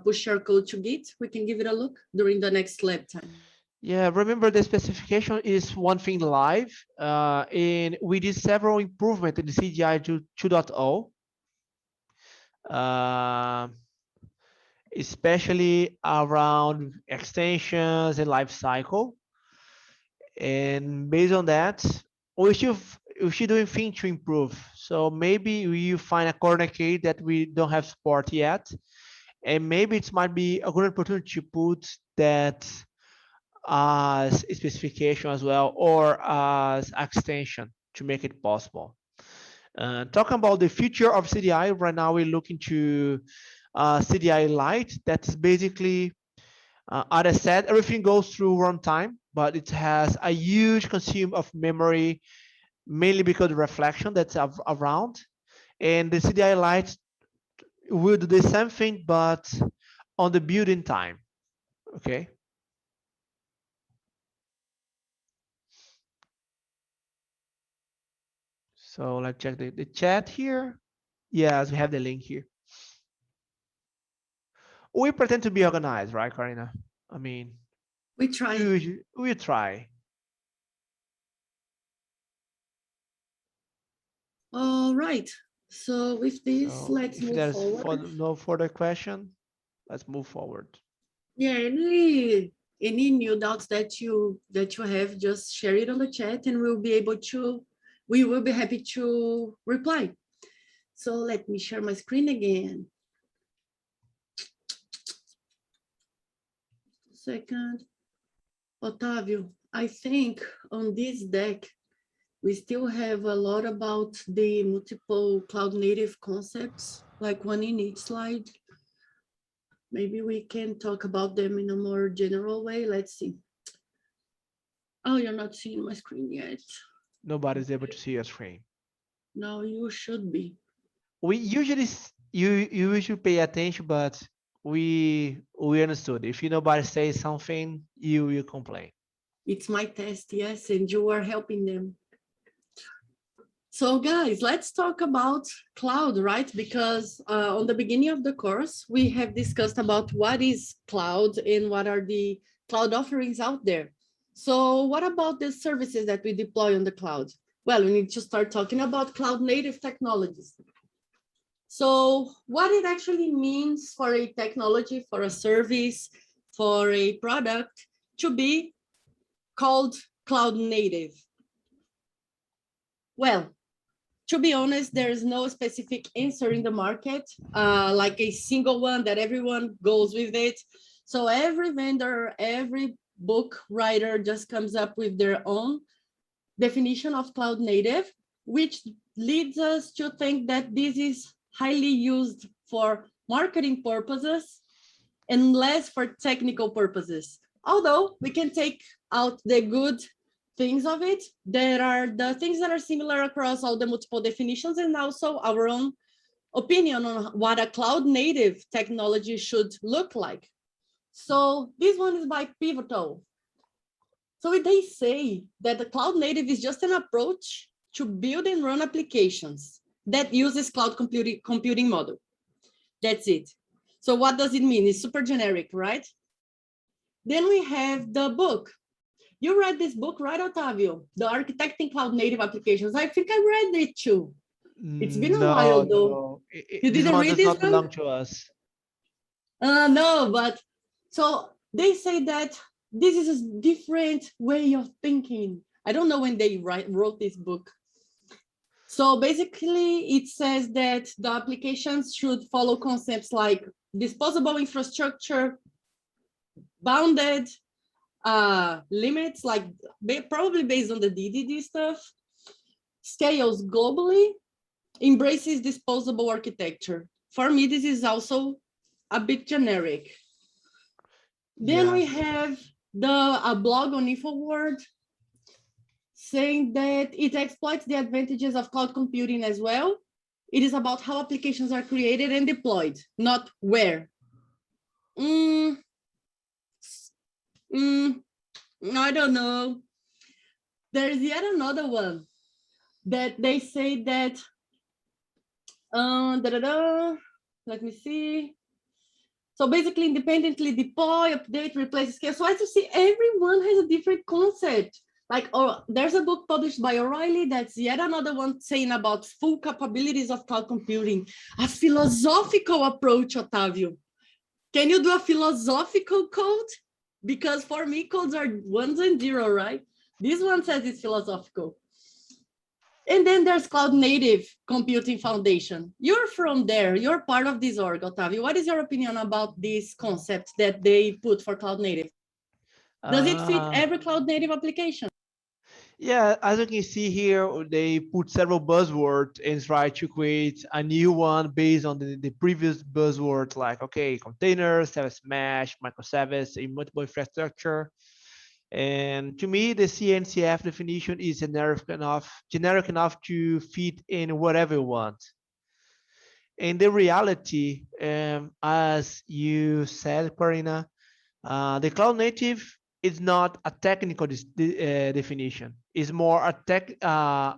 push your code to Git, we can give it a look during the next lab time. Yeah, remember the specification is one thing live, and we did several improvements in the CGI 2.0, especially around extensions and life cycle. And based on that, we should doing things to improve. So maybe you find a corner case that we don't have support yet, and maybe it might be a good opportunity to put that as a specification as well, or as extension to make it possible. Talking about the future of CDI, right now we're looking to CDI Lite. That's basically, as I said, everything goes through runtime, but it has a huge consume of memory, mainly because of reflection that's around. And the CDI Lite will do the same thing, but on the building time. Okay. So let's check the chat here. Yes, we have the link here. We pretend to be organized, right, Karina? I mean, we try. We try. All right. So with this, So let's move forward. No further question, let's move forward. Yeah, any new doubts that you have, just share it on the chat, and we will be happy to reply. So let me share my screen again. Second, Otávio, I think on this deck we still have a lot about the multiple cloud native concepts, like one in each slide. Maybe we can talk about them in a more general way. Let's see. Oh, you're not seeing my screen yet. Nobody's able to see your screen. No, you should be. We usually, you should pay attention, but we understood. If nobody says something, you will complain. It's my test, yes, and you are helping them. So guys, let's talk about cloud, right? Because on the beginning of the course, we have discussed about what is cloud and what are the cloud offerings out there. So what about the services that we deploy on the cloud? Well, we need to start talking about cloud native technologies. So what it actually means for a technology, for a service, for a product to be called cloud native? Well, to be honest, there is no specific answer in the market, like a single one that everyone goes with it. So every vendor, every book writer just comes up with their own definition of cloud native, which leads us to think that this is highly used for marketing purposes and less for technical purposes. Although we can take out the good things of it, there are the things that are similar across all the multiple definitions, and also our own opinion on what a cloud native technology should look like. So this one is by Pivotal. So they say that the cloud native is just an approach to build and run applications that uses cloud computing model. That's it. So what does it mean? It's super generic, right? Then we have the book. You read this book, right, Otávio? The Architecting Cloud Native Applications. I think I read it too. It's been a while though. No. You didn't read this one? Not belong to us. No, but so they say that this is a different way of thinking. I don't know when they wrote this book. So basically it says that the applications should follow concepts like disposable infrastructure, bounded limits, like probably based on the DDD stuff, scales globally, embraces disposable architecture. For me, this is also a bit generic. Then we have a blog on InfoWord saying that it exploits the advantages of cloud computing as well. It is about how applications are created and deployed, not where. I don't know. There's yet another one that they say that, let me see. So basically independently deploy, update, replace, scale. So as you see, everyone has a different concept. Like, there's a book published by O'Reilly that's yet another one saying about full capabilities of cloud computing, a philosophical approach, Otávio. Can you do a philosophical code? Because for me, codes are ones and zero, right? This one says it's philosophical. And then there's Cloud Native Computing Foundation. You're from there, you're part of this org, Otávio. What is your opinion about this concept that they put for Cloud Native? Does it fit every Cloud Native application? Yeah, as you can see here, they put several buzzwords and try to create a new one based on the previous buzzwords, like, okay, containers, service mesh, microservice, immutable infrastructure. And to me, the CNCF definition is generic enough to fit in whatever you want. And the reality, as you said, Karina, the cloud native is not a technical definition. It's more a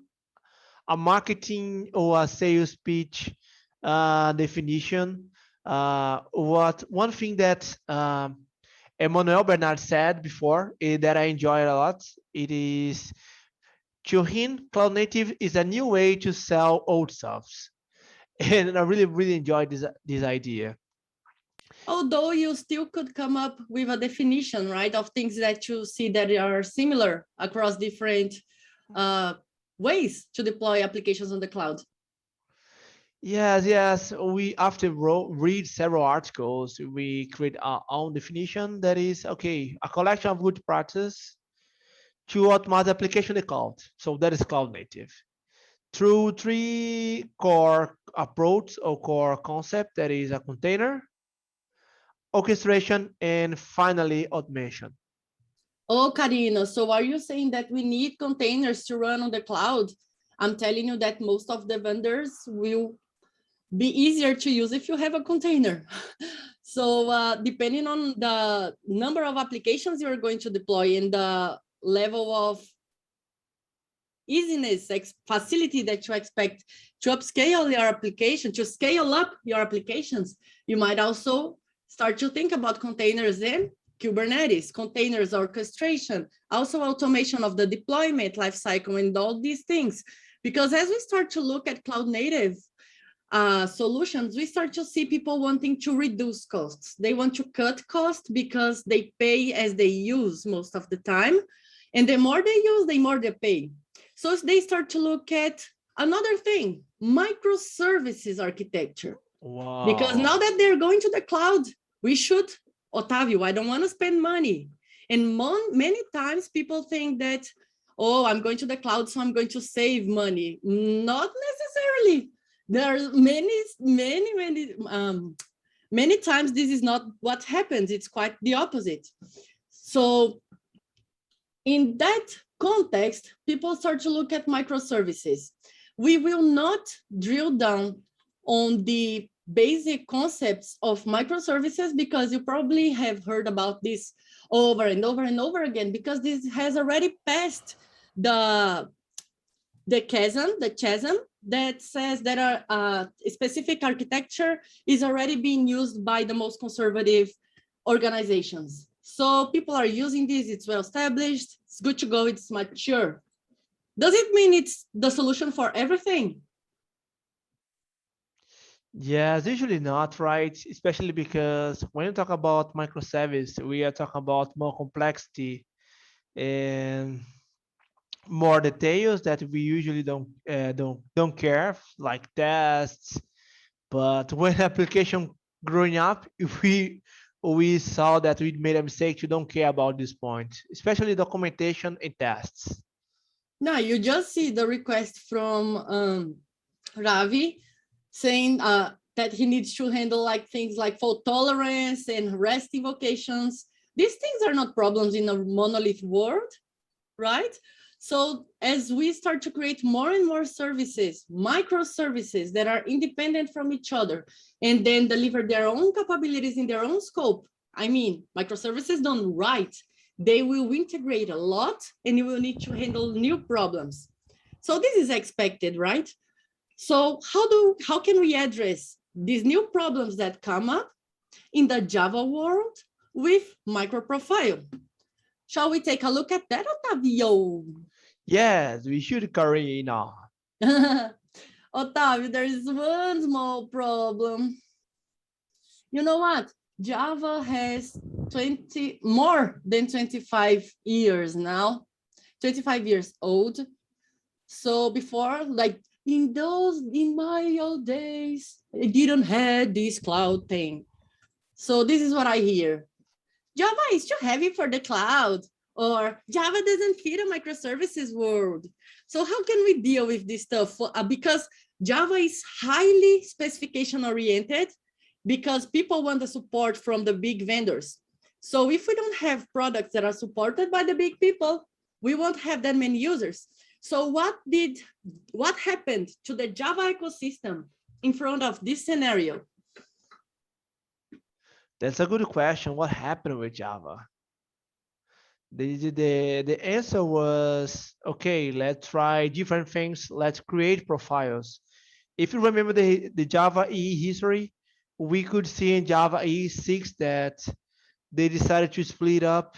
marketing or a sales pitch definition. One thing that Emmanuel Bernard said before that I enjoy a lot, it is, to him, cloud native is a new way to sell old stuffs. And I really enjoyed this idea. Although you still could come up with a definition, right, of things that you see that are similar across different ways to deploy applications on the cloud. Yes. We, after read several articles, we create our own definition that is, okay, a collection of good practices to automate the application in the cloud. So that is cloud native. Through three core approach or core concept, that is a container, orchestration, and finally automation. Oh, Karina, so are you saying that we need containers to run on the cloud? I'm telling you that most of the vendors will be easier to use if you have a container. So depending on the number of applications you're going to deploy and the level of easiness, facility that you expect to upscale your application, to scale up your applications, you might also start to think about containers and Kubernetes, containers orchestration, also automation of the deployment lifecycle and all these things. Because as we start to look at cloud native solutions, we start to see people wanting to reduce costs. They want to cut costs because they pay as they use most of the time. And the more they use, the more they pay. So they start to look at another thing, microservices architecture. Wow. Because now that they're going to the cloud, we should, Otávio, I don't want to spend money. And many times people think that, oh, I'm going to the cloud, so I'm going to save money. Not necessarily. There are many times this is not what happens. It's quite the opposite. So in that context, people start to look at microservices. We will not drill down on the basic concepts of microservices because you probably have heard about this over and over and over again, because this has already passed the chasm that says that a specific architecture is already being used by the most conservative organizations. So people are using this, it's well established, it's good to go, it's mature. Does it mean it's the solution for everything? Yes, usually not, right? Especially because when you talk about microservice, we are talking about more complexity and more details that we usually don't care, like tests. But when application growing up, if we saw that we made a mistake, you don't care about this point, especially documentation and tests. No, you just see the request from Ravi saying that he needs to handle like things like fault tolerance and REST invocations. these things are not problems in a monolith world, right? So as we start to create more and more services, microservices that are independent from each other, and then deliver their own capabilities in their own scope. I mean, microservices don't write, they will integrate a lot and you will need to handle new problems. So this is expected, right? So how can we address these new problems that come up in the Java world with MicroProfile? Shall we take a look at that, Otavio? Yes, we should, Karina. Otavio, there is one small problem. You know what? Java has more than 25 years now, 25 years old. So before, like in my old days, I didn't have this cloud thing. So this is what I hear. Java is too heavy for the cloud, or Java doesn't fit a microservices world. So how can we deal with this stuff? Because Java is highly specification oriented, because people want the support from the big vendors. So if we don't have products that are supported by the big people, we won't have that many users. So what happened to the Java ecosystem in front of this scenario? That's a good question. What happened with Java? The answer was, okay, let's try different things. Let's create profiles. If you remember the Java EE history, we could see in Java EE 6 that they decided to split up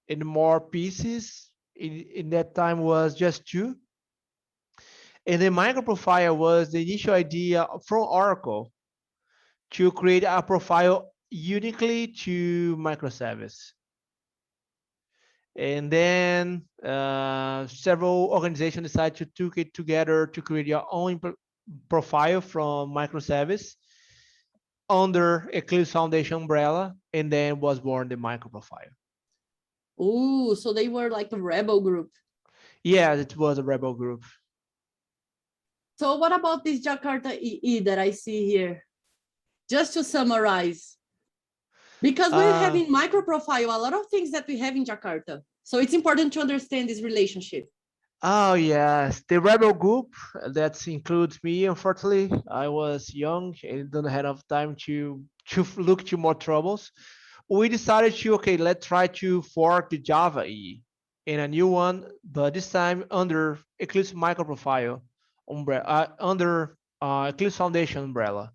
in more pieces. In that time was just 2. And the microprofile was the initial idea from Oracle to create a profile uniquely to microservice. And then several organizations decided to take it together to create your own profile from microservice under Eclipse Foundation umbrella, and then was born the microprofile. Oh, so they were like a rebel group. Yeah, it was a rebel group. So what about this Jakarta EE that I see here? Just to summarize, because we have in MicroProfile a lot of things that we have in Jakarta. So it's important to understand this relationship. Oh, yes, the rebel group, that includes me, unfortunately. I was young and didn't have enough time to look to more troubles. We decided to, okay, let's try to fork the Java EE in a new one, but this time under Eclipse MicroProfile umbrella, under Eclipse Foundation umbrella.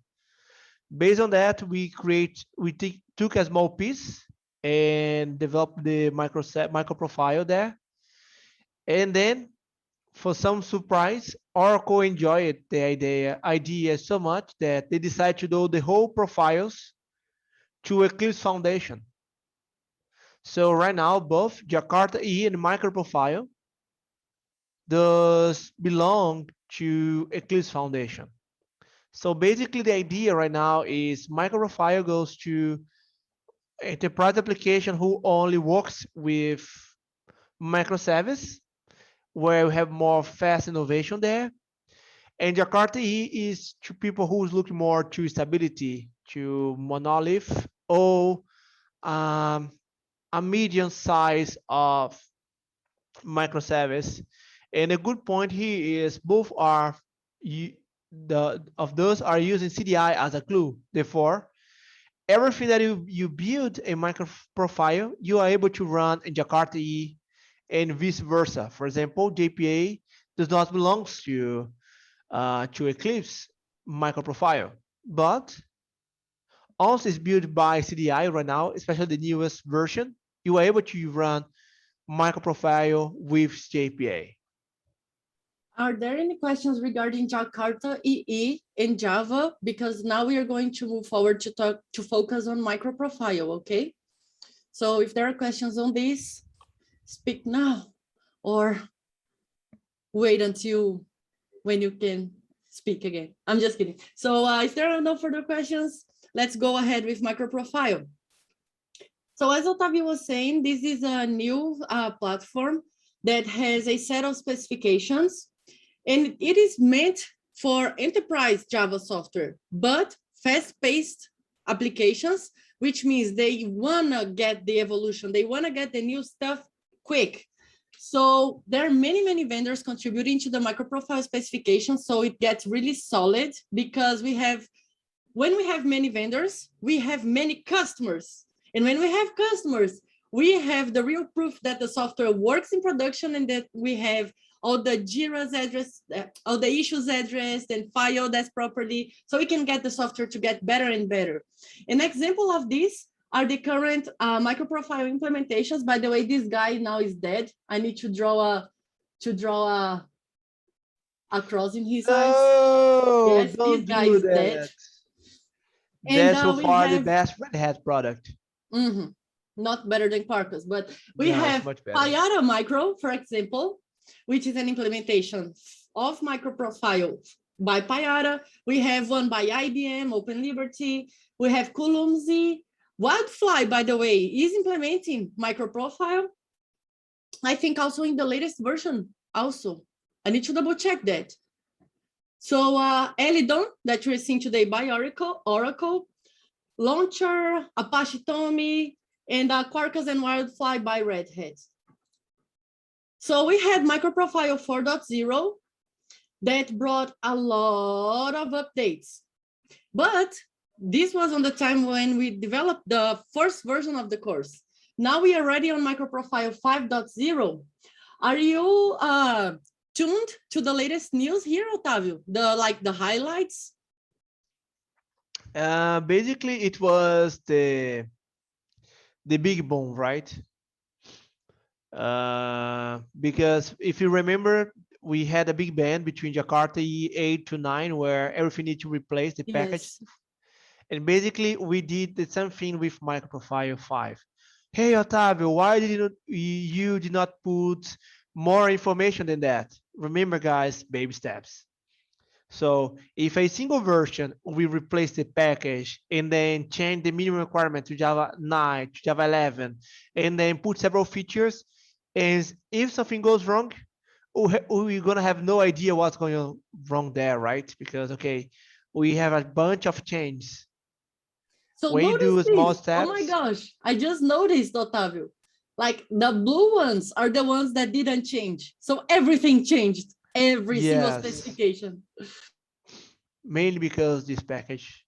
Based on that, we took a small piece and developed the microprofile there. And then, for some surprise, Oracle enjoyed the idea so much that they decided to do the whole profiles to Eclipse Foundation. So right now, both Jakarta EE and MicroProfile does belong to Eclipse Foundation. So basically, the idea right now is MicroProfile goes to enterprise application who only works with microservice, where we have more fast innovation there. And Jakarta EE is to people who's looking more to stability, to monolith, or a medium size of microservice. And a good point here is both are those are using CDI as a glue. Therefore, everything that you build a MicroProfile, you are able to run in Jakarta EE and vice versa. For example, JPA does not belong to Eclipse MicroProfile, but once it's built by CDI right now, especially the newest version, you are able to run MicroProfile with JPA. Are there any questions regarding Jakarta EE in Java? Because now we are going to move forward to focus on MicroProfile, okay? So if there are questions on this, speak now or wait until when you can speak again. I'm just kidding. So if there are no further questions, let's go ahead with MicroProfile. So as Otavio was saying, this is a new platform that has a set of specifications, and it is meant for enterprise Java software, but fast-paced applications which means they wanna get the evolution, they wanna get the new stuff quick. So there are many vendors contributing to the microprofile specification, so it gets really solid because when we have many vendors, we have many customers. And when we have customers, we have the real proof that the software works in production and that we have all the JIRA's address, all the issues addressed and filed as properly, so we can get the software to get better and better. An example of this are the current microprofile implementations. By the way, this guy now is dead. I need to draw a cross in his eyes. Yes, this guy is dead. That's so far the best Red Hat product. Not better than Quarkus, but we have Payara Micro, for example, which is an implementation of microprofile by Payara. We have one by IBM, Open Liberty. We have Kulumzi. Wildfly, by the way, is implementing microprofile. I think also in the latest version also. I need to double check that. So Helidon, that we're seeing today by Oracle, Launcher, Apache TomEE, and Quarkus and Wildfly by Red Hat. So we had microprofile 4.0 that brought a lot of updates. But this was on the time when we developed the first version of the course. Now we are ready on microprofile 5.0. Are you tuned to the latest news here, Otávio? The highlights? Basically, it was the big boom, right? Because if you remember, we had a big ban between Jakarta EE 8 to 9, where everything needs to replace the package. And basically, we did the same thing with microprofile 5. Hey, Otávio, why did you did not put more information than that? Remember, guys, baby steps. So if a single version will replace the package and then change the minimum requirement to Java 9, to Java 11, and then put several features, and if something goes wrong, we're gonna have no idea what's going on wrong there, right? Because, okay, we have a bunch of changes. So when you do small steps. Oh my gosh, I just noticed, Otávio. Like the blue ones are the ones that didn't change. So everything changed, every single specification. Mainly because this package.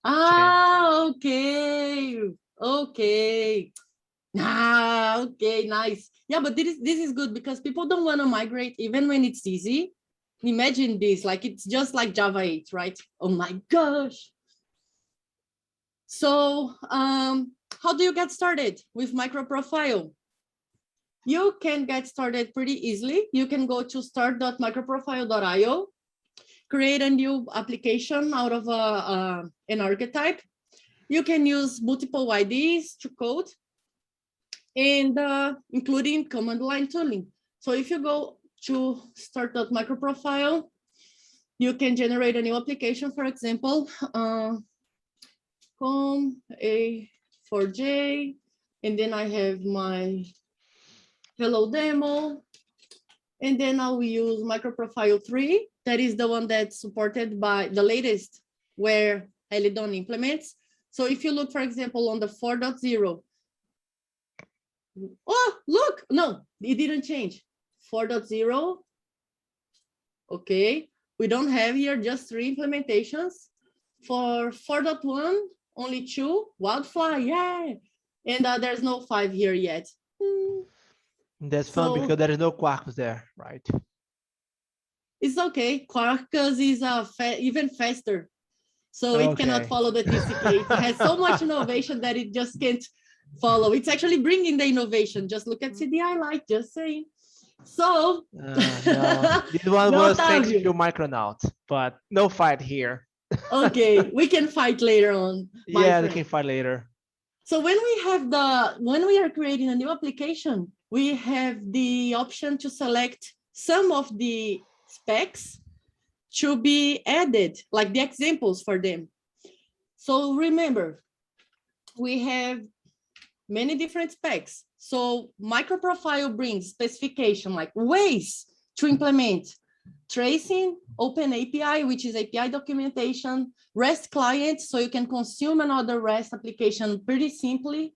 Ah, okay. Okay. Ah, okay, nice. Yeah, but this is good because people don't want to migrate even when it's easy. Imagine this, like it's just like Java 8, right? Oh my gosh. So how do you get started with microprofile? You can get started pretty easily. You can go to start.microprofile.io, create a new application out of an archetype. You can use multiple IDs to code, and including command line tooling. So if you go to start.microprofile, you can generate a new application, for example, com.a4j, and then I have my hello demo, and then I will use microprofile 3. That is the one that's supported by the latest where Helidon implements. So if you look, for example, on the 4.0, oh, look, no, it didn't change. 4.0, okay. We don't have here just 3 implementations. For 4.1, only 2, Wildfly, yeah. And there's no 5 here yet. That's fun because there is no Quarkus there, right? It's okay. Quarkus is even faster. So it cannot follow the TCK. It has so much innovation that it just can't follow. It's actually bringing the innovation. Just look at CDI Lite, just saying. So no. This one was thanks to Micronaut, but no fight here. Okay, we can fight later on. Yeah, we can fight later. So when we are creating a new application, we have the option to select some of the specs to be added, like the examples for them. So remember, we have many different specs. So microprofile brings specification, like ways to implement tracing, Open API, which is API documentation, REST client, so you can consume another REST application pretty simply.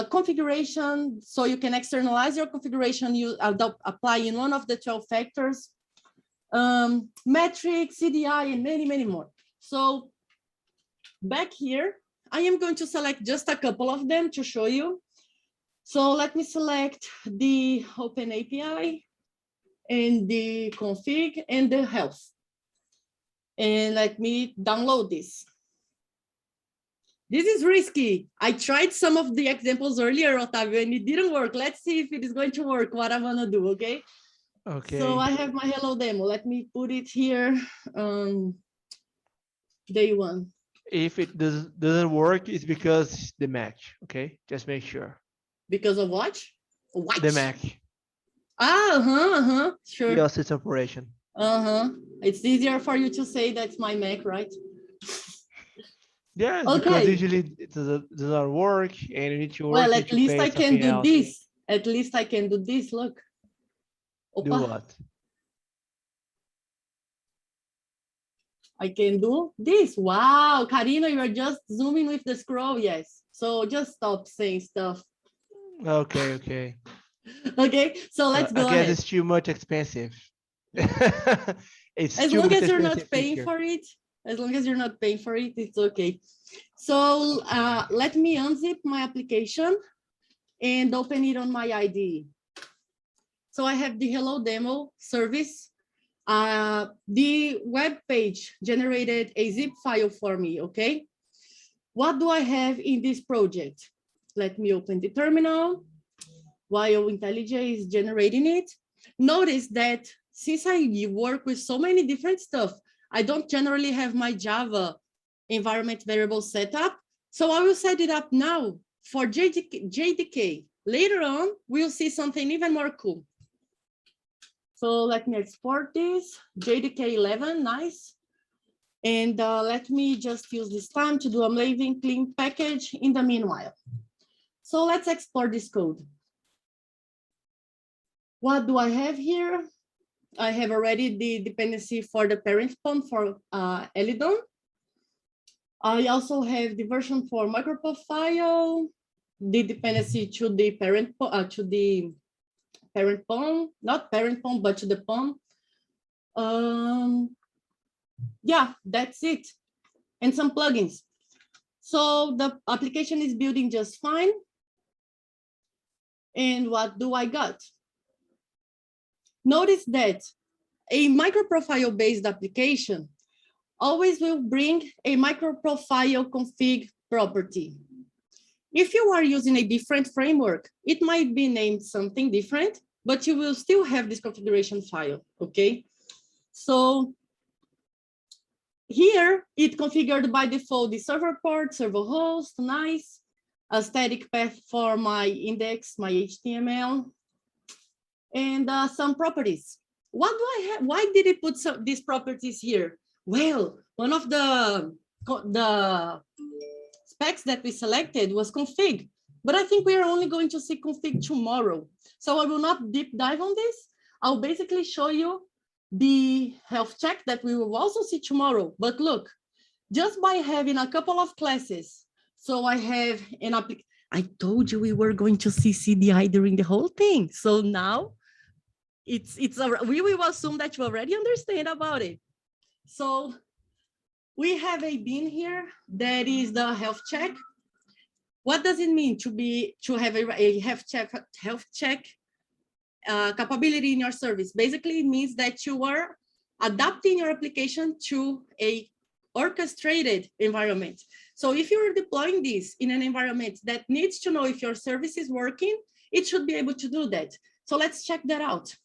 Configuration, so you can externalize your configuration, you apply in one of the 12 factors, metric, CDI, and many, many more. So back here, I am going to select just a couple of them to show you. So let me select the Open API and the config and the health. And let me download this. This is risky. I tried some of the examples earlier, Otavio, and it didn't work. Let's see if it is going to work, what I'm gonna do, okay? Okay. So I have my hello demo. Let me put it here. Day one. If it doesn't work, it's because the Mac, okay? Just make sure. Because of what? The Mac. Sure. Your system operation. It's easier for you to say that's my Mac, right? Yeah, okay. Because usually it doesn't work and you need to work. Well, at least I can do this. At least I can do this, look. Opa. Do what? I can do this. Wow, Karina, you are just zooming with the scroll, yes. So just stop saying stuff. Okay, okay. Okay, so let's go I guess ahead. it's too much expensive. As long as you're not paying for it, as long as you're not paying for it, it's okay. So let me unzip my application and open it on my IDE. So I have the Hello Demo service. The web page generated a zip file for me, okay? What do I have in this project? Let me open the terminal while IntelliJ is generating it. Notice that since I work with so many different stuff, I don't generally have my Java environment variable set up. So I will set it up now for JDK. Later on, we'll see something even more cool. So let me export this, JDK 11, nice. And let me just use this time to do a Maven clean package in the meanwhile. So let's export this code. What do I have here? I have already the dependency for the parent POM for Helidon. I also have the version for MicroProfile, the dependency to the parent POM, not parent POM, but to the POM. Yeah, that's it. And some plugins. So the application is building just fine. And what do I got? Notice that a microprofile-based application always will bring a microprofile config property. If you are using a different framework, it might be named something different, but you will still have this configuration file, okay? So here, it configured by default the server port, server host, nice, a static path for my index, my HTML, and some properties. What do I have? Why did it put these properties here? Well, one of the specs that we selected was config, but I think we are only going to see config tomorrow. So I will not deep dive on this. I'll basically show you the health check that we will also see tomorrow. But look, just by having a couple of classes, so I have an application. I told you we were going to see CDI during the whole thing. So now we will assume that you already understand about it. So we have a bin here that is the health check. What does it mean to have a health check capability in your service? Basically, it means that you are adapting your application to a orchestrated environment. So if you're deploying this in an environment that needs to know if your service is working, it should be able to do that. So let's check that out.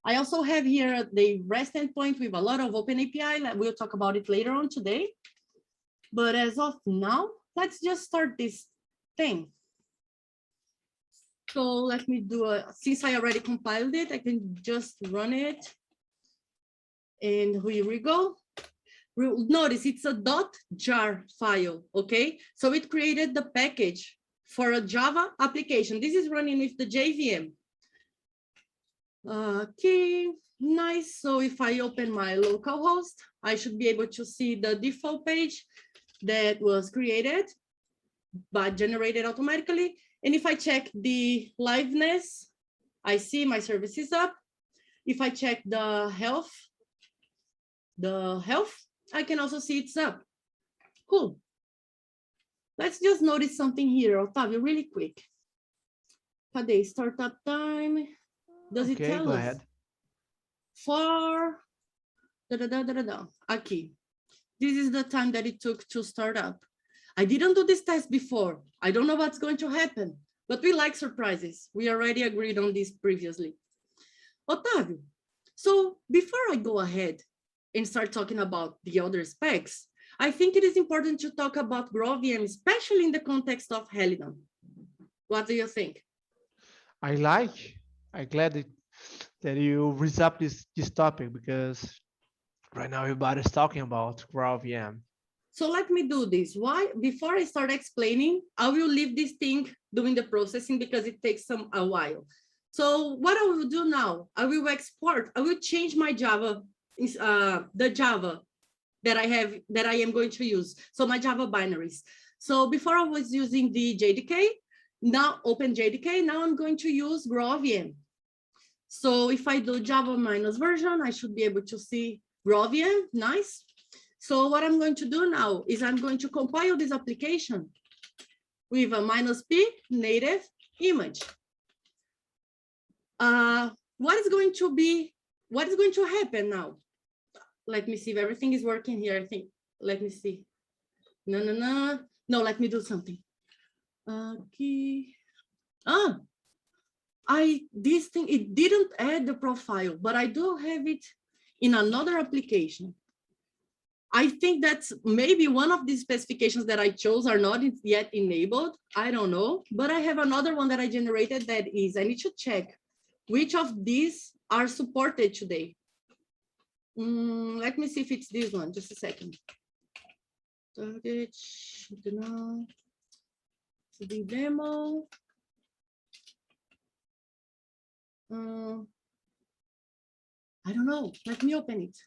I also have here the REST endpoint with a lot of Open API. We'll talk about it later on today. But as of now, let's just start this thing. So let me do since I already compiled it, I can just run it. And here we go. Notice it's a .jar file, okay? So it created the package for a Java application. This is running with the JVM. Okay, Nice. So if I open my local host, I should be able to see the default page that was created, but generated automatically. And if I check the liveness, I see my service is up. If I check the health, I can also see it's up. Cool. Let's just notice something here, Otavio, really quick. Cadê? Startup time. Does it tell go us? ahead. For Aqui. This is the time that it took to start up. I didn't do this test before. I don't know what's going to happen, but we like surprises. We already agreed on this previously. Otavio, so before I go ahead and start talking about the other specs, I think it is important to talk about GraalVM, especially in the context of Helidon. What do you think? I'm glad that you raised up this topic, because right now everybody's talking about GraalVM. So let me do this. Before I start explaining, I will leave this thing doing the processing because it takes a while. So what I will do now, I will change my Java, the Java that I am going to use. So my Java binaries. So before I was using the JDK, now open JDK, now I'm going to use GraalVM. So if I do Java minus version, I should be able to see GraalVM, nice. So what I'm going to do now is I'm going to compile this application with a -p native image. What is going to happen now? Let me see if everything is working here, I think. Let me see. No, let me do something. Okay. This thing, it didn't add the profile, but I do have it in another application. I think that's maybe one of the specifications that I chose are not yet enabled. I don't know, but I have another one that I generated that is. I need to check which of these are supported today. Let me see if it's this one, just a second. The demo. I don't know, let me open it.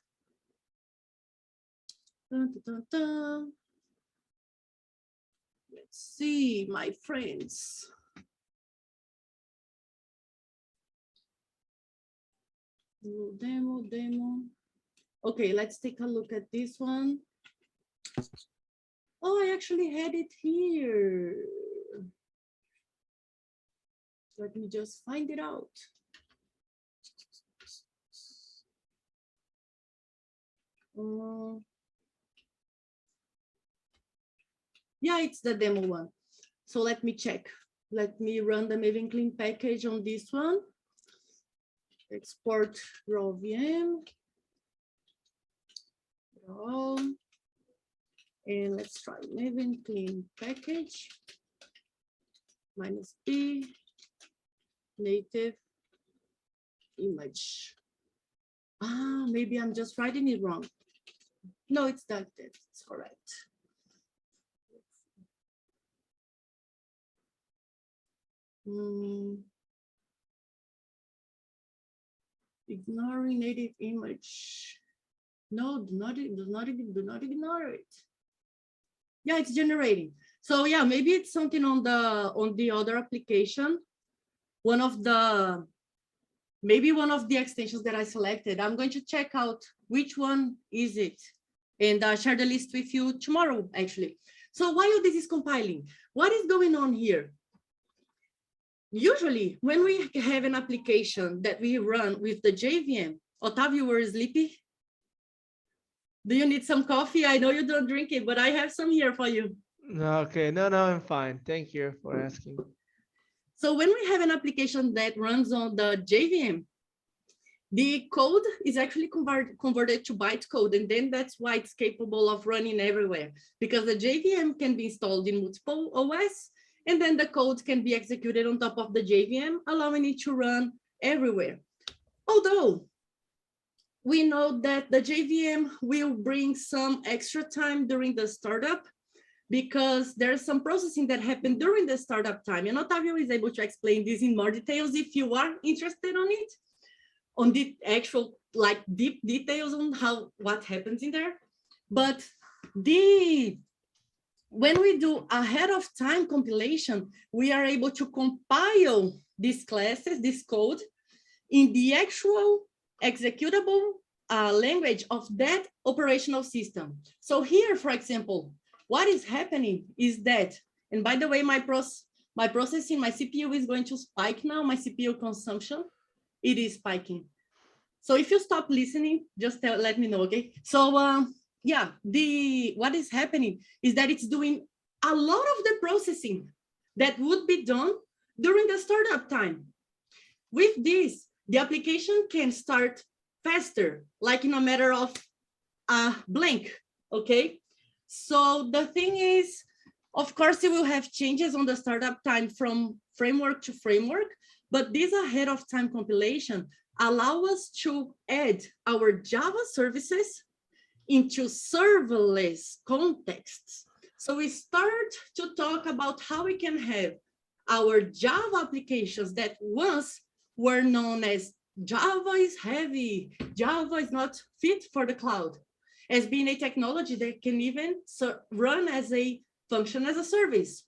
Let's see, my friends. Demo. Okay, let's take a look at this one. Oh, I actually had it here. Let me just find it out. Yeah, it's the demo one. So let me check. Let me run the Maven clean package on this one. Export GraalVM. And let's try Maven clean package -p native image. Maybe I'm just writing it wrong. No, it's that. It's correct. Ignoring native image. No, do not ignore it. Yeah, it's generating. So yeah, maybe it's something on the other application. Maybe one of the extensions that I selected. I'm going to check out which one is it and share the list with you tomorrow, actually. So while this is compiling, what is going on here? Usually, when we have an application that we run with the JVM, Otavio, were sleepy? Do you need some coffee? I know you don't drink it, but I have some here for you. Okay, no, I'm fine. Thank you for asking. So when we have an application that runs on the JVM, the code is actually converted to bytecode, and then that's why it's capable of running everywhere, because the JVM can be installed in multiple OS, and then the code can be executed on top of the JVM, allowing it to run everywhere. Although we know that the JVM will bring some extra time during the startup, because there's some processing that happened during the startup time. And Otavio is able to explain this in more details if you are interested on it, on the actual like deep details on what happens in there, but when we do ahead of time compilation, we are able to compile these classes, this code, in the actual executable language of that operational system. So here, for example, what is happening is that, and by the way, my processing, my CPU is going to spike now, my CPU consumption, it is spiking. So if you stop listening, just let me know, okay? So yeah, what is happening is that it's doing a lot of the processing that would be done during the startup time. With this, the application can start faster, like in a matter of a blink, okay? So the thing is, of course, it will have changes on the startup time from framework to framework, but this ahead of time compilation allow us to add our Java services into serverless contexts. So we start to talk about how we can have our Java applications that once were known as Java is heavy, Java is not fit for the cloud, as being a technology that can even run as a function as a service.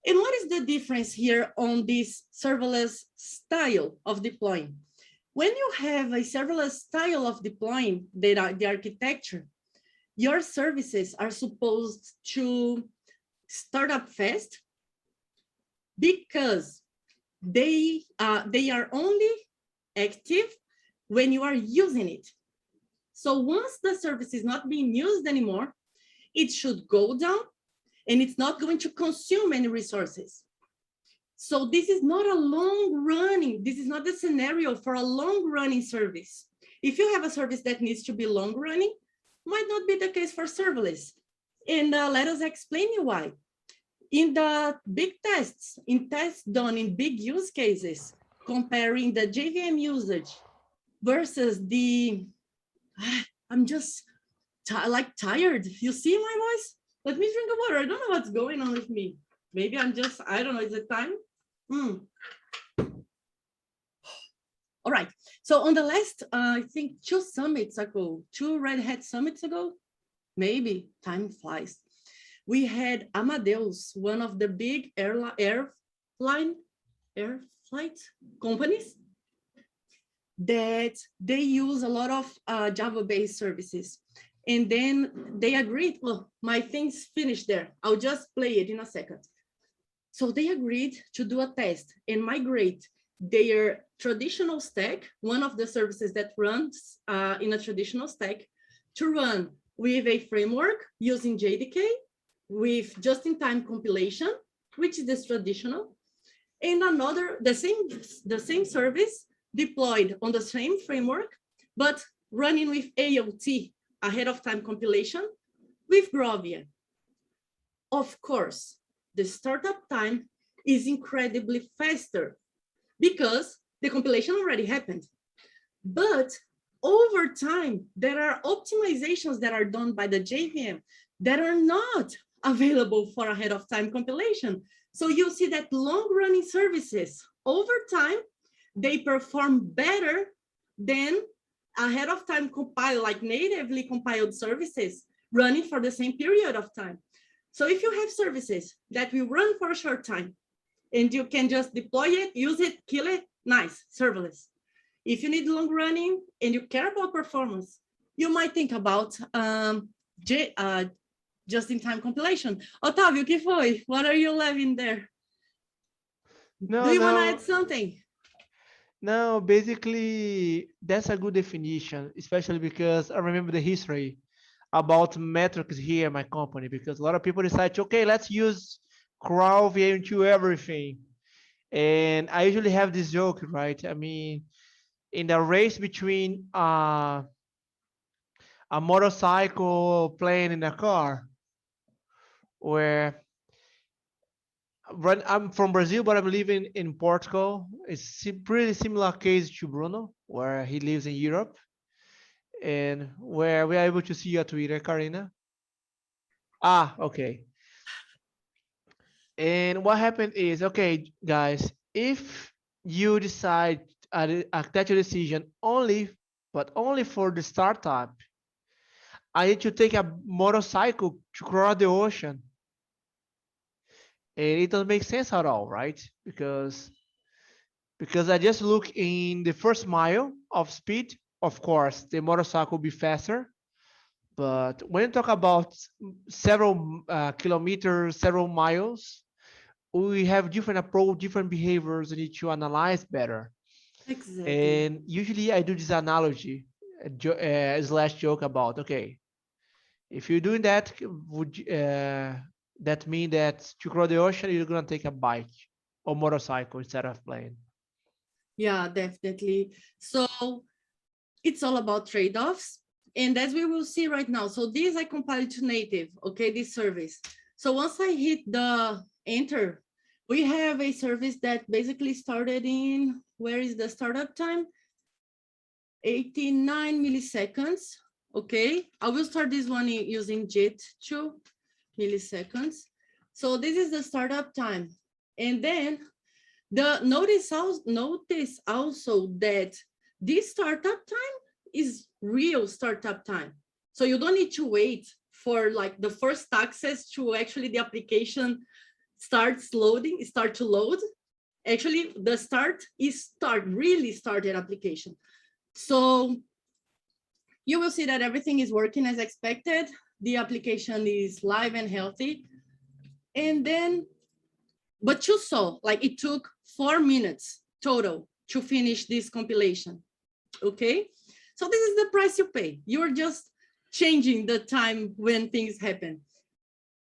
And what is the difference here on this serverless style of deploying? When you have a serverless style of deploying the architecture, your services are supposed to start up fast because they are only active when you are using it. So once the service is not being used anymore, it should go down and it's not going to consume any resources. So this is not a long running, this is not the scenario for a long running service. If you have a service that needs to be long running, might not be the case for serverless. And let us explain you why. In the big tests, in tests done in big use cases, comparing the JVM usage versus I'm just tired. You see my voice? Let me drink a water. I don't know what's going on with me. Maybe I'm just, I don't know, is it time? All right. So on the last, I think 2 summits ago, 2 Red Hat summits ago, maybe, time flies. We had Amadeus, one of the big air flight companies that they use a lot of Java-based services. And then they agreed, well, my thing's finished there. I'll just play it in a second. So they agreed to do a test and migrate their traditional stack, one of the services that runs in a traditional stack, to run with a framework using JDK, with just-in-time compilation, which is this traditional, and the same service deployed on the same framework, but running with AOT, ahead of time compilation, with GraalVM. Of course, the startup time is incredibly faster because the compilation already happened. But over time, there are optimizations that are done by the JVM that are not available for ahead of time compilation. So you see that long running services over time, they perform better than ahead of time compiled, like natively compiled services running for the same period of time. So if you have services that will run for a short time and you can just deploy it, use it, kill it, nice, serverless. If you need long running and you care about performance, you might think about just-in-time compilation. Otávio, o que foi? What are you loving there? No, do you want to add something? No, basically, that's a good definition, especially because I remember the history about metrics here in my company, because a lot of people decide, okay, let's use GraalVM to everything. And I usually have this joke, right? I mean, in the race between a motorcycle playing in a car, where I'm from Brazil, but I'm living in Portugal. It's a pretty similar case to Bruno, where he lives in Europe, and where we are able to see your Twitter, Karina. Ah, okay. And what happened is, okay, guys, if you decide architecture decision only but only for the startup, I need to take a motorcycle to cross the ocean. And it doesn't make sense at all, right? Because I just look in the first mile of speed, of course, the motorcycle will be faster. But when you talk about several kilometers, several miles, we have different approach, different behaviors we need to analyze better. Exactly. And usually I do this analogy slash joke about, okay, if you're doing that, would that mean that to cross the ocean, you're gonna take a bike or motorcycle instead of plane? Yeah, definitely. So it's all about trade-offs. And as we will see right now, so this I compiled to native, okay, this service. So once I hit the enter, we have a service that basically started in, where is the startup time? 89 milliseconds, okay? I will start this one using JIT 2 milliseconds. So this is the startup time. And then notice also that this startup time is real startup time. So you don't need to wait for like the first access to actually the application start to load. Actually, the start is really started application. So you will see that everything is working as expected. The application is live and healthy. And then, but you saw, like it took 4 minutes total to finish this compilation, okay? So this is the price you pay. You're just changing the time when things happen.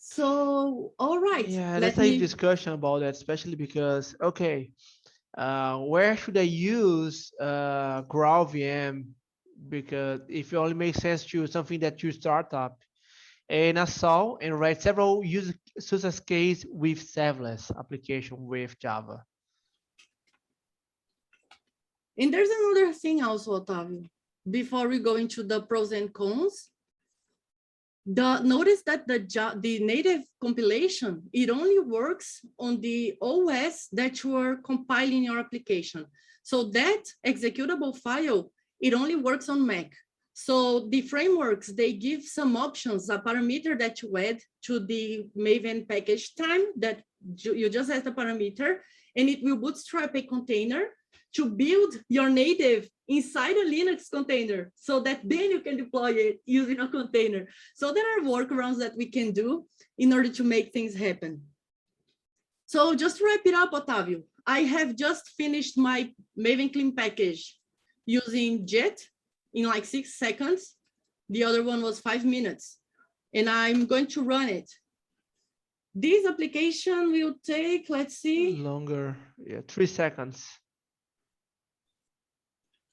So, all right. Yeah, let's have a discussion about that, especially because, okay, where should I use GraalVM? Because if it only makes sense to something that you start up, and I saw and write several use case with serverless application with Java. And there's another thing also, Otávio, before we go into the pros and cons. Notice that the native compilation, it only works on the OS that you are compiling your application. So that executable file, it only works on Mac. So the frameworks, they give some options, a parameter that you add to the Maven package time that you just add a parameter, and it will bootstrap a container to build your native inside a Linux container so that then you can deploy it using a container. So there are workarounds that we can do in order to make things happen. So just to wrap it up, Otávio, I have just finished my Maven clean package using Jet in like 6 seconds. The other one was 5 minutes, and I'm going to run it. This application will take, let's see. Longer, yeah, 3 seconds.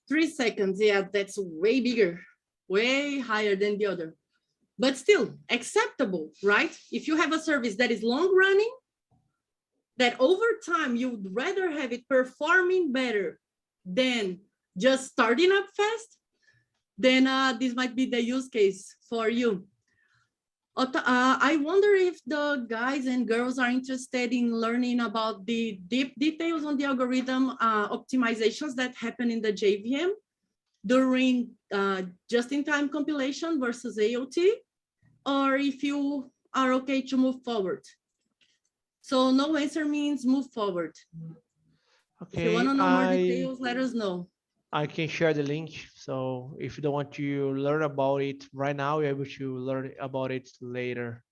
3 seconds, yeah, that's way bigger, way higher than the other, but still acceptable, right? If you have a service that is long running, that over time you would rather have it performing better than just starting up fast, then this might be the use case for you. I wonder if the guys and girls are interested in learning about the deep details on the algorithm optimizations that happen in the JVM during just-in-time compilation versus AOT, or if you are okay to move forward. So no answer means move forward. Okay, if you want to know more details, let us know. I can share the link. So if you don't want to learn about it right now, you're able to learn about it later.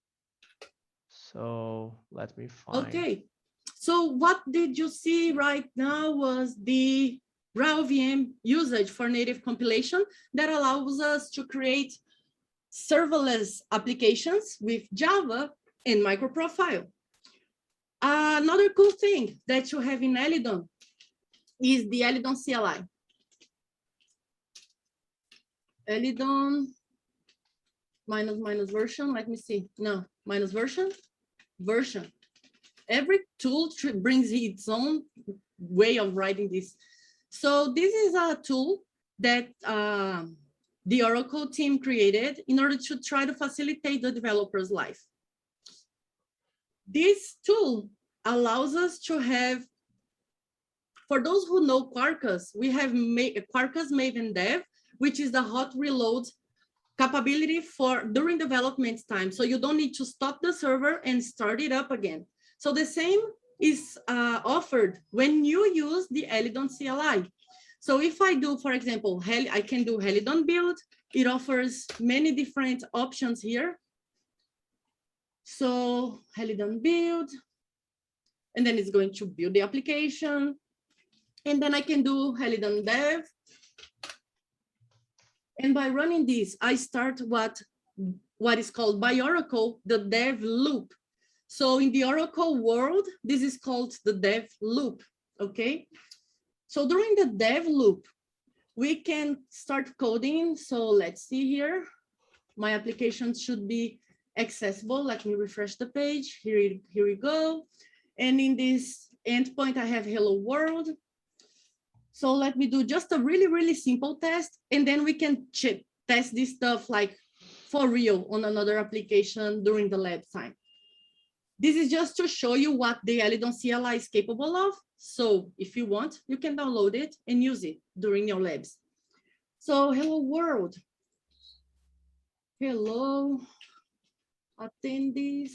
So let me find. Okay. So what did you see right now was the GraalVM usage for native compilation that allows us to create serverless applications with Java and MicroProfile. Another cool thing that you have in Helidon is the Helidon CLI. Helidon minus version, let me see. No, minus version. Every tool brings its own way of writing this. So this is a tool that the Oracle team created in order to try to facilitate the developer's life. This tool allows us to have, for those who know Quarkus, we have Quarkus Maven Dev, which is the hot reload capability for during development time. So you don't need to stop the server and start it up again. So the same is offered when you use the Helidon CLI. So if I do, for example, I can do Helidon build. It offers many different options here. So Helidon build, and then it's going to build the application. And then I can do Helidon dev. And by running this, I start what is called by Oracle, the dev loop. So in the Oracle world, this is called the dev loop, okay? So during the dev loop, we can start coding. So let's see here. My application should be accessible. Let me refresh the page. Here we go. And in this endpoint, I have hello world. So let me do just a really, really simple test. And then we can test this stuff like for real on another application during the lab time. This is just to show you what the Helidon CLI is capable of. So if you want, you can download it and use it during your labs. So hello world. Hello attendees,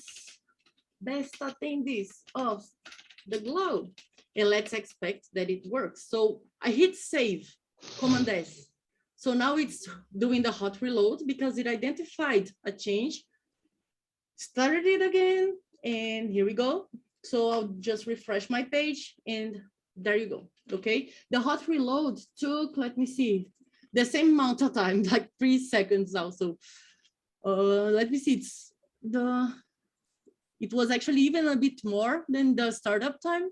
best attendees of the globe. And let's expect that it works. So I hit save, Command S. So now it's doing the hot reload because it identified a change, started it again, and here we go. So I'll just refresh my page and there you go, okay? The hot reload took, let me see, the same amount of time, like 3 seconds also. Let me see, it was actually even a bit more than the startup time,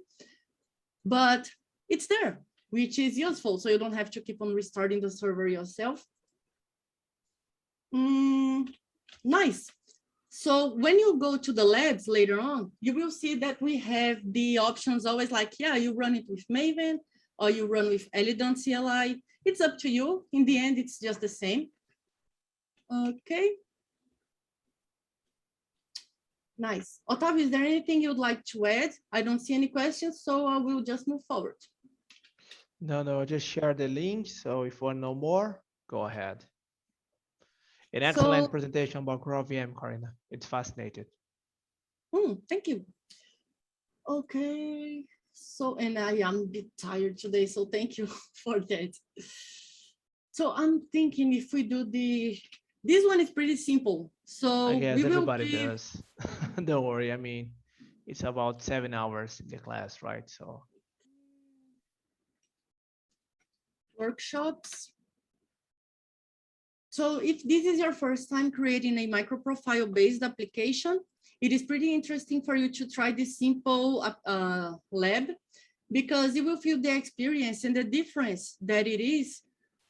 but it's there, which is useful. So you don't have to keep on restarting the server yourself. Nice. So when you go to the labs later on, you will see that we have the options always like, yeah, you run it with Maven or you run with Helidon CLI. It's up to you. In the end, it's just the same. Okay. Nice. Otávio, is there anything you'd like to add? I don't see any questions, so I will just move forward. No, just share the link. So if you want to know more, go ahead. An excellent presentation about GraalVM, Karina. It's fascinating. Thank you. Okay. So, and I am a bit tired today, so thank you for that. So I'm thinking if we do this one is pretty simple. So I guess we will everybody does. Don't worry. I mean, it's about 7 hours in the class, right? So workshops. So if this is your first time creating a microprofile-based application, it is pretty interesting for you to try this simple lab, because you will feel the experience and the difference that it is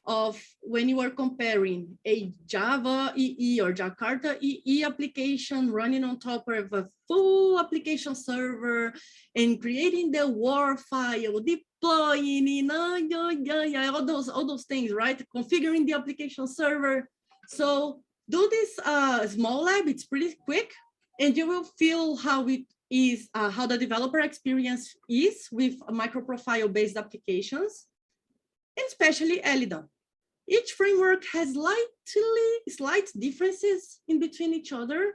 of when you are comparing a Java EE or Jakarta EE application running on top of a full application server and creating the WAR file, deploying, all those things, right? Configuring the application server. So do this small lab, it's pretty quick, and you will feel how it is, how the developer experience is with microprofile-based applications, and especially Helidon. Each framework has slight differences in between each other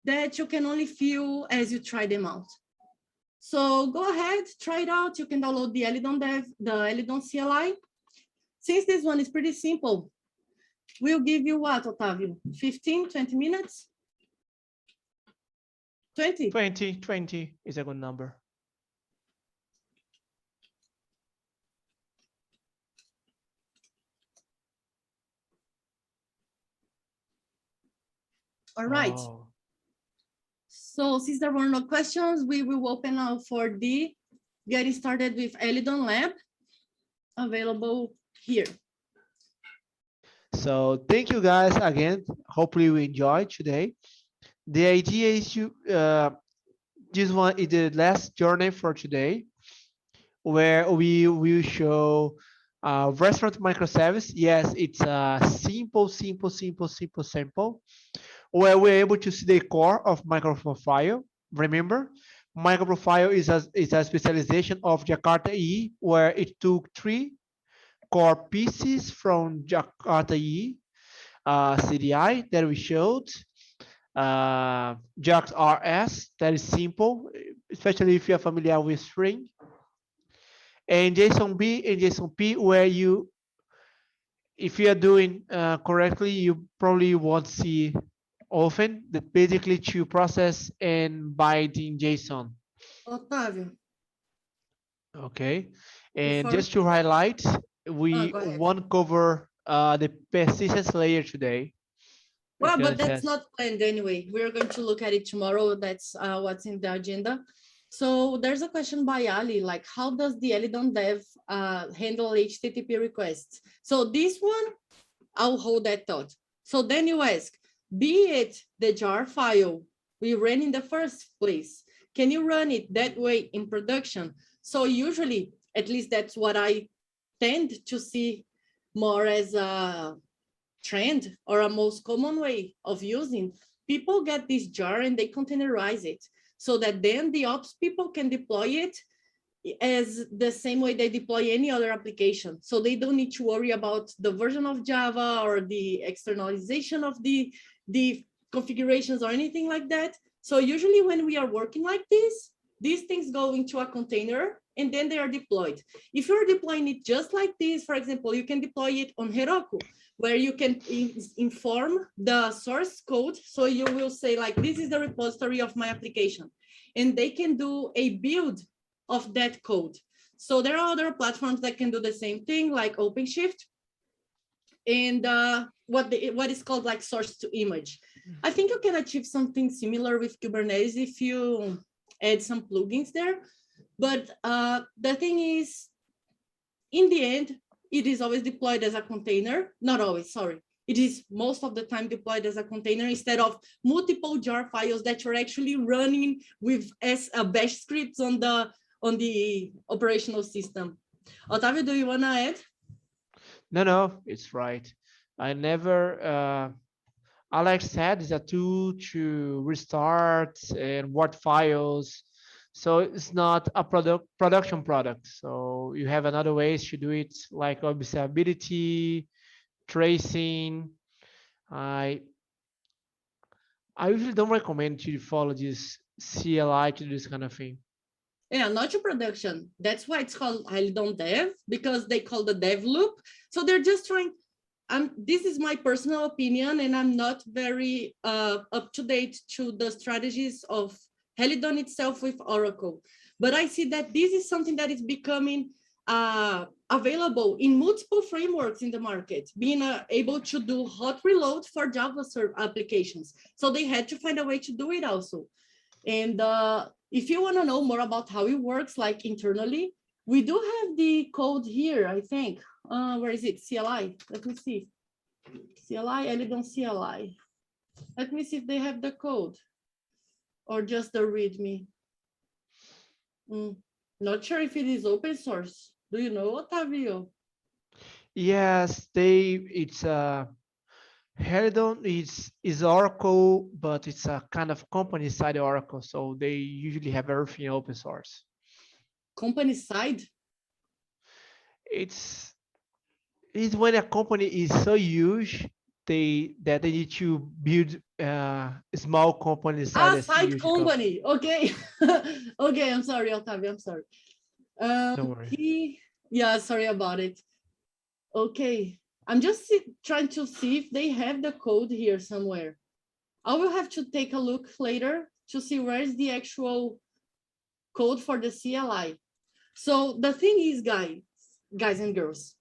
that you can only feel as you try them out. So go ahead, try it out. You can download the Helidon Dev, the Helidon CLI. Since this one is pretty simple, we'll give you what, Otávio? 15, 20 minutes? 20? 20 is a good number. All right. Oh. So since there were no questions, we will open now for the getting started with Helidon Lab, available here. So thank you guys again. Hopefully you enjoyed today. The idea is to, this one is the last journey for today, where we will show restaurant microservice. Yes, it's a simple, where we're able to see the core of microprofile. Remember, microprofile is a specialization of Jakarta EE, where it took 3 core pieces from Jakarta EE, CDI that we showed, JAX RS, that is simple, especially if you're familiar with string, and JSON-B and JSON-P, where you, if you are doing correctly, you probably won't see often, that basically to process and bind in JSON. Otávio. Okay, and Before just to highlight, we go ahead. won't cover the persistence layer today. Well, but because that's not planned anyway. We're going to look at it tomorrow. That's what's in the agenda. So there's a question by Ali, like how does the Helidon dev handle HTTP requests? So this one, I'll hold that thought. So then you ask, be it the jar file we ran in the first place, can you run it that way in production? So usually, at least that's what I tend to see more as a trend or a most common way of using. People get this jar and they containerize it so that then the ops people can deploy it as the same way they deploy any other application. So they don't need to worry about the version of Java or the externalization of the configurations or anything like that. So usually when we are working like this, these things go into a container and then they are deployed. If you're deploying it just like this, for example, you can deploy it on Heroku, where you can inform the source code. So you will say like, this is the repository of my application. And they can do a build of that code. So there are other platforms that can do the same thing, like OpenShift, and what is called like source to image. I think you can achieve something similar with Kubernetes if you add some plugins there. But the thing is, in the end, it is always deployed as a container. Not always, sorry. It is most of the time deployed as a container instead of multiple jar files that you're actually running with as a bash scripts on the operational system. Otávio, do you want to add? No, it's right. I never, Alex said, is a tool to restart and what files. So it's not a production product. So you have another ways to do it, like observability, tracing. I usually don't recommend you to follow this CLI to do this kind of thing. Yeah, not to production. That's why it's called Helidon Dev, because they call the dev loop. So they're just trying, this is my personal opinion, and I'm not very up to date to the strategies of Helidon itself with Oracle. But I see that this is something that is becoming available in multiple frameworks in the market, being able to do hot reload for Java applications. So they had to find a way to do it also. And if you want to know more about how it works, like internally, we do have the code here, I think. Where is it? CLI. Let me see. CLI, Helidon CLI. Let me see if they have the code or just the README. Not sure if it is open source. Do you know, Otávio? Yes, it's Helidon is Oracle, but it's a kind of company side Oracle, so they usually have everything open source. Company side? It's when a company is so huge that they need to build a small company side. Side company. Okay. Okay, I'm sorry, Otávio, I'm sorry. Don't worry. Yeah, sorry about it. Okay, I'm just trying to see if they have the code here somewhere. I will have to take a look later to see where is the actual code for the CLI. So the thing is, guys and girls,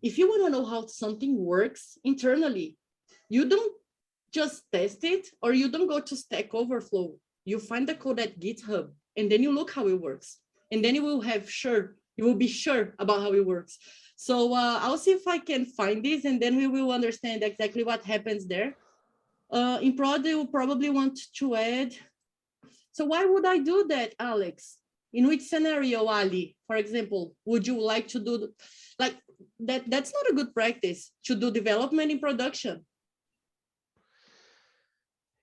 if you want to know how something works internally, you don't just test it, or you don't go to Stack Overflow. You find the code at GitHub, and then you look how it works. And then you will be sure about how it works. So I'll see if I can find this, and then we will understand exactly what happens there. In prod, they will probably want to add. So why would I do that, Alex? In which scenario, Ali, for example, would you like to do like that? That's not a good practice to do development in production.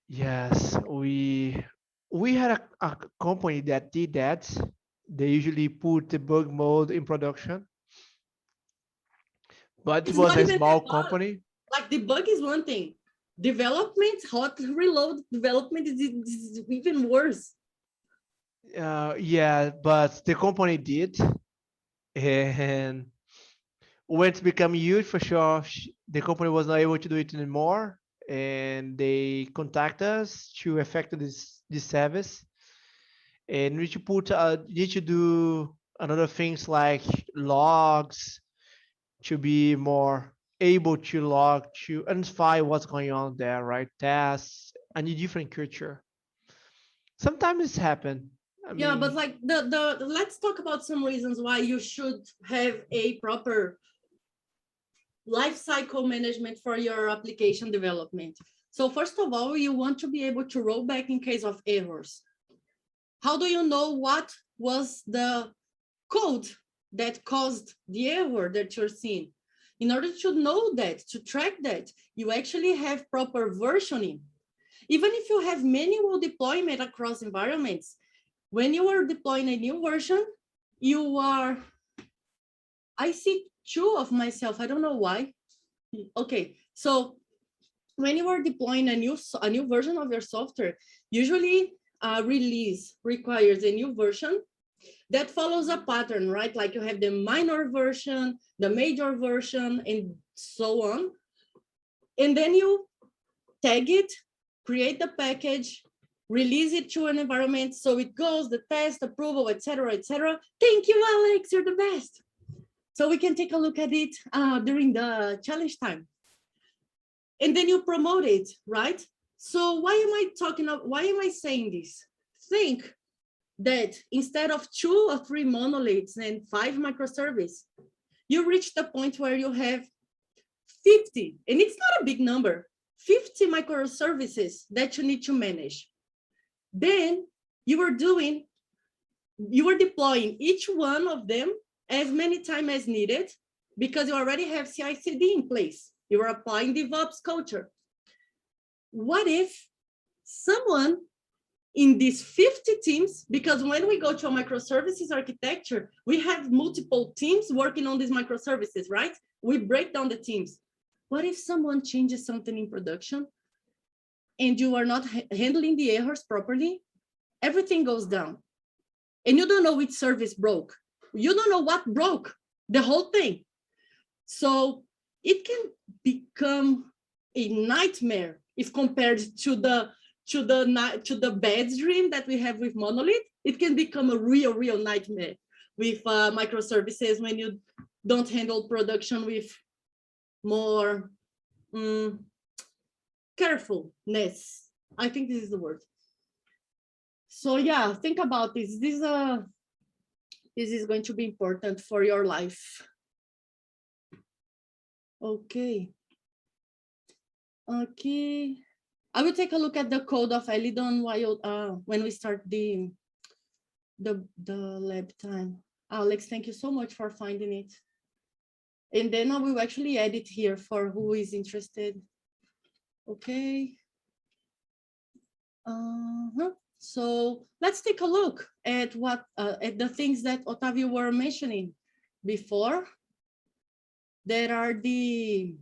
Yes, we had a company that did that. They usually put the bug mode in production. But it It's was not a even small a bug. company. Like debug is one thing. Development, hot reload development is even worse. Yeah, but the company did, and when it became huge, for sure, the company was not able to do it anymore, and they contact us to effect this service, and we should put need to do another things like logs to be more able to log to identify what's going on there, right? Tasks and a different culture. Sometimes it's happen. Yeah, but like the let's talk about some reasons why you should have a proper life cycle management for your application development. So first of all, you want to be able to roll back in case of errors. How do you know what was the code that caused the error that you're seeing? In order to know that, to track that, you actually have proper versioning. Even if you have manual deployment across environments, when you are deploying a new version, you are, I see two of myself, I don't know why. Okay, so when you are deploying a new version of your software, usually release requires a new version that follows a pattern, right? Like you have the minor version, the major version, and so on. And then you tag it, create the package, release it to an environment, so it goes, the test, approval, etc., etc. Thank you, Alex, you're the best. So we can take a look at it during the challenge time. And then you promote it, right? So why am I saying this? Think that instead of 2 or 3 monoliths and 5 microservices, you reach the point where you have 50, and it's not a big number, 50 microservices that you need to manage. Then you are deploying each one of them as many times as needed, because you already have CI/CD in place. You are applying DevOps culture. What if someone in these 50 teams, because when we go to a microservices architecture, we have multiple teams working on these microservices, right? We break down the teams. What if someone changes something in production and you are not handling the errors properly? Everything goes down. And you don't know which service broke. You don't know what broke, the whole thing. So it can become a nightmare if compared to the bad dream that we have with monolith. It can become a real nightmare with microservices when you don't handle production with more carefulness. I think this is the word. So yeah, think about this. This is going to be important for your life. Okay. I will take a look at the code of Helidon while when we start the lab time. Alex, thank you so much for finding it. And then I will actually add it here for who is interested. Okay. So let's take a look at what at the things that Otavio were mentioning before. There are the,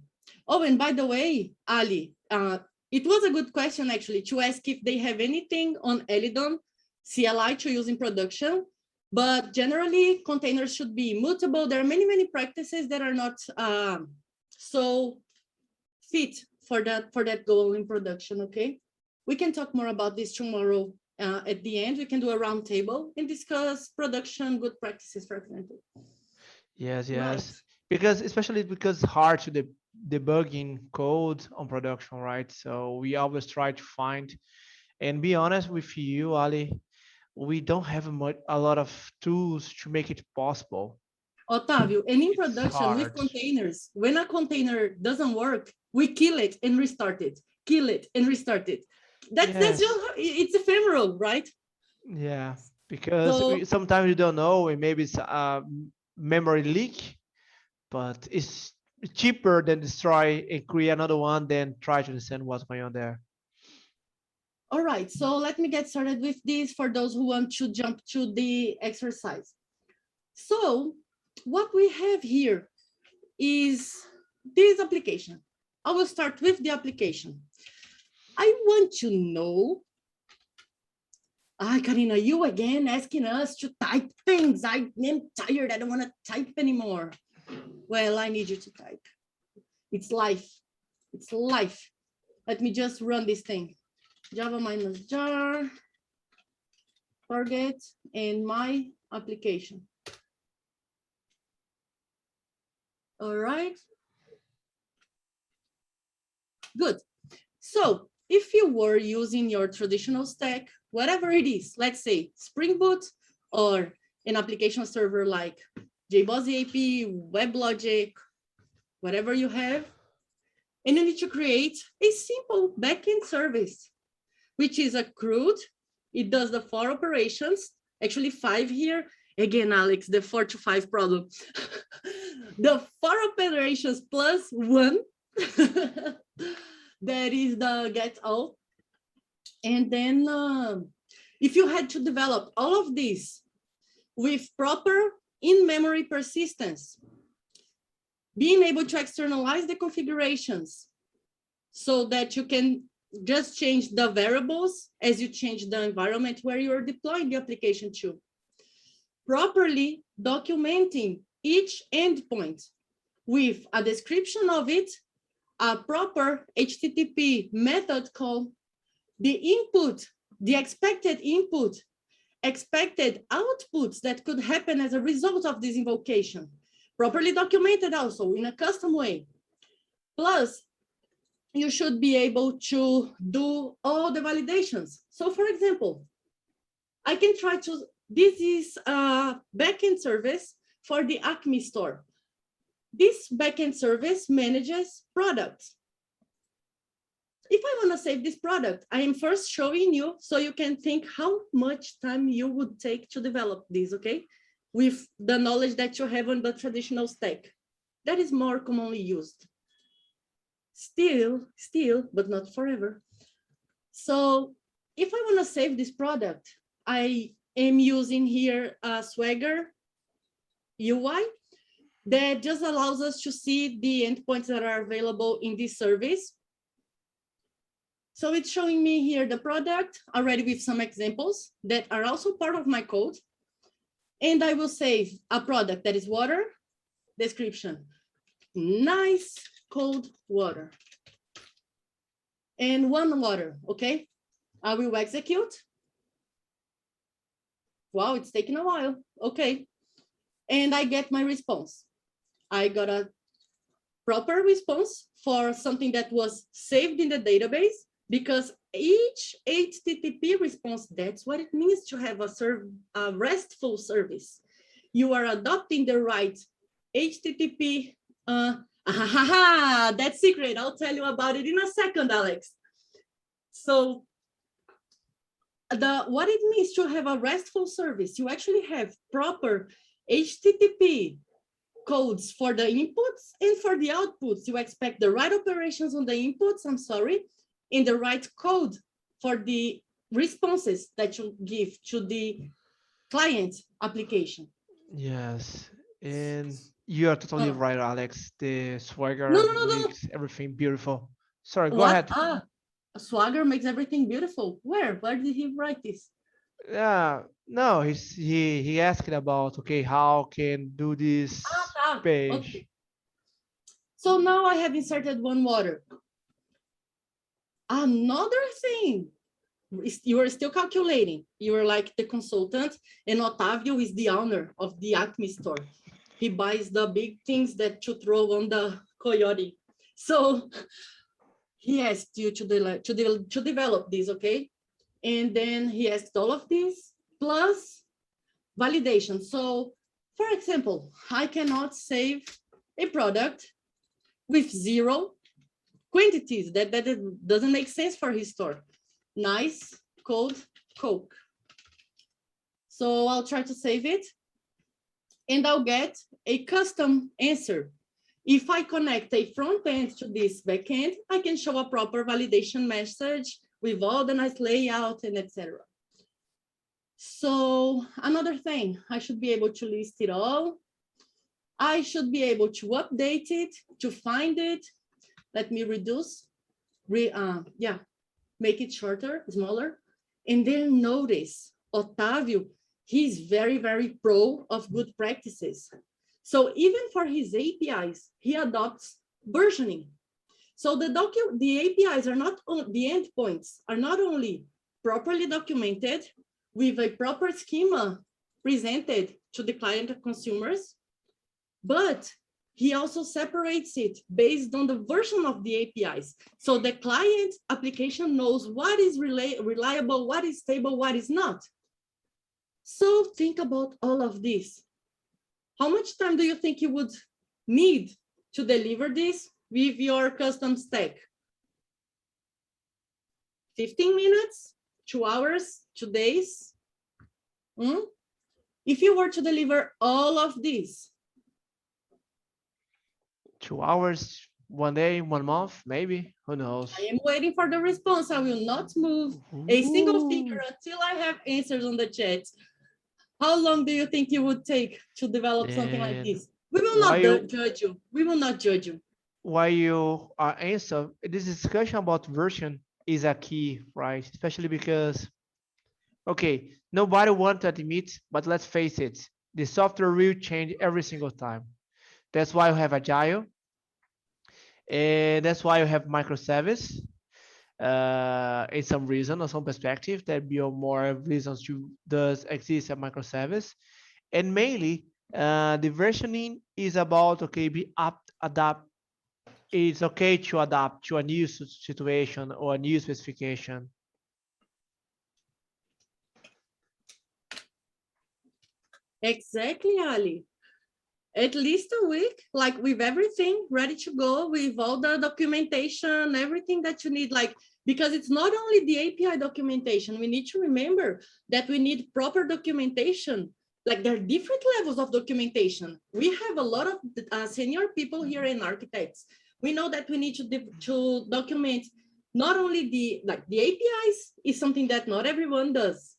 oh, and by the way, Ali, it was a good question actually to ask if they have anything on Helidon CLI to use in production, but generally containers should be immutable. There are many practices that are not so fit for that goal in production. Okay, we can talk more about this tomorrow. At the end, we can do a round table and discuss production good practices, for example. Yes. Right. Because especially because it's hard to debugging code on production, right? So we always try to find, and be honest with you, Ali, we don't have a lot of tools to make it possible. Otavio, and in It's production with hard. containers, when a container doesn't work, we kill it and restart it, kill it and restart it. That's Yes. just, it's ephemeral, right? Yeah, because So, sometimes you don't know, and maybe it's a memory leak, but it's cheaper than destroy and create another one than try to understand what's going on there. all right, so let me get started with this for those who want to jump to the exercise. So what we have here is this application. I will start with the application. I want to know, Karina, you again asking us to type things. I am tired, I don't want to type anymore. Well, I need you to type. It's life, it's life. Let me just run this thing. Java -jar, target, and my application. All right. Good. So if you were using your traditional stack, whatever it is, let's say Spring Boot or an application server like JBoss AP, WebLogic, whatever you have, and you need to create a simple backend service, which is a CRUD. It does the 4 operations, actually 5 here. Again, Alex, the 4 to 5 problem. The 4 operations plus 1. That is the get all. And then if you had to develop all of this with proper in-memory persistence, being able to externalize the configurations so that you can just change the variables as you change the environment where you are deploying the application to, properly documenting each endpoint with a description of it, a proper HTTP method call, the input, the expected input, expected outputs that could happen as a result of this invocation, properly documented also in a custom way. Plus, you should be able to do all the validations. So for example, I can try to, this is a backend service for the Acme store. This backend service manages products. If I want to save this product, I am first showing you so you can think how much time you would take to develop this, okay? With the knowledge that you have on the traditional stack. That is more commonly used. Still, but not forever. So if I want to save this product, I am using here a Swagger UI that just allows us to see the endpoints that are available in this service. So it's showing me here the product already with some examples that are also part of my code. And I will save a product that is water, description, nice cold water. And 1 water, okay? I will execute. Wow, it's taking a while, okay. And I get my response. I got a proper response for something that was saved in the database, because each HTTP response, that's what it means to have a RESTful service. You are adopting the right HTTP, that's secret, I'll tell you about it in a second, Alex. So what it means to have a RESTful service, you actually have proper HTTP codes for the inputs and for the outputs. You expect the right operations on the inputs, in the right code for the responses that you give to the client application. Yes, and you are totally right, Alex. The Swagger makes everything beautiful. Sorry, go ahead. Swagger makes everything beautiful. Where did he write this? Yeah, no, he asked about, okay, how can do this page. Okay. So now I have inserted 1 water. Another thing, you are still calculating. You are like the consultant, and Otavio is the owner of the Acme store. He buys the big things that you throw on the coyote. So he asked you to develop this, okay? And then he asked all of this plus validation. So for example, I cannot save a product with 0 quantities. That doesn't make sense for his store. Nice cold Coke. So I'll try to save it and I'll get a custom answer. If I connect a front end to this back end, I can show a proper validation message with all the nice layout and etc. So another thing, I should be able to list it all. I should be able to update it, to find it. Let me reduce, make it shorter, smaller. And then notice, Otávio, he's very, very pro of good practices. So even for his APIs, he adopts versioning. So the APIs are not the endpoints are not only properly documented with a proper schema presented to the client and consumers, but he also separates it based on the version of the APIs. So the client application knows what is reliable, what is stable, what is not. So think about all of this. How much time do you think you would need to deliver this with your custom stack? 15 minutes, 2 hours, 2 days? If you were to deliver all of this, 2 hours, 1 day, 1 month, maybe, who knows? I am waiting for the response. I will not move a single finger until I have answers on the chat. How long do you think you would take to develop something like this? We will not judge you. We will not judge you. While you are answer, this discussion about version is a key, right? Especially because, okay, nobody wants to admit, but let's face it, the software will change every single time. That's why you have Agile, and that's why you have microservice. In some reason or some perspective, there be more reasons to does exist a microservice, and mainly the versioning is about adapt. It's okay to adapt to a new situation or a new specification. Exactly, Ali. At least a week, like with everything ready to go, with all the documentation, everything that you need, like, because it's not only the API documentation, we need to remember that we need proper documentation. Like there are different levels of documentation. We have a lot of senior people here in architects. We know that we need to document not only the APIs is something that not everyone does.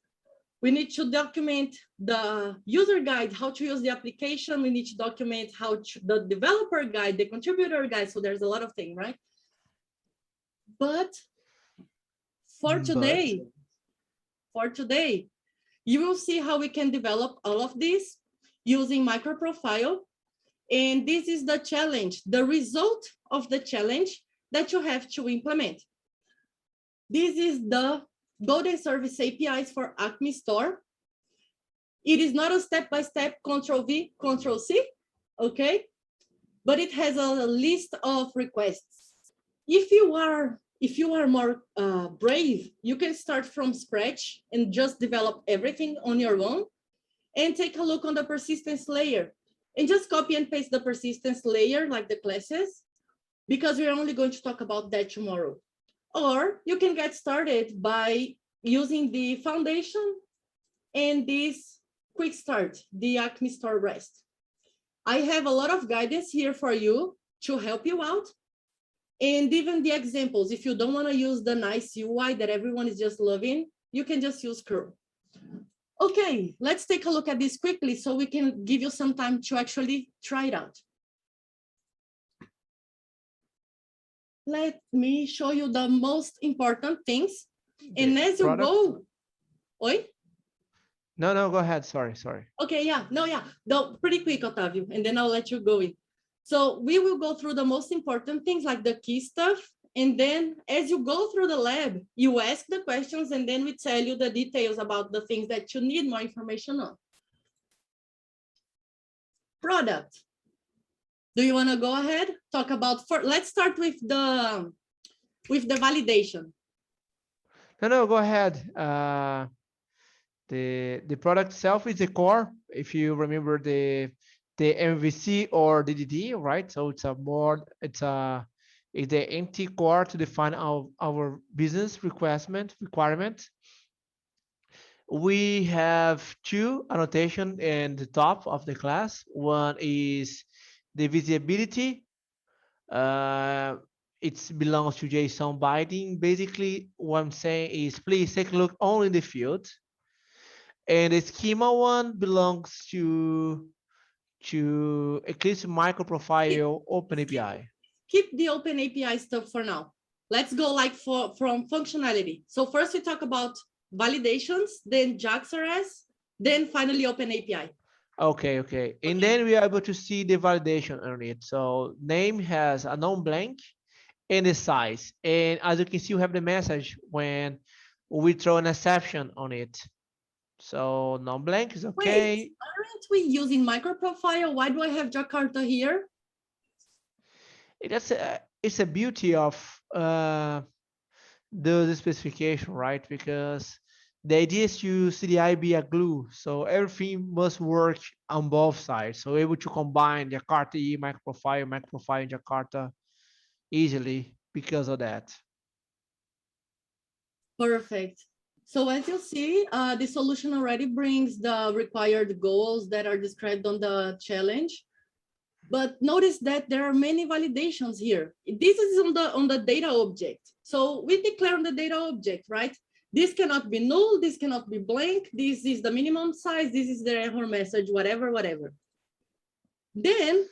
We need to document the user guide, how to use the application. We need to document the developer guide, the contributor guide. So there's a lot of things, right? But for today, you will see how we can develop all of this using MicroProfile. And this is the challenge, the result of the challenge that you have to implement. This is the Golden Service APIs for Acme Store. It is not a step-by-step Control-V, Control-C, okay? But it has a list of requests. If you are more brave, you can start from scratch and just develop everything on your own and take a look on the persistence layer and just copy and paste the persistence layer like the classes, because we're only going to talk about that tomorrow. Or you can get started by using the foundation and this quick start, the Acme Store REST. I have a lot of guidance here for you to help you out. And even the examples, if you don't want to use the nice UI that everyone is just loving, you can just use curl. Okay, let's take a look at this quickly so we can give you some time to actually try it out. Let me show you the most important things. And as you go, oi? No, go ahead. Sorry. Okay, no, pretty quick, Otávio, and then I'll let you go in. So we will go through the most important things like the key stuff. And then as you go through the lab, you ask the questions and then we tell you the details about the things that you need more information on. Product. Do you want to go ahead? Talk about, let's start with the validation. No, go ahead. The product itself is the core. If you remember the MVC or DDD, right? So it's the empty core to define our business requirement. We have two annotations in the top of the class. One is the visibility. It belongs to JSON binding. Basically, what I'm saying is please take a look only in the field. And the schema one belongs to to Eclipse MicroProfile Open API. Keep the Open API stuff for now. Let's go like from functionality. So first we talk about validations, then JAX-RS, then finally Open API. Okay. And then we are able to see the validation on it. So name has a non-blank and the size. And as you can see, we have the message when we throw an exception on it. So non-blank is okay. Wait, aren't we using MicroProfile? Why do I have Jakarta here? It's a beauty of the specification, right? Because the idea is to CDI be a glue, so everything must work on both sides. So able to combine Jakarta EE MicroProfile in Jakarta easily because of that. Perfect. So as you see, the solution already brings the required goals that are described on the challenge. But notice that there are many validations here. This is on the data object. So we declare on the data object, right? This cannot be null, this cannot be blank, this is the minimum size, this is the error message, whatever. Then,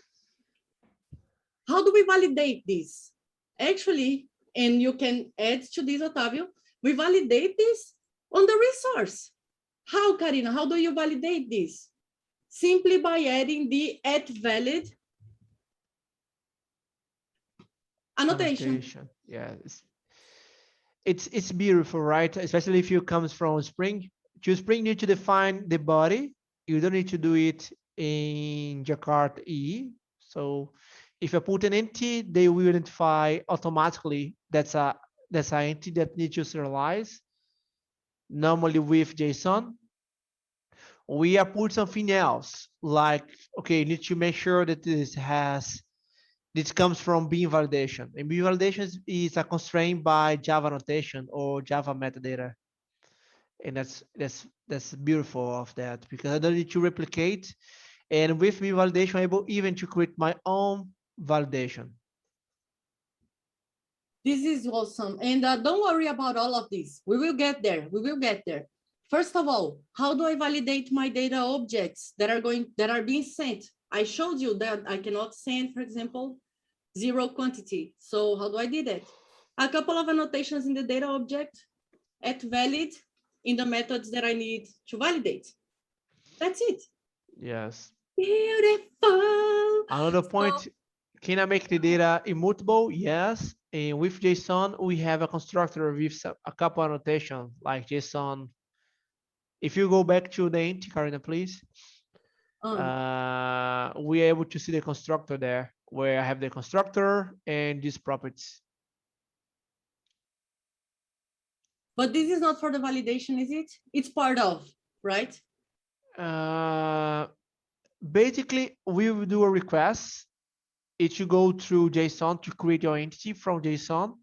how do we validate this? Actually, and you can add to this, Otávio, we validate this on the resource. How, Karina? How do you validate this? Simply by adding the @valid annotation. Yeah, it's beautiful, right? Especially if you comes from Spring. To Spring, you need to define the body. You don't need to do it in Jakarta EE. So if you put an entity, they will identify automatically that's an entity that needs to serialize. Normally with JSON, we are put something else like, okay, you need to make sure that this comes from beam validation, and beam validation is a constraint by Java notation or Java metadata, and that's beautiful of that, because I don't need to replicate, and with beam validation I'm able even to create my own validation. This is awesome, and don't worry about all of this. We will get there. First of all, how do I validate my data objects that are being sent? I showed you that I cannot send, for example, 0 quantity. So how do I do that? A couple of annotations in the data object, @valid in the methods that I need to validate. That's it. Yes. Beautiful. Another point, can I make the data immutable? Yes. And with JSON, we have a constructor with a couple annotations like JSON. If you go back to the int, Karina, please. We are able to see the constructor there, where I have the constructor and these properties. But this is not for the validation, is it? It's part of, right? Basically, we will do a request. It should go through JSON to create your entity from JSON,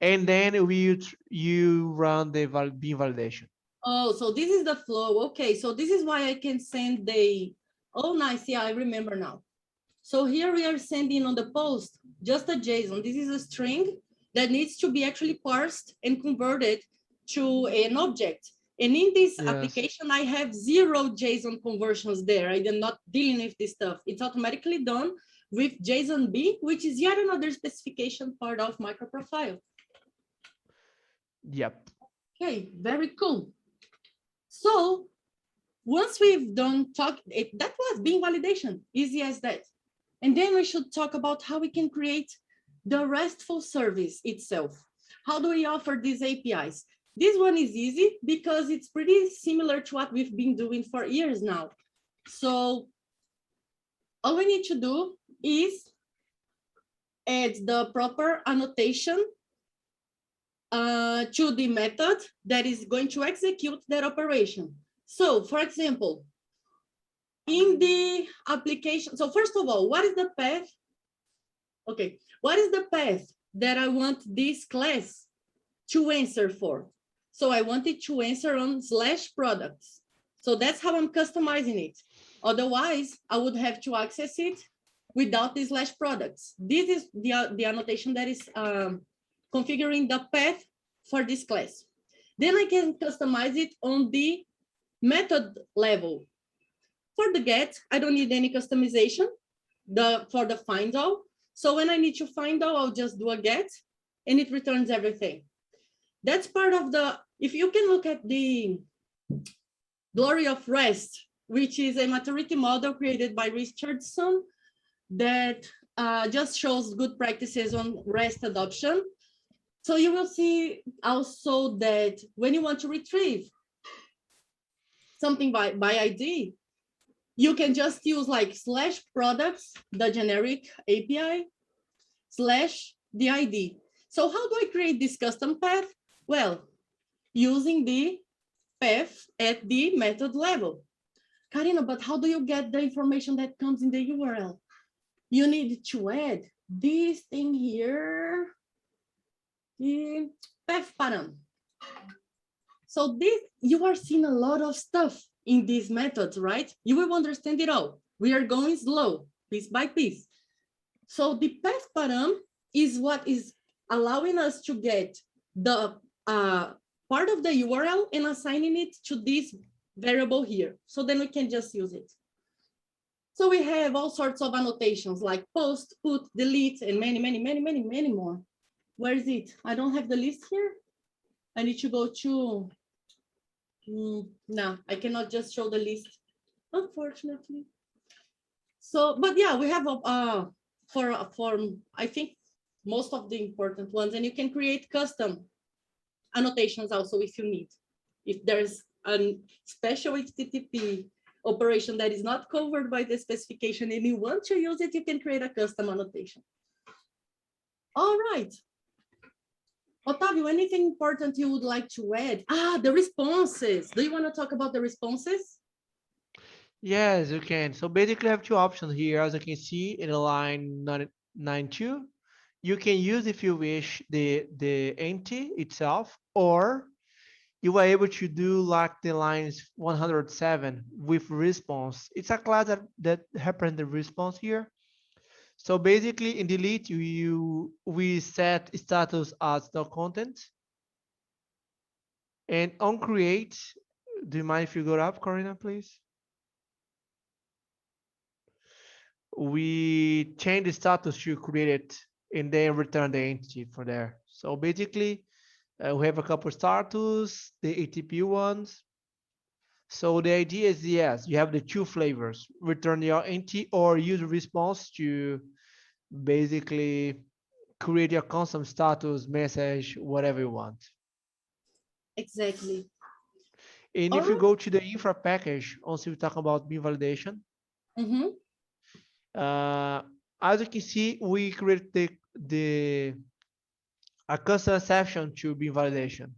and then you run the beam validation. Oh, so this is the flow. Okay, so this is why I can send the, oh, nice. Yeah, I remember now. So here we are sending on the post just a JSON. This is a string that needs to be actually parsed and converted to an object. And in this application, I have 0 JSON conversions there. I am not dealing with this stuff. It's automatically done with JSON-B, which is yet another specification part of MicroProfile. Yep. Okay, very cool. So once we've done that was beam validation, easy as that. And then we should talk about how we can create the RESTful service itself. How do we offer these APIs? This one is easy because it's pretty similar to what we've been doing for years now. So all we need to do is add the proper annotation to the method that is going to execute that operation. So for example, in the application, so first of all, what is the path? Okay, what is the path that I want this class to answer for? So I want it to answer on /products. So that's how I'm customizing it. Otherwise, I would have to access it without the /products. This is the annotation that is configuring the path for this class. Then I can customize it on the method level. For the get, I don't need any customization for the find all. So when I need to find all, I'll just do a get and it returns everything. That's part of the, if you can look at the glory of REST, which is a maturity model created by Richardson that just shows good practices on REST adoption. So you will see also that when you want to retrieve something by ID, you can just use like /products, the generic API, /the ID. So how do I create this custom path? Well, using the path at the method level. Karina, but how do you get the information that comes in the URL? You need to add this thing here, the path param. So this, you are seeing a lot of stuff in these methods, right? You will understand it all. We are going slow, piece by piece. So the path param is what is allowing us to get the part of the URL and assigning it to this variable here. So then we can just use it. So we have all sorts of annotations like post, put, delete, and many more. Where is it? I don't have the list here. I need to go to, no, I cannot just show the list, unfortunately. So, but yeah, we have for I think most of the important ones, and you can create custom annotations also if you need. If there's a special HTTP operation that is not covered by the specification and you want to use it, you can create a custom annotation. All right. Otávio, anything important you would like to add? The responses. Do you want to talk about the responses? Yes, you can. So basically I have two options here, as you can see in the line 92. You can use, if you wish, the entity itself, or you are able to do like the lines 107 with response. It's a class that represents the response here. So basically in delete, we set status as no content. And on create, do you mind if you go up, Corina, please? We change the status to create it and then return the entity for there. So basically, we have a couple status, the ATP ones. So the idea is, yes, you have the two flavors, return your entity or use response to basically create your custom status, message, whatever you want. Exactly. And if you go to the infra package, also we talk about beam validation. As you can see, we create a custom exception to beam validation.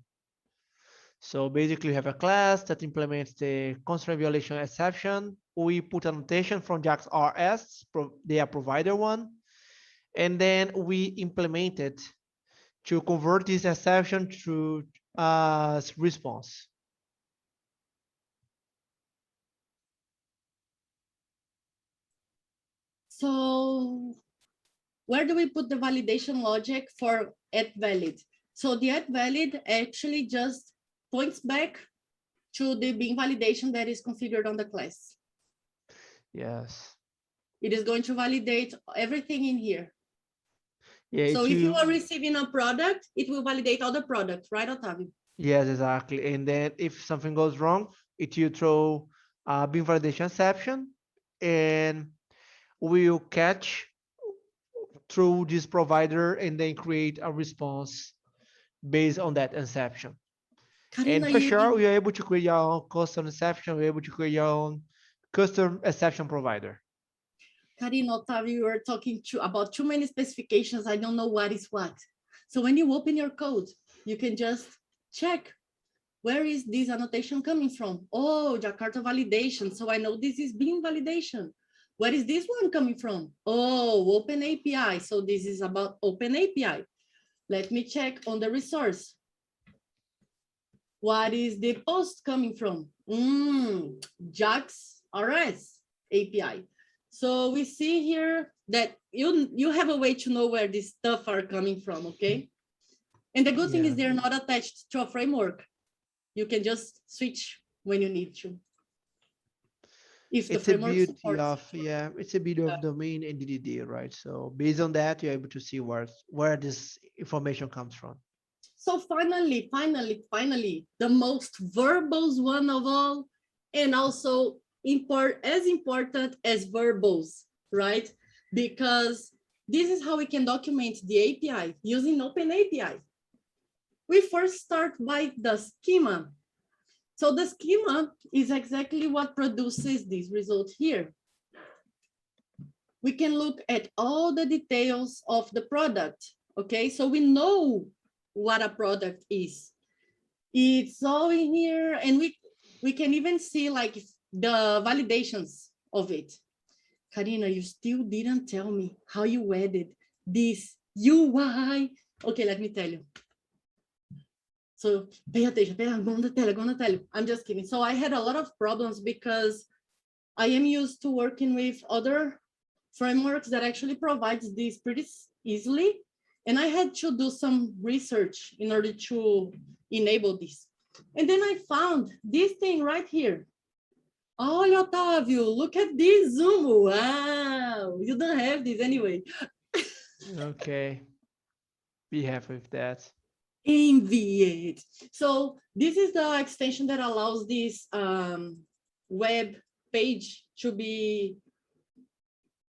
So basically, we have a class that implements the constraint violation exception. We put annotation from JAX RS, their provider one, and then we implement it to convert this exception to response. So where do we put the validation logic for @valid? So the @valid actually just points back to the beam validation that is configured on the class. Yes. It is going to validate everything in here. Yeah. So if you are receiving a product, it will validate all the products, right, Otávio? Yes, exactly. And then if something goes wrong, it will throw a beam validation exception, and will catch through this provider and then create a response based on that exception. Karina, and for sure, we are able to create your own custom exception. We're able to create your own custom exception provider. Karina, Otávio, you are talking about too many specifications. I don't know what is what. So when you open your code, you can just check, where is this annotation coming from? Oh, Jakarta validation. So I know this is beam validation. Where is this one coming from? Oh, Open API. So this is about Open API. Let me check on the resource. What is the post coming from? JAX RS API. So we see here that you have a way to know where this stuff are coming from, okay? And the good thing is they're not attached to a framework. You can just switch when you need to. if the It's a framework beauty supports. of, yeah, it's a beauty of domain and DDD, right? So based on that, you're able to see where this information comes from. So finally, the most verbose one of all, and also as important as verbose, right? Because this is how we can document the API using OpenAPI. We first start by the schema. So the schema is exactly what produces this result here. We can look at all the details of the product, okay? So we know what a product is. It's all in here, and we can even see like the validations of it. Karina, you still didn't tell me how you added this UI. Okay, let me tell you. So pay attention, I'm gonna tell you. I'm just kidding. So I had a lot of problems because I am used to working with other frameworks that actually provides this pretty easily. And I had to do some research in order to enable this. And then I found this thing right here. Oh, Otávio, look at this zoom. Wow, you don't have this anyway. Okay, be happy with that. Envy it. So this is the extension that allows this web page to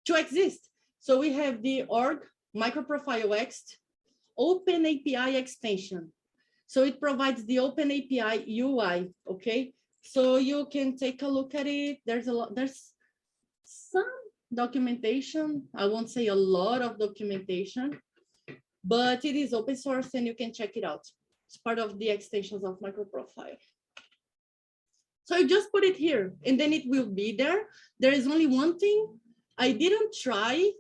exist. So we have the org microprofile X open API extension. So it provides the open API UI, okay? So you can take a look at it. There's some documentation. I won't say a lot of documentation, but it is open source and you can check it out. It's part of the extensions of MicroProfile. So you just put it here and then it will be there. There is only one thing. I didn't try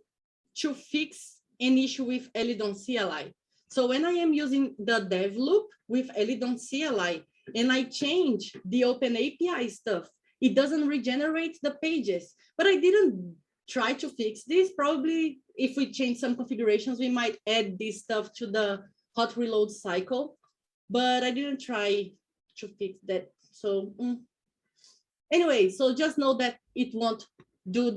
to fix an issue with Helidon CLI. So when I am using the dev loop with Helidon CLI and I change the open API stuff, it doesn't regenerate the pages. But I didn't try to fix this. Probably if we change some configurations, we might add this stuff to the hot reload cycle. But I didn't try to fix that. So anyway, so just know that it won't do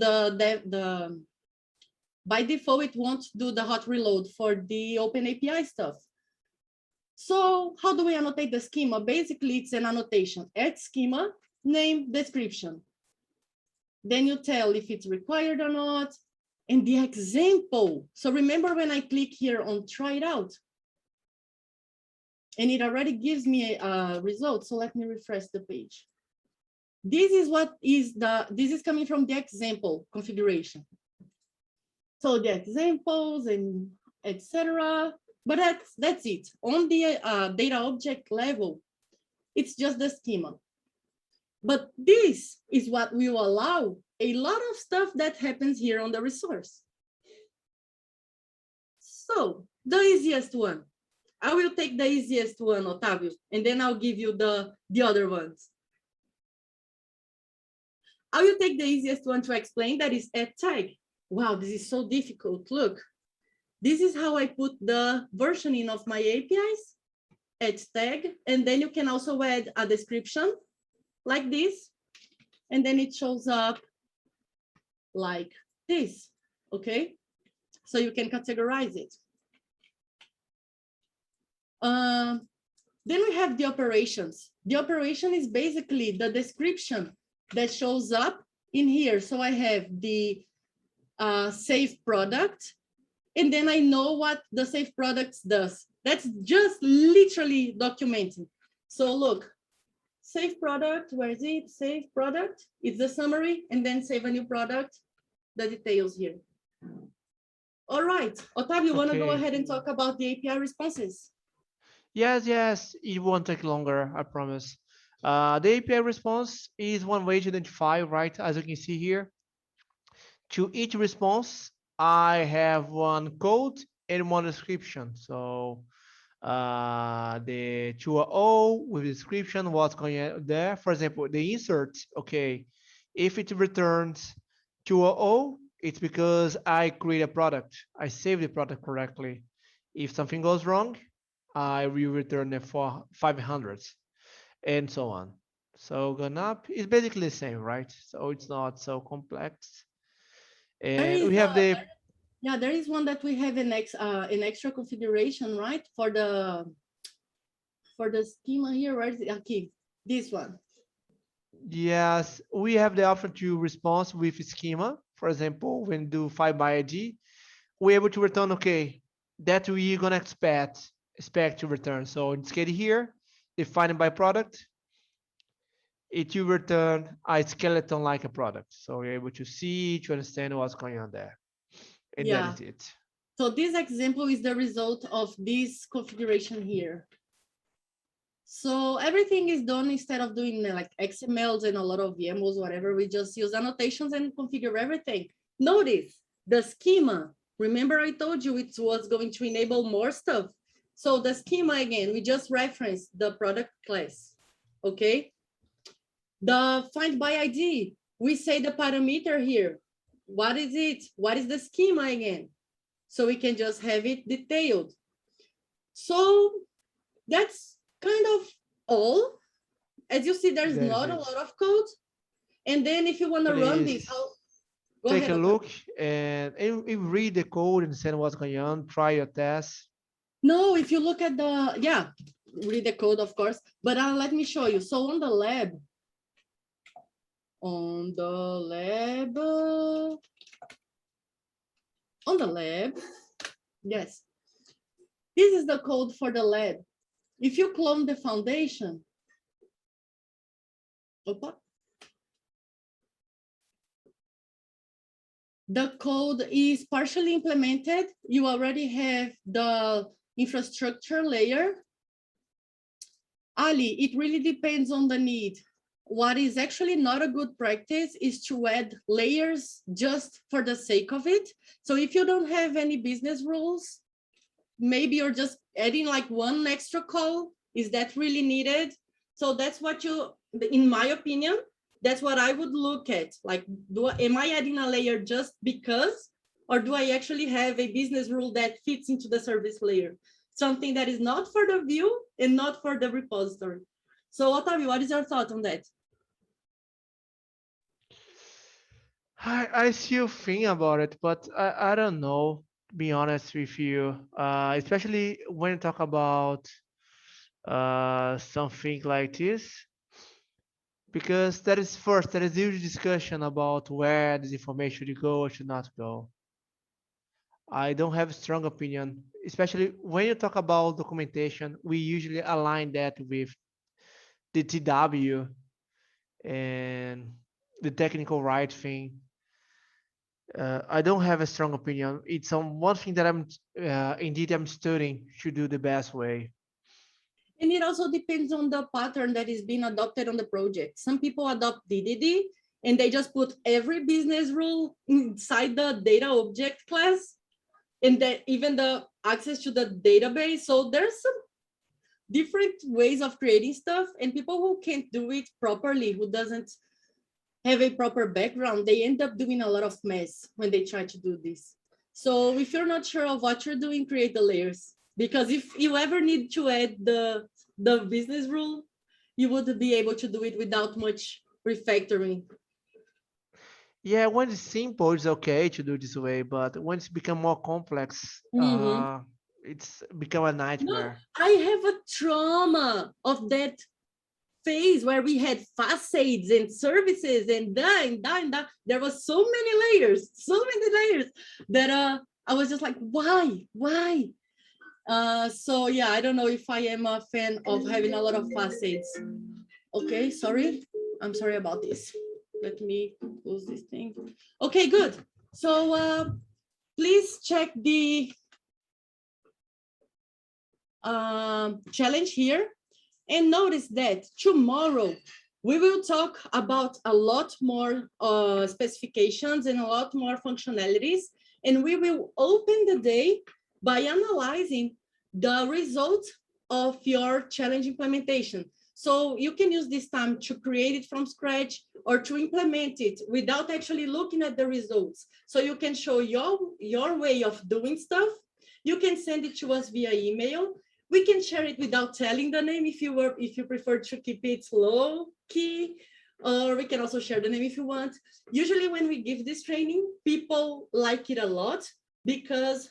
by default, it won't do the hot reload for the open API stuff. So how do we annotate the schema? Basically, it's an annotation. Add schema, name, description. Then you tell if it's required or not, and the example. So remember when I click here on try it out, and it already gives me a result. So let me refresh the page. This is this is coming from the example configuration. So the examples and etc. But that's it. On the data object level, it's just the schema. But this is what will allow a lot of stuff that happens here on the resource. So the easiest one. I will take the easiest one, Otávio, and then I'll give you the other ones. I will take the easiest one to explain, that is add tag. Wow, this is so difficult. Look, this is how I put the versioning of my APIs, add tag, and then you can also add a description like this, and then it shows up like this, okay? So you can categorize it. Then we have the operations. The operation is basically the description that shows up in here. So I have the save product, and then I know what the save product does. That's just literally documenting. So look, save product, where is it? Save product, it's the summary, and then save a new product, the details here. All right, Otávio, you wanna go ahead and talk about the API responses? Yes, it won't take longer, I promise. The API response is one way to identify, right? As you can see here, to each response, I have one code and one description. So the 2.0 with description, what's going on there. For example, the insert, okay, if it returns 2.0, it's because I create a product. I saved the product correctly. If something goes wrong, I will return it for 500 and so on. So gone up is basically the same, right? So it's not so complex. There And is we have the yeah, there is one that we have an extra configuration, right? For the schema here, where is it? Okay, this one. yes, we have the option to respond with schema. For example, when do file by ID, we're able to return, okay, that we're gonna expect to return. So in this case here, defined by product, it will return a skeleton like a product. So you're able to see, to understand what's going on there. And that Yeah. is it. So this example is the result of this configuration here. So everything is done instead of doing like XMLs and a lot of YAMLs, whatever. We just use annotations and configure everything. Notice the schema. Remember I told you it was going to enable more stuff. So the schema again, we just referenced the product class, okay? The find by ID, we say the parameter here. What is it? What is the schema again? So we can just have it detailed. So that's kind of all. As you see, there's not a lot of code. And then if you want to run this, Take a look and read the code and understand what's going on, try your test. No, if you look at the, yeah, read the code, of course, but let me show you. So on the lab, yes, this is the code for the lab. If you clone the foundation, the code is partially implemented. You already have the infrastructure layer. Ali, it really depends on the need. What is actually not a good practice is to add layers just for the sake of it. So if you don't have any business rules, maybe you're just adding like one extra call. Is that really needed? So that's what you, in my opinion, that's what I would look at. Like, am I adding a layer just because, or do I actually have a business rule that fits into the service layer? Something that is not for the view and not for the repository. So Otavio, what is your thought on that? I still think about it, but I don't know, to be honest with you, especially when you talk about something like this, because there is huge discussion about where this information should go or should not go. I don't have a strong opinion, especially when you talk about documentation, we usually align that with the TW and the technical right thing. I don't have a strong opinion. It's one thing that I'm studying to do the best way. And it also depends on the pattern that is being adopted on the project. Some people adopt DDD and they just put every business rule inside the data object class and that even the access to the database. So there's some different ways of creating stuff, and people who can't do it properly, who doesn't have a proper background, they end up doing a lot of mess when they try to do this. So if you're not sure of what you're doing, create the layers. Because if you ever need to add the business rule, you would be able to do it without much refactoring. Yeah, when it's simple, it's okay to do this way, but when it's become more complex, it's become a nightmare. No, I have a trauma of that phase where we had facades and services and that. There was so many layers that I was just like, why? So yeah, I don't know if I am a fan of having a lot of facades. Okay, sorry. I'm sorry about this. Let me close this thing. Okay, good. So please check the challenge here and notice that tomorrow we will talk about a lot more specifications and a lot more functionalities, and we will open the day by analyzing the results of your challenge implementation. So you can use this time to create it from scratch or to implement it without actually looking at the results. So you can show your way of doing stuff. You can send it to us via email. We can share it without telling the name if you prefer to keep it low key, or we can also share the name if you want. Usually when we give this training, people like it a lot because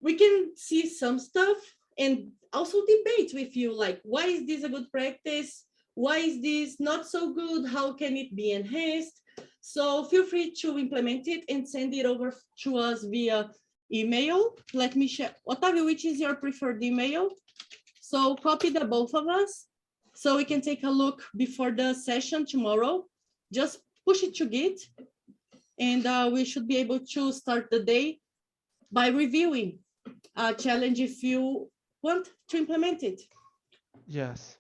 we can see some stuff and also debate with you, like, why is this a good practice? Why is this not so good? How can it be enhanced? So feel free to implement it and send it over to us via email. Let me share. Otávio, which is your preferred email? So copy the both of us so we can take a look before the session tomorrow. Just push it to Git, and we should be able to start the day by reviewing a challenge if you want to implement it. Yes.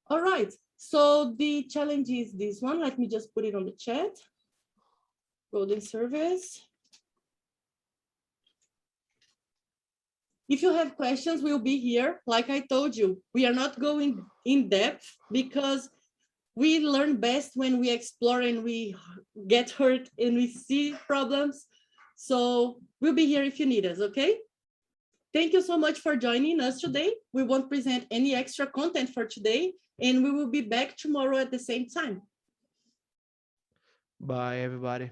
All right. So the challenge is this one. Let me just put it on the chat. Golden service. If you have questions, we'll be here. Like I told you, we are not going in depth because we learn best when we explore and we get hurt and we see problems. So we'll be here if you need us, okay? Thank you so much for joining us today. We won't present any extra content for today, and we will be back tomorrow at the same time. Bye, everybody.